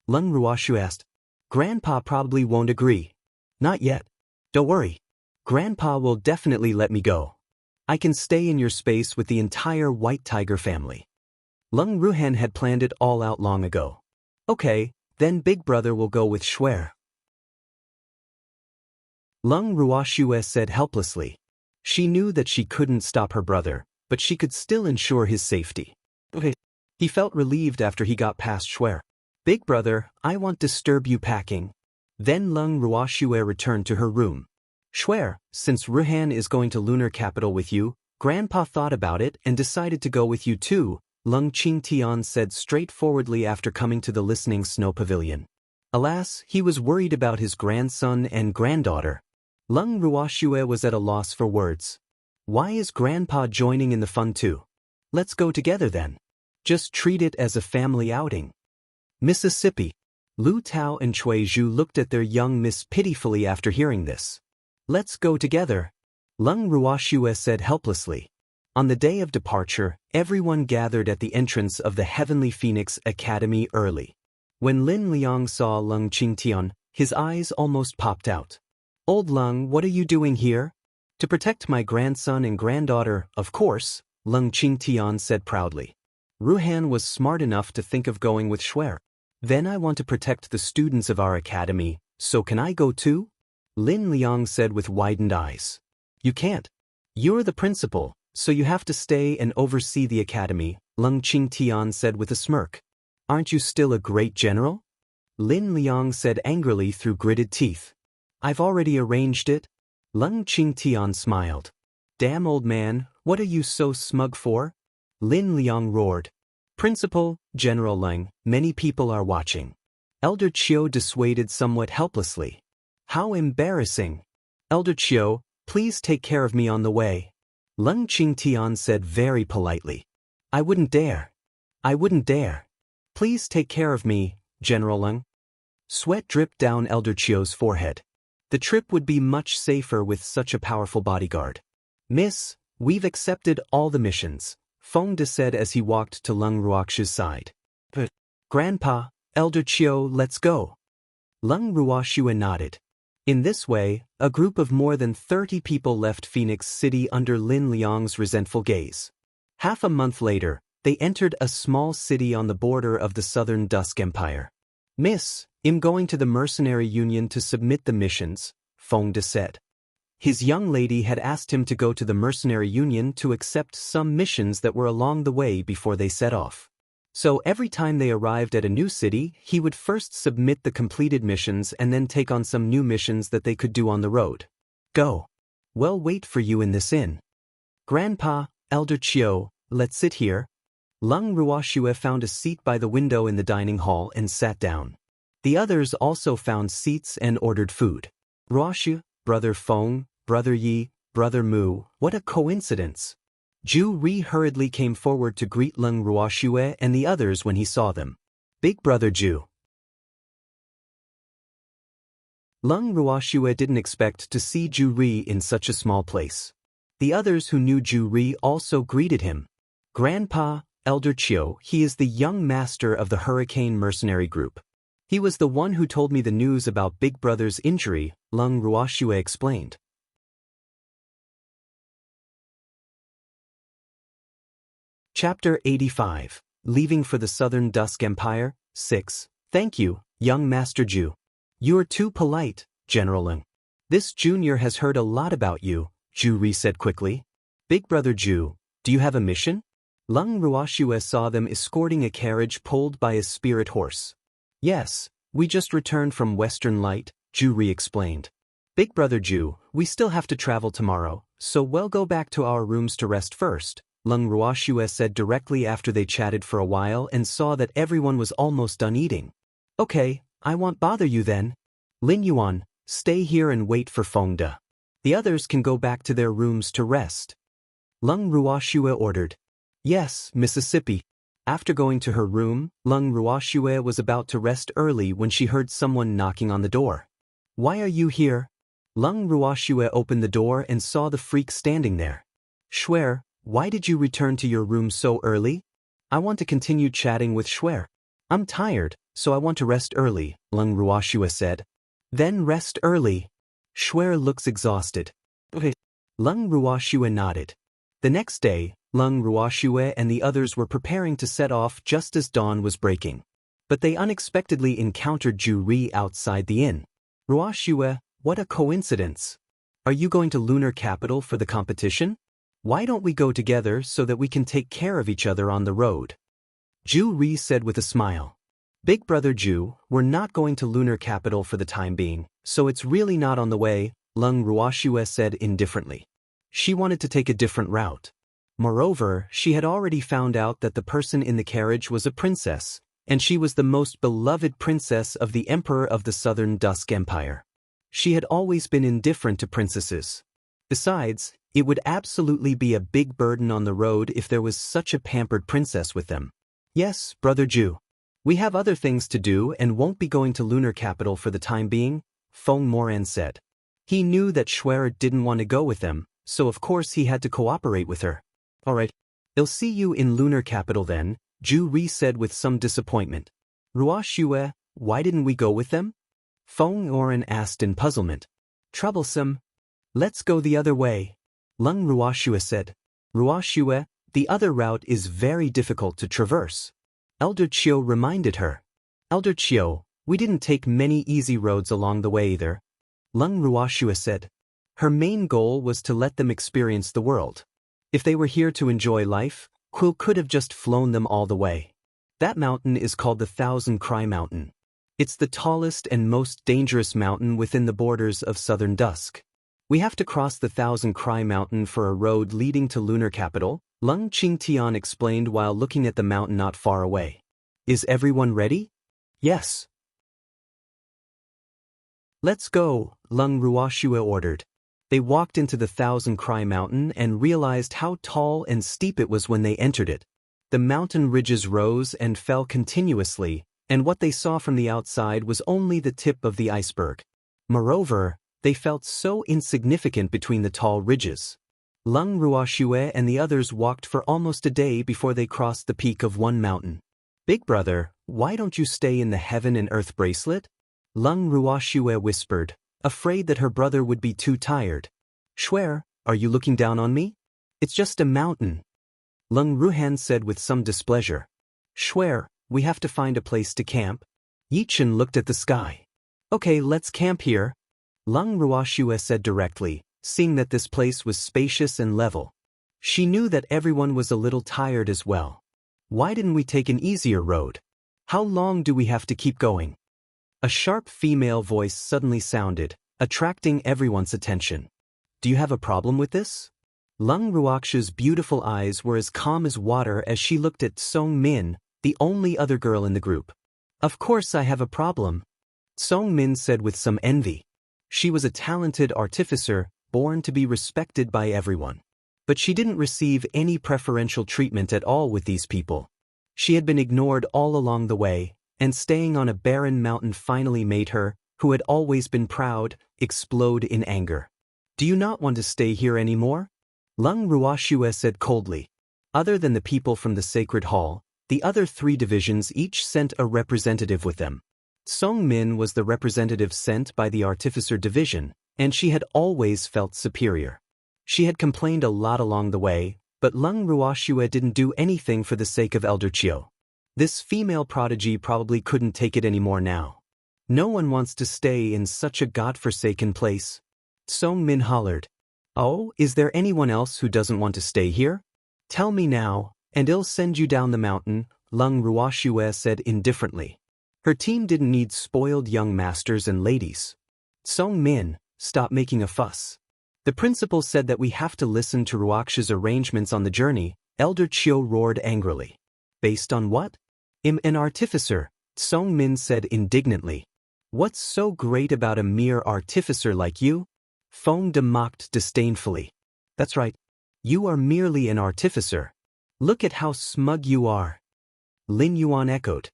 Lung Ruoxue asked. Grandpa probably won't agree. Not yet. Don't worry. Grandpa will definitely let me go. I can stay in your space with the entire White Tiger family. Lung Ruhen had planned it all out long ago. Okay, then Big Brother will go with Shuer. Lung Ruoxue said helplessly. She knew that she couldn't stop her brother, but she could still ensure his safety. Okay. He felt relieved after he got past Shuer. Big Brother, I won't disturb you packing. Then Lung Ruoxue returned to her room. Shuer, since Ruhan is going to Lunar Capital with you, Grandpa thought about it and decided to go with you too, Lung Qingtian said straightforwardly after coming to the listening snow pavilion. Alas, he was worried about his grandson and granddaughter. Lung Ruoxue was at a loss for words. Why is Grandpa joining in the fun too? Let's go together then. Just treat it as a family outing. Mississippi. Lu Tao and Cui Zhu looked at their young miss pitifully after hearing this. Let's go together, Lung Ruoxue said helplessly. On the day of departure, everyone gathered at the entrance of the Heavenly Phoenix Academy early. When Lin Liang saw Lung Qingtian, his eyes almost popped out. Old Lung, what are you doing here? To protect my grandson and granddaughter, of course, Lung Qingtian said proudly. Ruhan was smart enough to think of going with Shuer. Then I want to protect the students of our academy, so can I go too? Lin Liang said with widened eyes. You can't. You're the principal, so you have to stay and oversee the academy, Lung Qingtian said with a smirk. Aren't you still a great general? Lin Liang said angrily through gritted teeth. I've already arranged it. Lung Qingtian smiled. Damn old man, what are you so smug for? Lin Liang roared. Principal, General Leng, many people are watching. Elder Chiu dissuaded somewhat helplessly. How embarrassing. Elder Chiu, please take care of me on the way. Lung Qingtian said very politely. I wouldn't dare. I wouldn't dare. Please take care of me, General Leng. Sweat dripped down Elder Chiu's forehead. The trip would be much safer with such a powerful bodyguard. Miss, we've accepted all the missions, Feng De said as he walked to Lung Ruoxue's side. But, Grandpa, Elder Chiu, let's go. Lung Ruoxue nodded. In this way, a group of more than 30 people left Phoenix City under Lin Liang's resentful gaze. Half a month later, they entered a small city on the border of the Southern Dusk Empire. Miss, I'm going to the Mercenary Union to submit the missions, Feng De said. His young lady had asked him to go to the Mercenary Union to accept some missions that were along the way before they set off. So every time they arrived at a new city, he would first submit the completed missions and then take on some new missions that they could do on the road. Go. We'll wait for you in this inn. Grandpa, Elder Chiu, let's sit here. Lung Ruoxue found a seat by the window in the dining hall and sat down. The others also found seats and ordered food. Ruoshu, Brother Feng, Brother Yi, Brother Mu, what a coincidence. Ju Ri hurriedly came forward to greet Leng Ruoxue and the others when he saw them. Big Brother Ju. Leng Ruoxue didn't expect to see Ju Ri in such a small place. The others who knew Ju Ri also greeted him. Grandpa, Elder Chiu, he is the young master of the Hurricane Mercenary Group. He was the one who told me the news about Big Brother's injury, Leng Ruoxue explained. Chapter 85. Leaving for the Southern Dusk Empire, 6. Thank you, young Master Ju. You're too polite, General Leng. This junior has heard a lot about you, Ju Ri said quickly. Big Brother Ju, do you have a mission? Leng Ruoxue saw them escorting a carriage pulled by a spirit horse. Yes, we just returned from Western Light, Ju Ri explained. Big Brother Ju, we still have to travel tomorrow, so we'll go back to our rooms to rest first, Leng Ruoxue said directly after they chatted for a while and saw that everyone was almost done eating. Okay, I won't bother you then. Lin Yuan, stay here and wait for Feng De. The others can go back to their rooms to rest. Leng Ruoxue ordered. Yes, Mississippi. After going to her room, Leng Ruoxue was about to rest early when she heard someone knocking on the door. Why are you here? Leng Ruoxue opened the door and saw the freak standing there. Shuer, why did you return to your room so early? I want to continue chatting with Shuer. I'm tired, so I want to rest early, Leng Ruoxue said. Then rest early. Shuer looks exhausted. Okay. Leng Ruoxue nodded. The next day, Leng Ruoxue and the others were preparing to set off just as dawn was breaking. But they unexpectedly encountered Ju Ri outside the inn. Ruoxue, what a coincidence. Are you going to Lunar Capital for the competition? Why don't we go together so that we can take care of each other on the road? Ju Ri said with a smile. Big Brother Ju, we're not going to Lunar Capital for the time being, so it's really not on the way, Leng Ruoxue said indifferently. She wanted to take a different route. Moreover, she had already found out that the person in the carriage was a princess, and she was the most beloved princess of the Emperor of the Southern Dusk Empire. She had always been indifferent to princesses. Besides, it would absolutely be a big burden on the road if there was such a pampered princess with them. Yes, Brother Ju. We have other things to do and won't be going to Lunar Capital for the time being, Feng Moran said. He knew that Shuer didn't want to go with them, so of course he had to cooperate with her. Alright, I'll see you in Lunar Capital then, Ju Ri said with some disappointment. Ruoxue, why didn't we go with them? Feng Moran asked in puzzlement. Troublesome. Let's go the other way. Leng Ruoxue said. Ruoxue, the other route is very difficult to traverse. Elder Chiu reminded her. Elder Chiu, we didn't take many easy roads along the way either. Leng Ruoxue said. Her main goal was to let them experience the world. If they were here to enjoy life, Quill could have just flown them all the way. That mountain is called the Thousand Cry Mountain. It's the tallest and most dangerous mountain within the borders of Southern Dusk. We have to cross the Thousand Cry Mountain for a road leading to Lunar Capital, Leng Qingtian explained while looking at the mountain not far away. Is everyone ready? Yes. Let's go, Leng Ruoxue ordered. They walked into the Thousand Cry Mountain and realized how tall and steep it was when they entered it. The mountain ridges rose and fell continuously, and what they saw from the outside was only the tip of the iceberg. Moreover, they felt so insignificant between the tall ridges. Leng Ruoxue and the others walked for almost a day before they crossed the peak of one mountain. Big Brother, why don't you stay in the Heaven and Earth bracelet? Leng Ruoxue whispered, afraid that her brother would be too tired. Shuer, are you looking down on me? It's just a mountain. Leng Ruhan said with some displeasure. Shuer, we have to find a place to camp. Yichen looked at the sky. Okay, let's camp here. Leng Ruoxue said directly, seeing that this place was spacious and level. She knew that everyone was a little tired as well. Why didn't we take an easier road? How long do we have to keep going? A sharp female voice suddenly sounded, attracting everyone's attention. Do you have a problem with this? Leng Ruoxue's beautiful eyes were as calm as water as she looked at Song Min, the only other girl in the group. Of course I have a problem, Song Min said with some envy. She was a talented artificer, born to be respected by everyone. But she didn't receive any preferential treatment at all with these people. She had been ignored all along the way, and staying on a barren mountain finally made her, who had always been proud, explode in anger. Do you not want to stay here anymore? Lung Ruoxue said coldly. Other than the people from the Sacred Hall, the other 3 divisions each sent a representative with them. Song Min was the representative sent by the Artificer Division, and she had always felt superior. She had complained a lot along the way, but Lung Ruoxue didn't do anything for the sake of Elder Chiu. This female prodigy probably couldn't take it anymore now. No one wants to stay in such a godforsaken place. Song Min hollered. Oh, is there anyone else who doesn't want to stay here? Tell me now, and I'll send you down the mountain, Lung Ruoxue said indifferently. Her team didn't need spoiled young masters and ladies. Song Min, stop making a fuss. The principal said that we have to listen to Ruoxue's arrangements on the journey, Elder Chiu roared angrily. Based on what? I'm an artificer, Song Min said indignantly. What's so great about a mere artificer like you? Feng De mocked disdainfully. That's right. You are merely an artificer. Look at how smug you are. Lin Yuan echoed.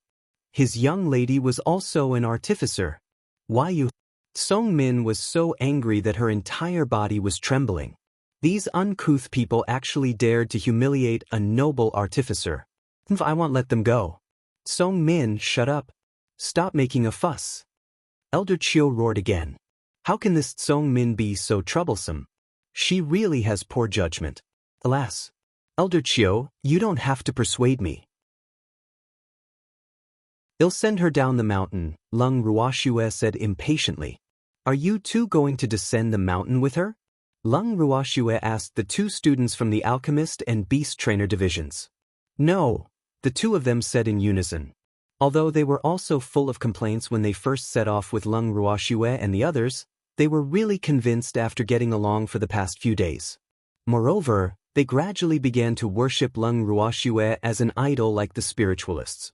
His young lady was also an artificer. Why you? Song Min was so angry that her entire body was trembling. These uncouth people actually dared to humiliate a noble artificer. I won't let them go. Song Min, shut up. Stop making a fuss. Elder Chiu roared again. How can this Song Min be so troublesome? She really has poor judgment. Alas. Elder Chiu, you don't have to persuade me. I'll send her down the mountain, Lung Ruoxue said impatiently. Are you two going to descend the mountain with her? Lung Ruoxue asked the 2 students from the Alchemist and Beast Trainer divisions. No, the 2 of them said in unison. Although they were also full of complaints when they first set off with Lung Ruoxue and the others, they were really convinced after getting along for the past few days. Moreover, they gradually began to worship Lung Ruoxue as an idol like the spiritualists.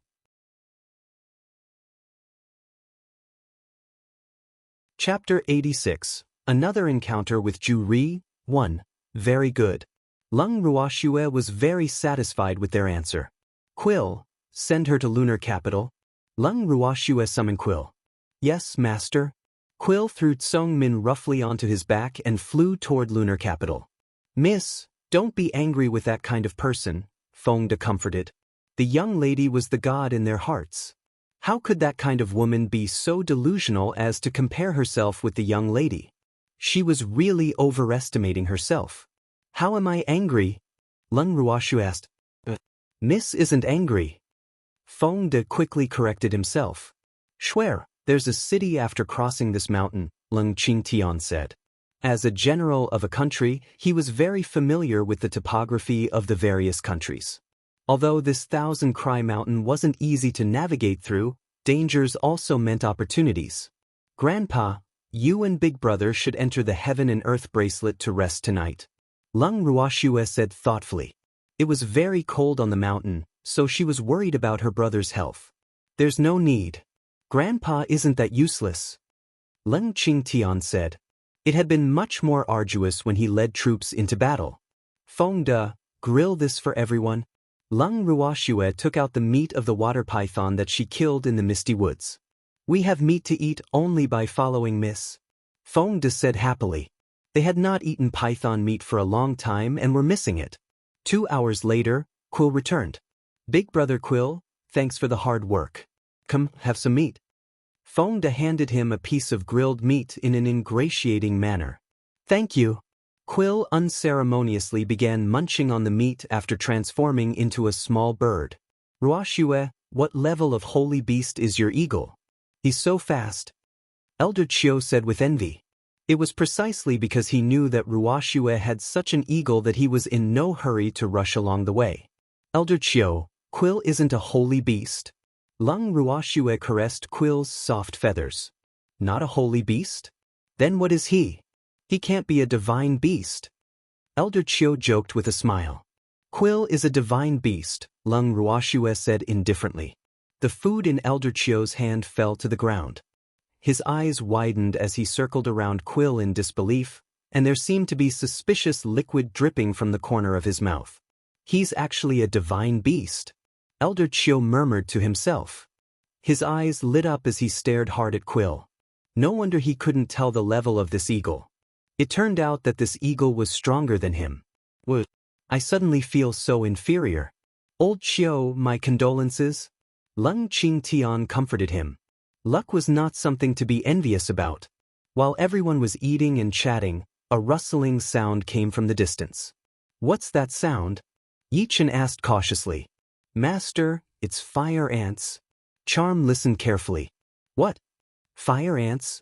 Chapter 86. Another encounter with Ju Ri. 1. Very good. Lung Ruoxue was very satisfied with their answer. Quill, send her to lunar capital. Lung Ruoxue summoned Quill. Yes, master. Quill threw Song Min roughly onto his back and flew toward lunar capital. Miss, don't be angry with that kind of person, Feng De comforted. The young lady was the god in their hearts. How could that kind of woman be so delusional as to compare herself with the young lady? She was really overestimating herself. How am I angry? Lung Ruoxue asked. Miss isn't angry. Feng De quickly corrected himself. Swear, there's a city after crossing this mountain, Lung Qingtian said. As a general of a country, he was very familiar with the topography of the various countries. Although this 1,000-cry mountain wasn't easy to navigate through, dangers also meant opportunities. Grandpa, you and Big Brother should enter the Heaven and Earth bracelet to rest tonight. Lung Ruoxue said thoughtfully. It was very cold on the mountain, so she was worried about her brother's health. There's no need. Grandpa isn't that useless. Lung Qingtian said. It had been much more arduous when he led troops into battle. Feng De, grill this for everyone. Lung Ruoxue took out the meat of the water python that she killed in the misty woods. We have meat to eat only by following Miss. Feng De said happily. They had not eaten python meat for a long time and were missing it. 2 hours later, Quill returned. Big Brother Quill, thanks for the hard work. Come, have some meat. Feng De handed him a piece of grilled meat in an ingratiating manner. Thank you. Quill unceremoniously began munching on the meat after transforming into a small bird. Ruoxue, what level of holy beast is your eagle? He's so fast. Elder Chiu said with envy. It was precisely because he knew that Ruoxue had such an eagle that he was in no hurry to rush along the way. Elder Chiu, Quill isn't a holy beast. Lung Ruoxue caressed Quill's soft feathers. Not a holy beast? Then what is he? He can't be a divine beast. Elder Chiu joked with a smile. Quill is a divine beast, Lung Ruoxue said indifferently. The food in Elder Chiu's hand fell to the ground. His eyes widened as he circled around Quill in disbelief, and there seemed to be suspicious liquid dripping from the corner of his mouth. He's actually a divine beast, Elder Chiu murmured to himself. His eyes lit up as he stared hard at Quill. No wonder he couldn't tell the level of this eagle. It turned out that this eagle was stronger than him. Whoa! I suddenly feel so inferior. Old Chiu, my condolences. Lung Qingtian comforted him. Luck was not something to be envious about. While everyone was eating and chatting, a rustling sound came from the distance. What's that sound? Yichen asked cautiously. Master, it's fire ants. Charm listened carefully. What? Fire ants?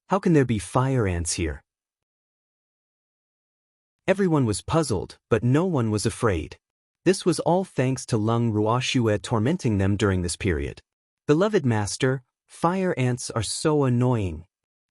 How can there be fire ants here? Everyone was puzzled, but no one was afraid. This was all thanks to Lung Ruoxue tormenting them during this period. Beloved master, fire ants are so annoying.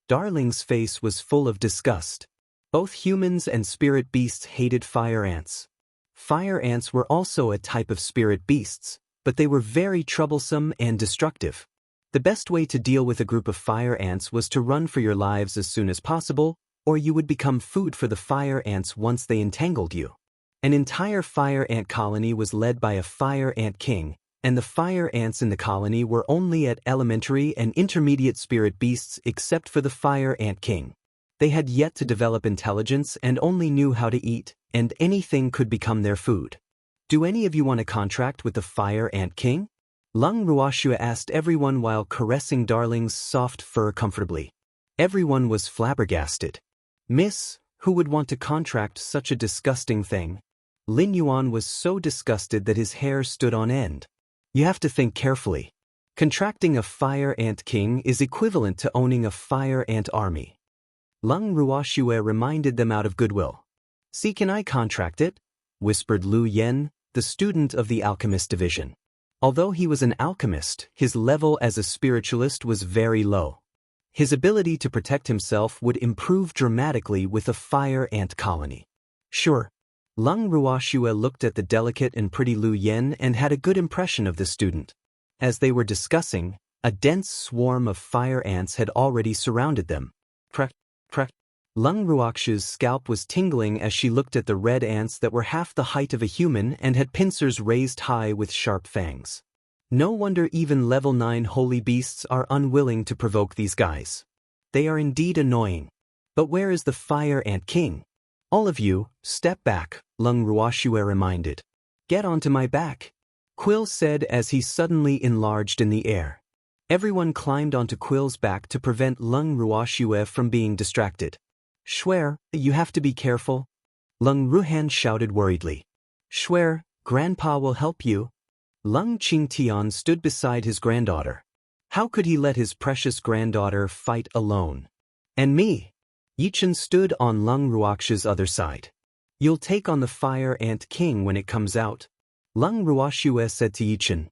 Darling's face was full of disgust. Both humans and spirit beasts hated fire ants. Fire ants were also a type of spirit beasts, but they were very troublesome and destructive. The best way to deal with a group of fire ants was to run for your lives as soon as possible, or you would become food for the fire ants once they entangled you. An entire fire ant colony was led by a fire ant king, and the fire ants in the colony were only at elementary and intermediate spirit beasts except for the fire ant king. They had yet to develop intelligence and only knew how to eat, and anything could become their food. Do any of you want a contract with the fire ant king? Lung Ruoxue asked everyone while caressing Darling's soft fur comfortably. Everyone was flabbergasted. Miss, who would want to contract such a disgusting thing? Lin Yuan was so disgusted that his hair stood on end. You have to think carefully. Contracting a fire ant king is equivalent to owning a fire ant army. Lung Ruoxue reminded them out of goodwill. See, can I contract it? Whispered Lu Yen, the student of the alchemist division. Although he was an alchemist, his level as a spiritualist was very low. His ability to protect himself would improve dramatically with a fire ant colony. Sure. Lung Ruoxue looked at the delicate and pretty Lu Yen and had a good impression of the student. As they were discussing, a dense swarm of fire ants had already surrounded them. Crack, crack. Lung Ruoxue's scalp was tingling as she looked at the red ants that were half the height of a human and had pincers raised high with sharp fangs. No wonder even level 9 holy beasts are unwilling to provoke these guys. They are indeed annoying. But where is the fire ant king? All of you, step back, Lung Ruoxue reminded. Get onto my back, Quill said as he suddenly enlarged in the air. Everyone climbed onto Quill's back to prevent Lung Ruoxue from being distracted. Schwer, you have to be careful. Lung Ruhan shouted worriedly. Schwer, Grandpa will help you. Lung Qingtian stood beside his granddaughter. How could he let his precious granddaughter fight alone? And me? Yichen stood on Lung Ruoxue's other side. You'll take on the fire ant king when it comes out. Lung Ruoxue said to Yichen.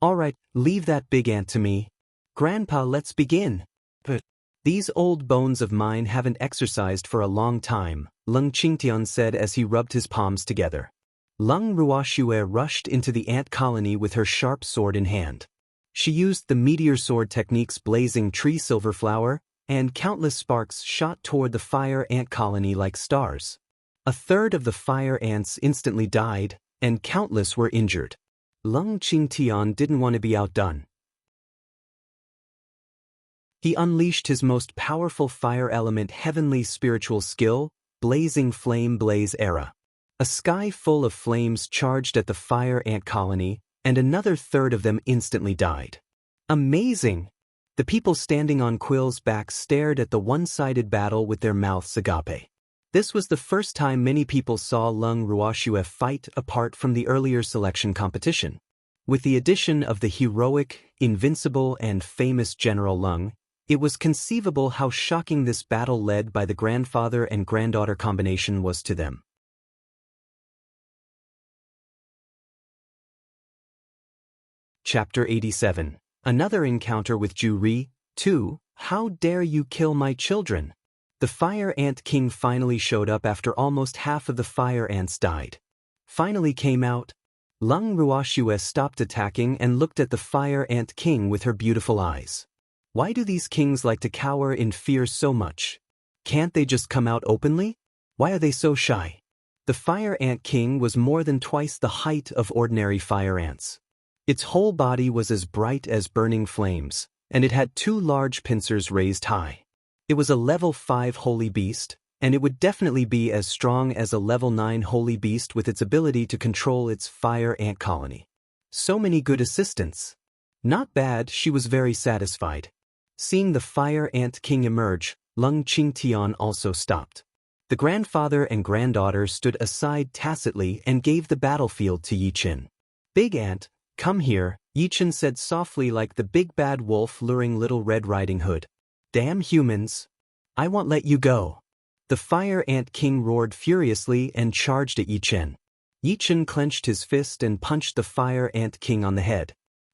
All right, leave that big ant to me. Grandpa, let's begin. But these old bones of mine haven't exercised for a long time, Lung Qingtian said as he rubbed his palms together. Lung Ruoxue rushed into the ant colony with her sharp sword in hand. She used the meteor sword technique's blazing tree silver flower, and countless sparks shot toward the fire ant colony like stars. A third of the fire ants instantly died, and countless were injured. Lung Qingtian didn't want to be outdone. He unleashed his most powerful fire element heavenly spiritual skill, Blazing Flame Blaze Era. A sky full of flames charged at the fire ant colony, and another third of them instantly died. Amazing! The people standing on Quill's back stared at the one-sided battle with their mouths agape. This was the first time many people saw Lung Ruoxue fight apart from the earlier selection competition. With the addition of the heroic, invincible, and famous General Lung, it was conceivable how shocking this battle led by the grandfather and granddaughter combination was to them. Chapter 87. Another encounter with Ju Ri. 2. How dare you kill my children? The fire ant king finally showed up after almost half of the fire ants died. Finally came out. Lung Ruoxue stopped attacking and looked at the fire ant king with her beautiful eyes. Why do these kings like to cower in fear so much? Can't they just come out openly? Why are they so shy? The fire ant king was more than twice the height of ordinary fire ants. Its whole body was as bright as burning flames, and it had 2 large pincers raised high. It was a level 5 holy beast, and it would definitely be as strong as a level 9 holy beast with its ability to control its fire ant colony. So many good assistants. Not bad, she was very satisfied. Seeing the fire ant king emerge, Lung Qingtian also stopped. The grandfather and granddaughter stood aside tacitly and gave the battlefield to Yichen. Big Ant, come here, Yichen said softly like the big bad wolf luring Little Red Riding Hood. Damn humans. I won't let you go. The fire ant king roared furiously and charged at Yichen. Yichen clenched his fist and punched the fire ant king on the head.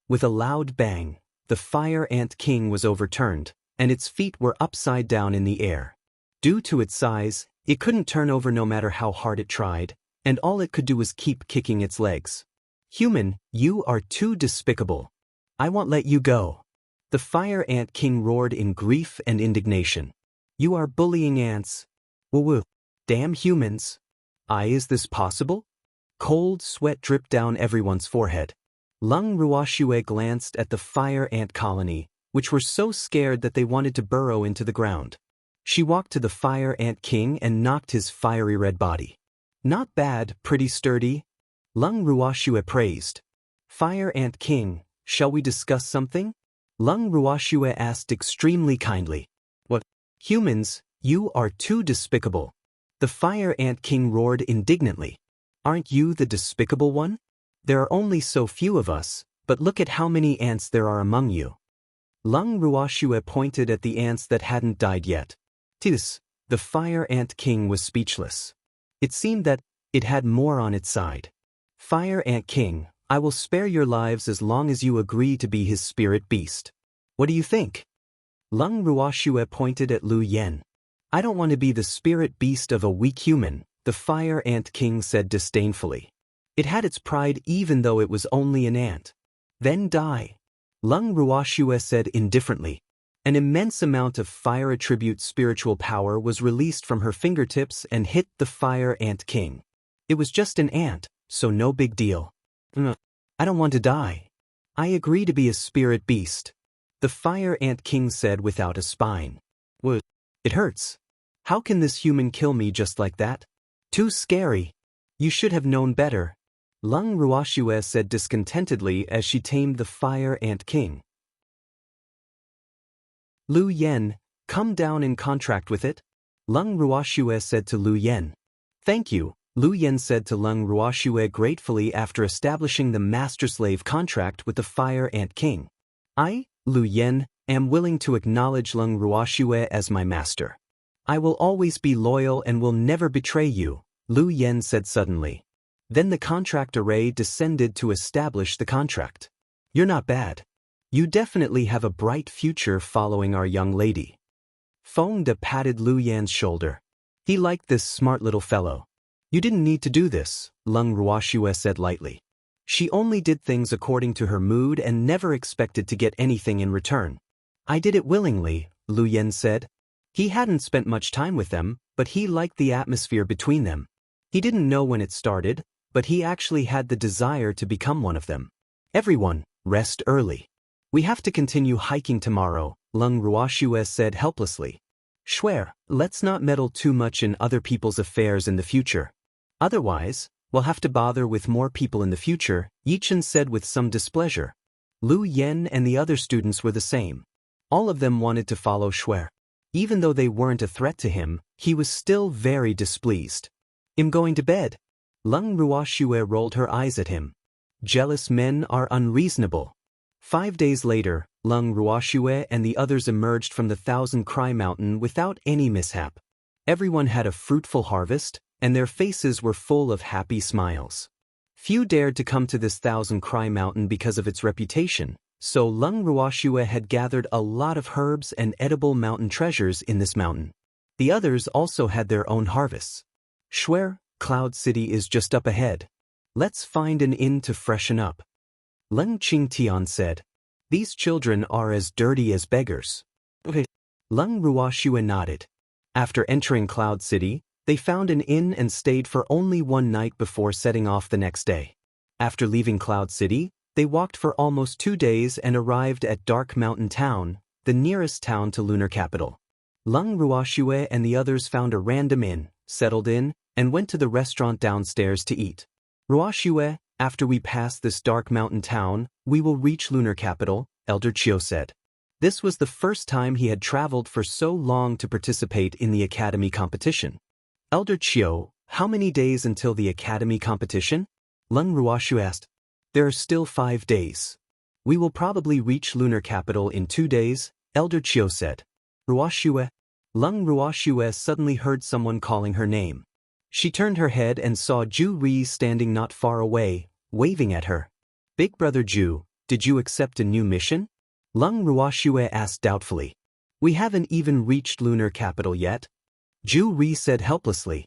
With a loud bang, the fire ant king was overturned, and its feet were upside down in the air. Due to its size, it couldn't turn over no matter how hard it tried, and all it could do was keep kicking its legs. Human, you are too despicable. I won't let you go. The fire ant king roared in grief and indignation. You are bullying ants. Woo-woo. Damn humans. Is this possible? Cold sweat dripped down everyone's forehead. Lung Ruoxue glanced at the fire ant colony, which were so scared that they wanted to burrow into the ground. She walked to the fire ant king and knocked his fiery red body. Not bad, pretty sturdy. Lung Ruoxue praised. Fire ant king, shall we discuss something? Lung Ruoxue asked extremely kindly. What? Humans, you are too despicable. The fire ant king roared indignantly. Aren't you the despicable one? There are only so few of us, but look at how many ants there are among you. Lung Ruoxue pointed at the ants that hadn't died yet. Tis, the fire ant king was speechless. It seemed that it had more on its side. Fire ant king, I will spare your lives as long as you agree to be his spirit beast. What do you think? Lung Ruoxue pointed at Lu Yen. I don't want to be the spirit beast of a weak human, the fire ant king said disdainfully. It had its pride even though it was only an ant. Then die. Lung Ruoxue said indifferently. An immense amount of fire attribute spiritual power was released from her fingertips and hit the fire ant king. It was just an ant, so no big deal. I don't want to die. I agree to be a spirit beast. The fire ant king said without a spine. What? It hurts. How can this human kill me just like that? Too scary. You should have known better. Lung Ruoxue said discontentedly as she tamed the fire ant king. Lu Yen, come down and contract with it. Lung Ruoxue said to Lu Yen. Thank you, Lu Yen said to Lung Ruoxue gratefully after establishing the master-slave contract with the fire ant king. I, Lu Yen, am willing to acknowledge Lung Ruoxue as my master. I will always be loyal and will never betray you, Lu Yen said suddenly. Then the contract array descended to establish the contract. You're not bad. You definitely have a bright future following our young lady. Feng De patted Lu Yan's shoulder. He liked this smart little fellow. You didn't need to do this, Lung Ruoxue said lightly. She only did things according to her mood and never expected to get anything in return. I did it willingly, Lu Yen said. He hadn't spent much time with them, but he liked the atmosphere between them. He didn't know when it started, but he actually had the desire to become one of them. Everyone, rest early. We have to continue hiking tomorrow, Lung Ruoxue said helplessly. Swear, let's not meddle too much in other people's affairs in the future. Otherwise, we'll have to bother with more people in the future, Yichen said with some displeasure. Lu Yen and the other students were the same. All of them wanted to follow Shuer. Even though they weren't a threat to him, he was still very displeased. I'm going to bed. Lung Ruoxue rolled her eyes at him. Jealous men are unreasonable. 5 days later, Lung Ruoxue and the others emerged from the Thousand Cry Mountain without any mishap. Everyone had a fruitful harvest, and their faces were full of happy smiles. Few dared to come to this Thousand Cry Mountain because of its reputation, so Lung Ruoxue had gathered a lot of herbs and edible mountain treasures in this mountain. The others also had their own harvests. Shuer, Cloud City is just up ahead. Let's find an inn to freshen up. Leng Qingtian said. These children are as dirty as beggars. Okay. Leng Ruoxue nodded. After entering Cloud City, they found an inn and stayed for only one night before setting off the next day. After leaving Cloud City, they walked for almost 2 days and arrived at Dark Mountain Town, the nearest town to Lunar Capital. Leng Ruoxue and the others found a random inn, settled in, and went to the restaurant downstairs to eat. Ruoxue, after we pass this Dark Mountain Town, we will reach Lunar Capital, Elder Chiu said. This was the first time he had traveled for so long to participate in the academy competition. Elder Chiu, how many days until the academy competition? Leng Ruoxue asked. There are still 5 days. We will probably reach Lunar Capital in 2 days, Elder Chiu said. Ruoxue. Leng Ruoxue suddenly heard someone calling her name. She turned her head and saw Ju Ri standing not far away, waving at her. Big Brother Ju, did you accept a new mission? Leng Ruoxue asked doubtfully. We haven't even reached Lunar Capital yet. Ju Ri said helplessly.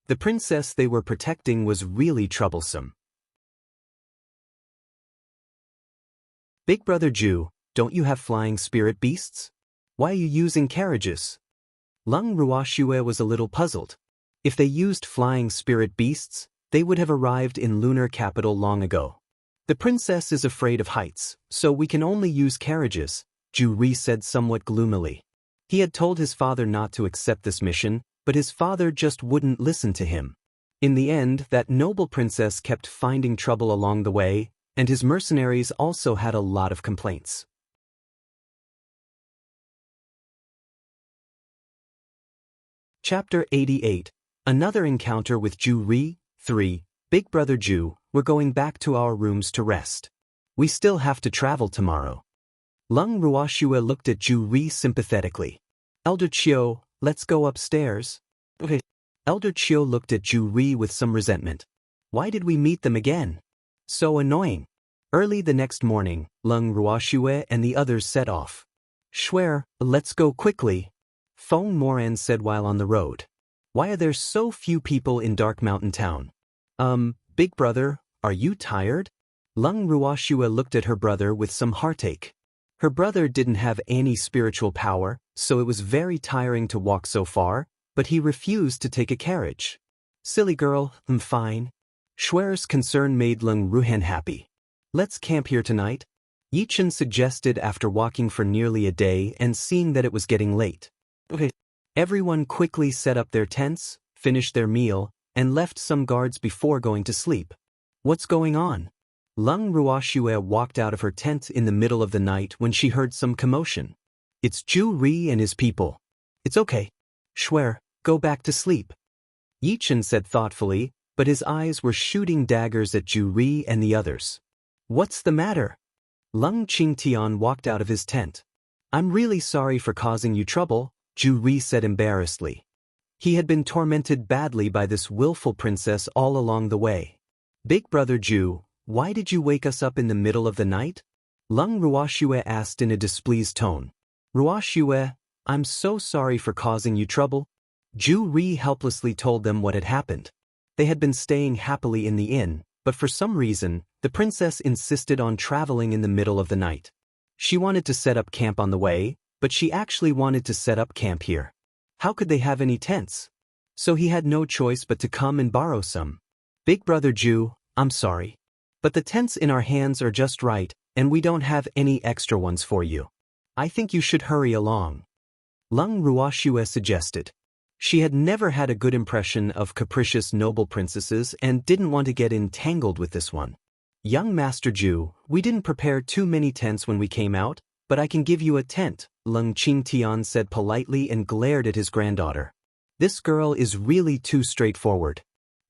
The princess they were protecting was really troublesome. Big Brother Ju, don't you have flying spirit beasts? Why are you using carriages? Leng Ruoxue was a little puzzled. If they used flying spirit beasts, they would have arrived in Lunar Capital long ago. The princess is afraid of heights, so we can only use carriages, Ju Ri said somewhat gloomily. He had told his father not to accept this mission, but his father just wouldn't listen to him. In the end, that noble princess kept finding trouble along the way, and his mercenaries also had a lot of complaints. Chapter 88. Another encounter with Ju Ri. 3. Big Brother Ju, we're going back to our rooms to rest. We still have to travel tomorrow. Leng Ruoxue looked at Ju Ri sympathetically. Elder Chiu, let's go upstairs. Okay. Elder Chiu looked at Ju Ri with some resentment. Why did we meet them again? So annoying. Early the next morning, Leng Ruoxue and the others set off. Schwer, let's go quickly, Feng Moran said while on the road. Why are there so few people in Dark Mountain Town? Big Brother, are you tired? Leng Ruoxue looked at her brother with some heartache. Her brother didn't have any spiritual power, so it was very tiring to walk so far, but he refused to take a carriage. Silly girl, I'm fine. Schwer's concern made Leng Ruhan happy. Let's camp here tonight, Yichen suggested after walking for nearly a day and seeing that it was getting late. Okay. Everyone quickly set up their tents, finished their meal, and left some guards before going to sleep. What's going on? Leng Ruoxue walked out of her tent in the middle of the night when she heard some commotion. It's Ju Ri and his people. It's okay. Schwer, go back to sleep, Yichen said thoughtfully, but his eyes were shooting daggers at Ju Ri and the others. What's the matter? Leng Qingtian walked out of his tent. I'm really sorry for causing you trouble, Ju Ri said embarrassedly. He had been tormented badly by this willful princess all along the way. Big Brother Ju, why did you wake us up in the middle of the night? Leng Ruoxue asked in a displeased tone. Ruoxue, I'm so sorry for causing you trouble. Ju Ri helplessly told them what had happened. They had been staying happily in the inn, but for some reason, the princess insisted on traveling in the middle of the night. She wanted to set up camp on the way, but she actually wanted to set up camp here. How could they have any tents? So he had no choice but to come and borrow some. Big Brother Ju, I'm sorry, but the tents in our hands are just right, and we don't have any extra ones for you. I think you should hurry along, Leng Ruoxue suggested. She had never had a good impression of capricious noble princesses and didn't want to get entangled with this one. Young Master Ju, we didn't prepare too many tents when we came out, but I can give you a tent, Leng Qingtian said politely and glared at his granddaughter. This girl is really too straightforward.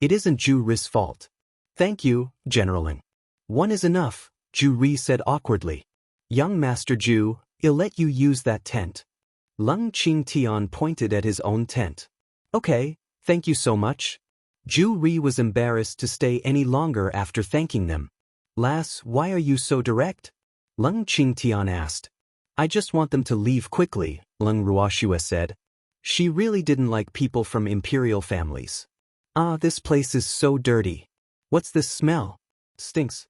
It isn't Ju Ri's fault. Thank you, Generaling. One is enough, Ju Ri said awkwardly. Young Master Ju, I'll let you use that tent. Leng Qingtian pointed at his own tent. Okay, thank you so much. Ju Ri was embarrassed to stay any longer after thanking them. Lass, why are you so direct? Leng Qingtian asked. I just want them to leave quickly, Leng Ruoxue said. She really didn't like people from imperial families. Ah, this place is so dirty. What's this smell? Stinks.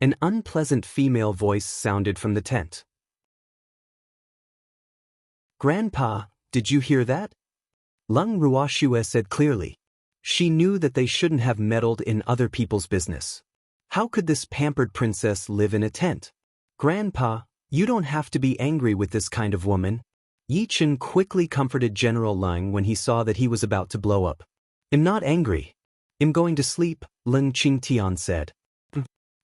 An unpleasant female voice sounded from the tent. Grandpa, did you hear that? Lung Ruoxue said clearly. She knew that they shouldn't have meddled in other people's business. How could this pampered princess live in a tent? Grandpa, you don't have to be angry with this kind of woman. Yi Chen quickly comforted General Lung when he saw that he was about to blow up. I'm not angry. I'm going to sleep, Lung Qingtian said.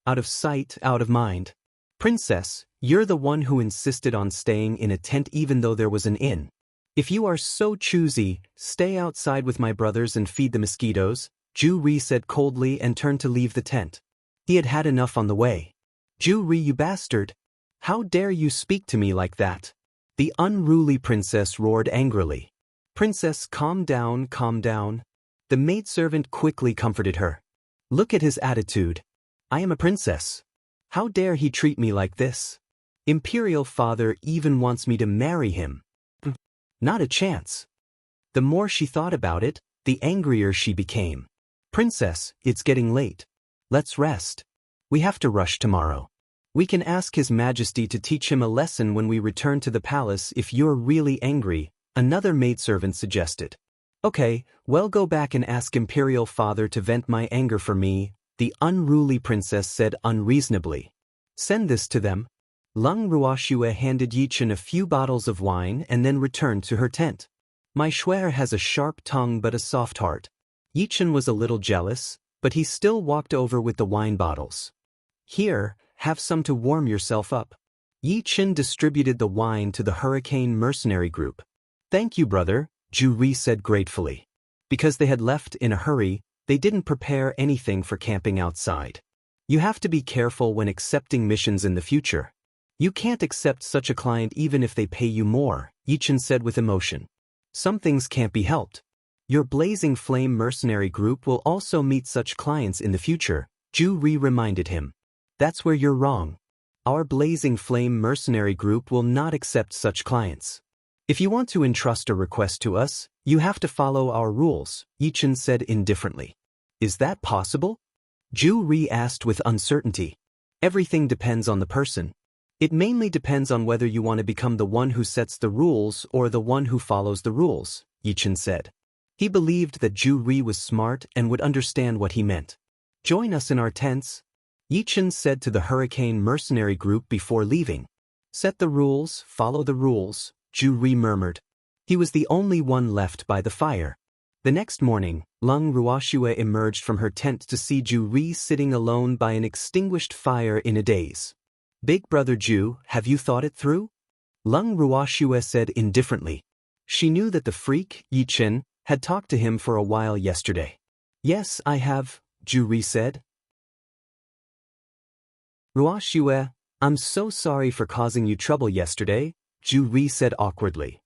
Out of sight, out of mind. Princess, you're the one who insisted on staying in a tent even though there was an inn. If you are so choosy, stay outside with my brothers and feed the mosquitoes, Ju Ri said coldly and turned to leave the tent. He had had enough on the way. Ju Ri, you bastard! How dare you speak to me like that? The unruly princess roared angrily. Princess, calm down, calm down. The maidservant quickly comforted her. Look at his attitude. I am a princess. How dare he treat me like this? Imperial father even wants me to marry him. Not a chance. The more she thought about it, the angrier she became. Princess, it's getting late. Let's rest. We have to rush tomorrow. We can ask His Majesty to teach him a lesson when we return to the palace if you're really angry, another maidservant suggested. Okay, well, go back and ask Imperial Father to vent my anger for me, the unruly princess said unreasonably. Send this to them. Lung Ruoxue handed Yi Chen a few bottles of wine and then returned to her tent. My Shuer has a sharp tongue but a soft heart. Yi Chen was a little jealous, but he still walked over with the wine bottles. Here, have some to warm yourself up. Yi Chen distributed the wine to the Hurricane mercenary group. Thank you, brother, Ju Ri said gratefully. Because they had left in a hurry, they didn't prepare anything for camping outside. You have to be careful when accepting missions in the future. You can't accept such a client even if they pay you more, Yi Chen said with emotion. Some things can't be helped. Your Blazing Flame mercenary group will also meet such clients in the future, Ju Ri reminded him. That's where you're wrong. Our Blazing Flame mercenary group will not accept such clients. If you want to entrust a request to us, you have to follow our rules, Yi Chen said indifferently. Is that possible? Ju Ri asked with uncertainty. Everything depends on the person. It mainly depends on whether you want to become the one who sets the rules or the one who follows the rules, Yi Chen said. He believed that Ju Ri was smart and would understand what he meant. Join us in our tents, Yi Chen said to the Hurricane mercenary group before leaving. Set the rules, follow the rules, Ju Ri murmured. He was the only one left by the fire. The next morning, Lung Ruoxue emerged from her tent to see Ju Ri sitting alone by an extinguished fire in a daze. Big brother Ju, have you thought it through? Lung Ruoxue said indifferently. She knew that the freak, Yi Chen, had talked to him for a while yesterday. Yes, I have, Ju Ri said. Ruoxue, I'm so sorry for causing you trouble yesterday, Ju Ri said awkwardly.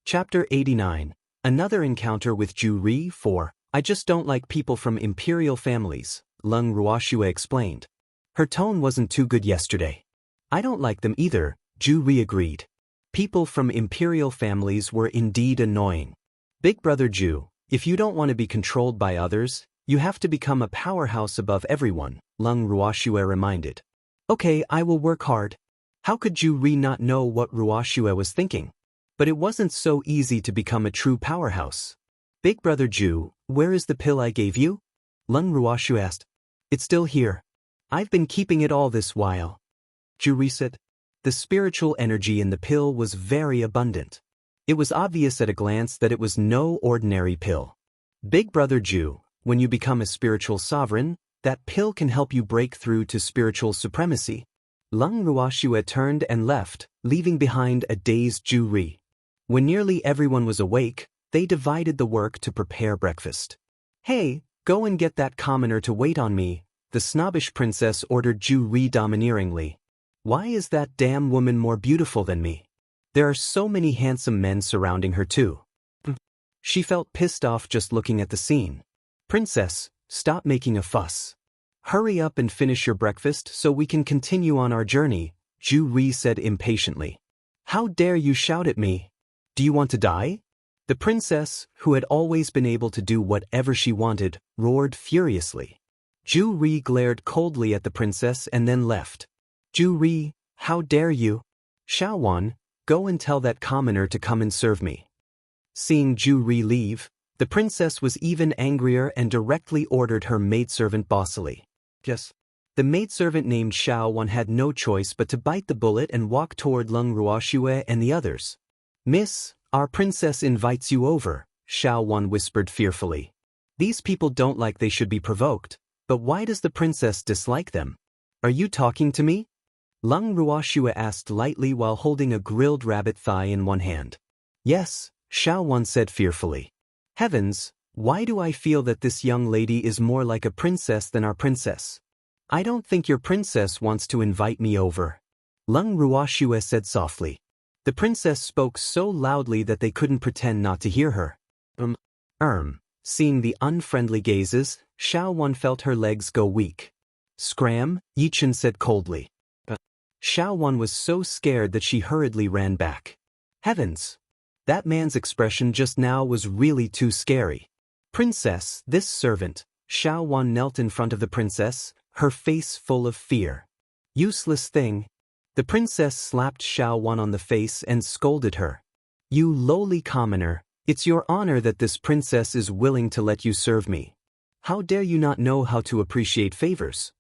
Chapter 89. Another encounter with Ju Ri 4. I just don't like people from imperial families, Lung Ruoxue explained. Her tone wasn't too good yesterday. I don't like them either, Ju Ri agreed. People from imperial families were indeed annoying. Big brother Ju, if you don't want to be controlled by others, you have to become a powerhouse above everyone, Lung Ruoxue reminded. Okay, I will work hard. How could Ju Ri not know what Ruoxue was thinking? But it wasn't so easy to become a true powerhouse. Big brother Ju, where is the pill I gave you? Lung Ruoxue asked. It's still here. I've been keeping it all this while. Ju Ri said. The spiritual energy in the pill was very abundant. It was obvious at a glance that it was no ordinary pill. Big brother Ju, when you become a spiritual sovereign, that pill can help you break through to spiritual supremacy. Lung Ruoxue turned and left, leaving behind a dazed Ju Ri. When nearly everyone was awake, they divided the work to prepare breakfast. Hey, go and get that commoner to wait on me, the snobbish princess ordered Ju Ri domineeringly. Why is that damn woman more beautiful than me? There are so many handsome men surrounding her too. She felt pissed off just looking at the scene. Princess, stop making a fuss. Hurry up and finish your breakfast so we can continue on our journey, Ju Ri said impatiently. How dare you shout at me? Do you want to die? The princess, who had always been able to do whatever she wanted, roared furiously. Ju Ri glared coldly at the princess and then left. Ju Ri, how dare you? Xiao Wan, go and tell that commoner to come and serve me. Seeing Ju Ri leave, the princess was even angrier and directly ordered her maidservant bossily. Yes. The maidservant named Xiao Wan had no choice but to bite the bullet and walk toward Leng Ruoxue and the others. Miss, our princess invites you over, Xiao Wan whispered fearfully. These people don't like they should be provoked, but why does the princess dislike them? Are you talking to me? Leng Ruoxue asked lightly while holding a grilled rabbit thigh in one hand. Yes, Xiao Wan said fearfully. Heavens, why do I feel that this young lady is more like a princess than our princess? I don't think your princess wants to invite me over. Leng Ruoxue said softly. The princess spoke so loudly that they couldn't pretend not to hear her. Seeing the unfriendly gazes, Xiao Wan felt her legs go weak. Scram, Yichen said coldly. Xiao Wan was so scared that she hurriedly ran back. Heavens! That man's expression just now was really too scary. Princess, this servant. Xiao Wan knelt in front of the princess, her face full of fear. Useless thing. The princess slapped Xiao Wan on the face and scolded her. You lowly commoner, it's your honor that this princess is willing to let you serve me. How dare you not know how to appreciate favors?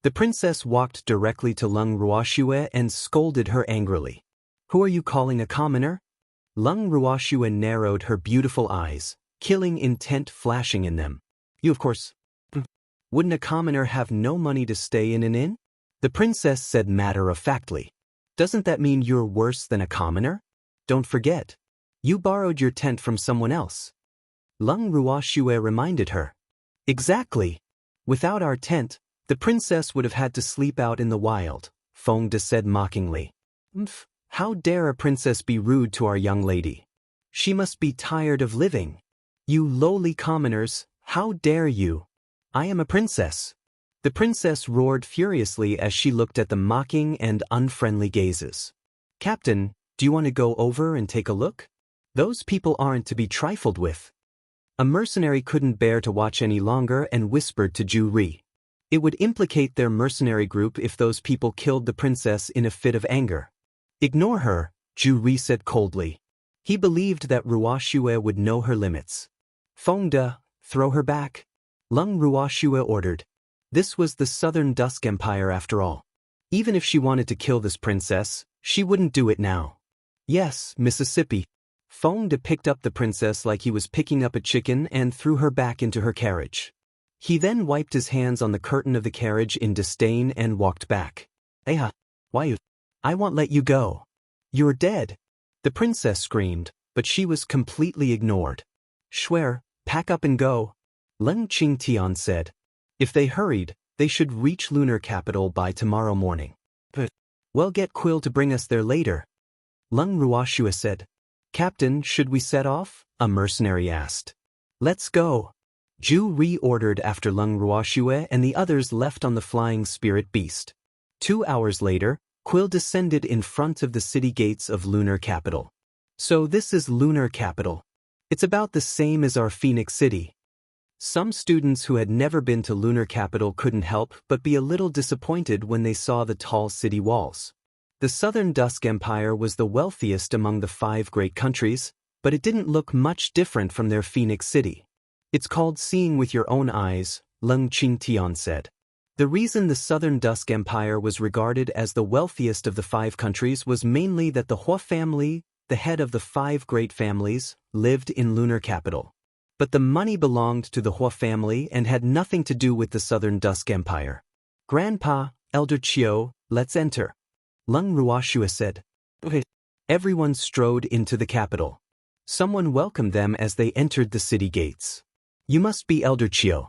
The princess walked directly to Leng Ruoxue and scolded her angrily. Who are you calling a commoner? Leng Ruoxue narrowed her beautiful eyes, killing intent flashing in them. You of course. Wouldn't a commoner have no money to stay in an inn? The princess said matter-of-factly. Doesn't that mean you're worse than a commoner? Don't forget. You borrowed your tent from someone else. Leng Ruoxue reminded her. Exactly. Without our tent, the princess would have had to sleep out in the wild, Feng De said mockingly. How dare a princess be rude to our young lady? She must be tired of living. You lowly commoners, how dare you? I am a princess. The princess roared furiously as she looked at the mocking and unfriendly gazes. Captain, do you want to go over and take a look? Those people aren't to be trifled with. A mercenary couldn't bear to watch any longer and whispered to Ju Ri. It would implicate their mercenary group if those people killed the princess in a fit of anger. Ignore her, Ju Ri said coldly. He believed that Ruoxue would know her limits. Feng De, throw her back. Leng Ruoxue ordered. This was the Southern Dusk Empire after all. Even if she wanted to kill this princess, she wouldn't do it now. Yes, Mississippi. Feng De picked up the princess like he was picking up a chicken and threw her back into her carriage. He then wiped his hands on the curtain of the carriage in disdain and walked back. Why you? I won't let you go. You're dead. The princess screamed, but she was completely ignored. Shuer, pack up and go. Leng Qingtian said. If they hurried, they should reach lunar capital by tomorrow morning. Well, get Quill to bring us there later. Leng Ruoxue said. Captain, should we set off? A mercenary asked. Let's go. Ju Ri ordered after Leng Ruoxue and the others left on the flying spirit beast. 2 hours later, Quill descended in front of the city gates of lunar capital. So this is lunar capital. It's about the same as our Phoenix City. Some students who had never been to lunar capital couldn't help but be a little disappointed when they saw the tall city walls. The Southern Dusk Empire was the wealthiest among the 5 great countries, but it didn't look much different from their Phoenix City. It's called seeing with your own eyes, Leng Qingtian said. The reason the Southern Dusk Empire was regarded as the wealthiest of the 5 countries was mainly that the Hua family, the head of the 5 great families, lived in lunar capital. But the money belonged to the Hua family and had nothing to do with the Southern Dusk Empire. Grandpa, Elder Chiu, let's enter. Leng Ruoxue said. Everyone strode into the capital. Someone welcomed them as they entered the city gates. You must be Elder Chiu.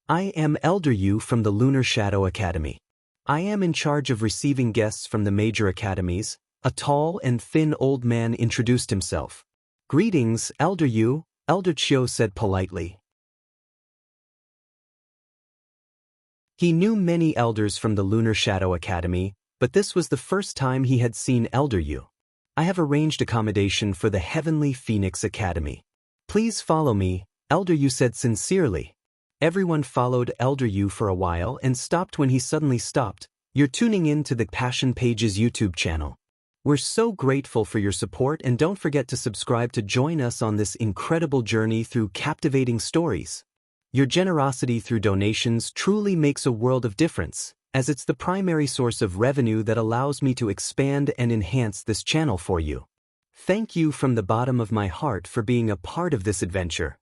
I am Elder Yu from the Lunar Shadow Academy. I am in charge of receiving guests from the major academies. A tall and thin old man introduced himself. Greetings, Elder Yu, Elder Chiu said politely. He knew many elders from the Lunar Shadow Academy, but this was the first time he had seen Elder Yu. I have arranged accommodation for the Heavenly Phoenix Academy. Please follow me, Elder Yu said sincerely. Everyone followed Elder Yu for a while and stopped when he suddenly stopped. You're tuning in to the Passion Pages YouTube channel. We're so grateful for your support, and don't forget to subscribe to join us on this incredible journey through captivating stories. Your generosity through donations truly makes a world of difference, as it's the primary source of revenue that allows me to expand and enhance this channel for you. Thank you from the bottom of my heart for being a part of this adventure.